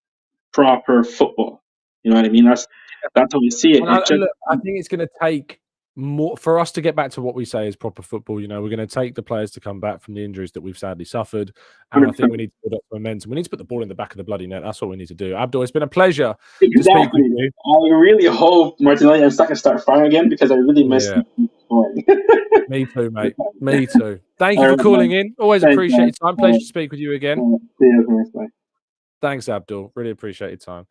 proper football. You know what I mean? That's how we see it. Look, I think it's going to take more for us to get back to what we say is proper football. We're going to take the players to come back from the injuries that we've sadly suffered, and I think we need to build up momentum. We need to put the ball in the back of the bloody net. That's what we need to do. Abdul, it's been a pleasure to speak with you. I really hope Martinelli and Saka start firing again because I really miss him. Me too, mate. Me too. Thank you for calling in. Always appreciate your time. Pleasure to speak with you again. Thanks, Abdul. Really appreciate your time.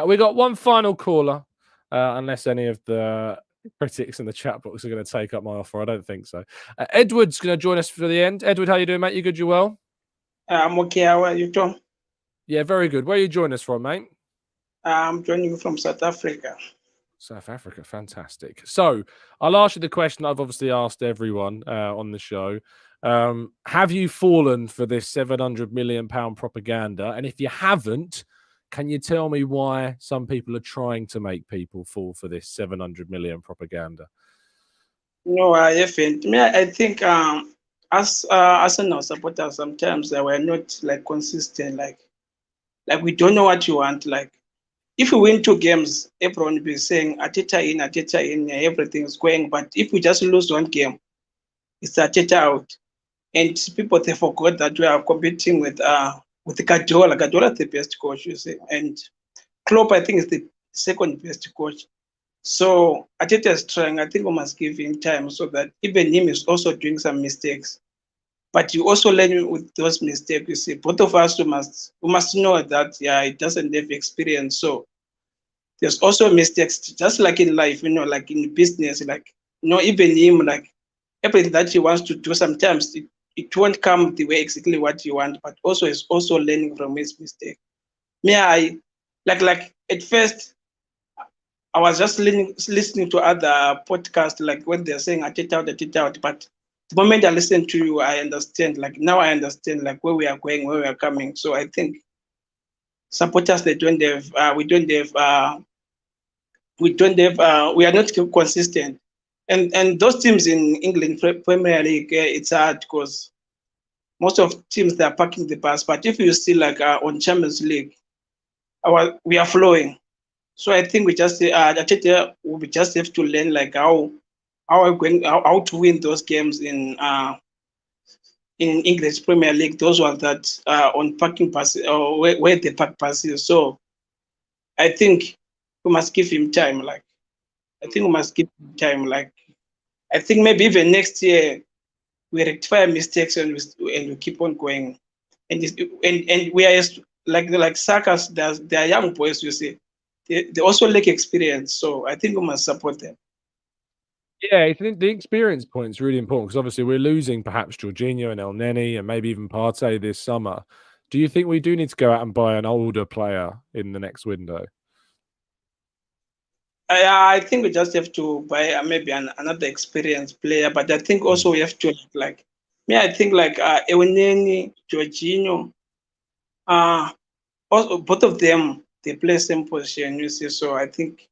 We got one final caller, unless any of the critics in the chat box are going to take up my offer. I don't think so. Edward's going to join us for the end. Edward, how you doing, mate? You good? You well? I'm okay. How are you, Tom? Yeah, very good. Where are you joining us from, mate? I'm joining you from South Africa. South Africa, fantastic. So I'll ask you the question I've obviously asked everyone on the show. Have you fallen for this £700 million propaganda? And if you haven't, can you tell me why some people are trying to make people fall for this 700 million propaganda? No, I haven't. I think as Arsenal supporters, sometimes we're not like consistent. Like we don't know what you want. Like if we win 2 games, everyone will be saying Arteta in, everything's going. But if we just lose 1 game, it's Arteta out. And people, they forgot that we are competing with Guardiola. Guardiola is the best coach, you see. And Klopp, I think, is the second best coach. So Arteta is trying. I think we must give him time so that even him is also doing some mistakes. But you also learn with those mistakes. You see, both of us we must know that he doesn't have experience. So there's also mistakes, just like in life, like in business, like even him, like everything that he wants to do, sometimes it won't come the way exactly what you want, but also is also learning from his mistake. I like at first I was just listening to other podcasts, like when they're saying Arteta out, but the moment I listen to you, I understand. Like now I understand like where we are going, where we are coming. So I think supporters we are not consistent. And those teams in England Premier League, it's hard because most of teams they are parking the bus. But if you see like on Champions League, we are flowing. So I think we just we just have to learn like how to win those games in English Premier League. Those ones that on parking passes or where the park passes. So I think we must give him time. Like I think we must give him time. Like I think maybe even next year we rectify mistakes and we keep on going. And we are like Saka's. They are young boys. You see, they also lack experience. So I think we must support them. Yeah, I think the experience point is really important because obviously we're losing perhaps Jorginho and El Neni and maybe even Partey this summer. Do you think we do need to go out and buy an older player in the next window? I think we just have to buy maybe another experienced player, but I think also we have to like me. I think like Eweneni, Jorginho, also both of them they play same position. You see, so I think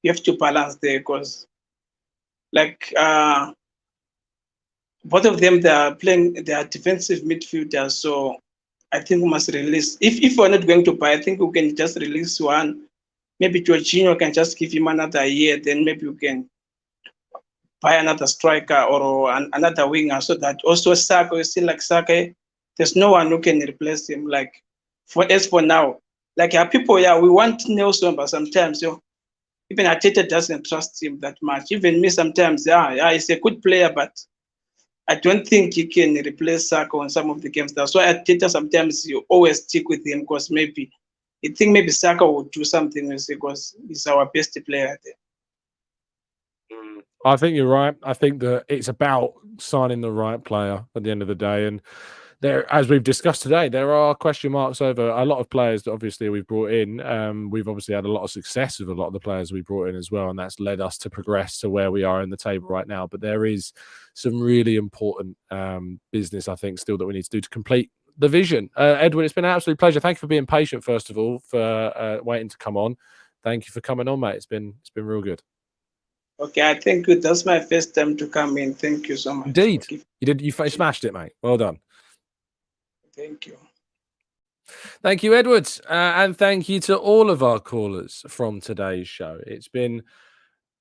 you have to balance there because like both of them they are defensive midfielders. So I think we must release. If we're not going to buy, I think we can just release one. Maybe Jorginho can just give him another year, then maybe we can buy another striker or another winger, so that also Saka, you see, like Saka, there's no one who can replace him. Like for now, like people, we want Nelson, but sometimes even Arteta doesn't trust him that much. Even me, sometimes, he's a good player, but I don't think he can replace Saka on some of the games. That's why Arteta sometimes you always stick with him because maybe you think maybe Saka will do something because he's our best player there. I think you're right. I think that it's about signing the right player at the end of the day. And there, as we've discussed today, there are question marks over a lot of players that obviously we've brought in. We've obviously had a lot of success with a lot of the players we brought in as well, and that's led us to progress to where we are in the table right now. But there is some really important business, I think, still that we need to do to complete the vision. Edward, it's been an absolute pleasure. Thank you for being patient, first of all, for waiting to come on. Thank you for coming on, mate. It's been real good. Okay, I think that's my first time to come in. Thank you so much. Indeed. You smashed it, mate. Well done. Thank you. Thank you, Edward. And thank you to all of our callers from today's show. It's been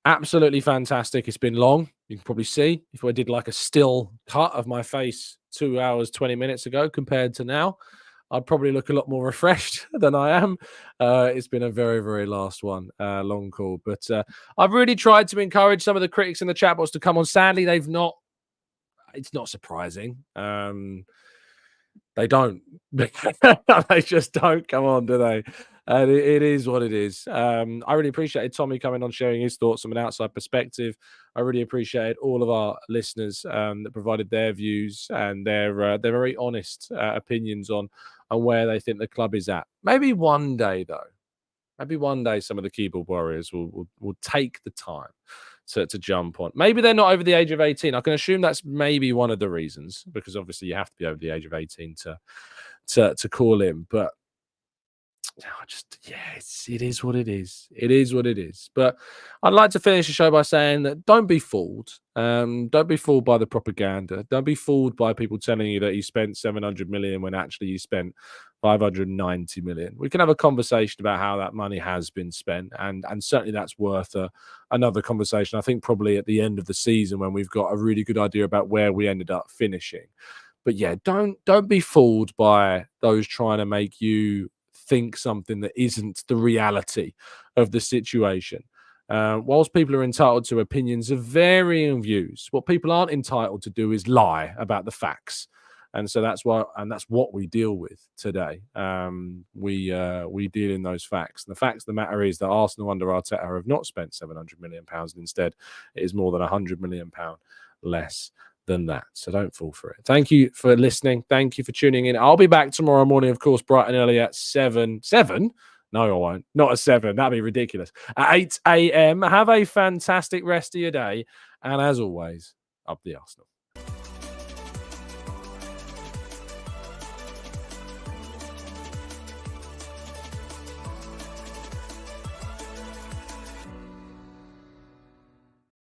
absolutely fantastic. It's been long. You can probably see if I did like a still cut of my face 2 hours, 20 minutes ago compared to now, I'd probably look a lot more refreshed than I am. It's been a very, very last one, long call. But I've really tried to encourage some of the critics in the chat box to come on. Sadly, they've not. It's not surprising. They don't. They just don't come on, do they? And it is what it is. I really appreciated Tommy coming on, sharing his thoughts from an outside perspective. I really appreciated all of our listeners that provided their views and their very honest opinions on where they think the club is at. Maybe one day, though, some of the keyboard warriors will take the time to jump on. Maybe they're not over the age of 18. I can assume that's maybe one of the reasons, because obviously you have to be over the age of 18 to call in. But it is what it is. It is what it is. But I'd like to finish the show by saying that don't be fooled. Don't be fooled by the propaganda. Don't be fooled by people telling you that you spent 700 million when actually you spent 590 million. We can have a conversation about how that money has been spent, and certainly that's worth another conversation. I think probably at the end of the season when we've got a really good idea about where we ended up finishing. But yeah, don't be fooled by those trying to make you think something that isn't the reality of the situation. Whilst people are entitled to opinions of varying views, what people aren't entitled to do is lie about the facts. And so that's what we deal with today. We deal in those facts. And the facts of the matter is that Arsenal under Arteta have not spent £700 million, and instead it is more than £100 million less than that. So don't fall for it. Thank you for listening. Thank you for tuning in. I'll be back tomorrow morning, of course, bright and early at 7. No, I won't. Not at 7. That'd be ridiculous. At 8 a.m. Have a fantastic rest of your day. And as always, up the Arsenal.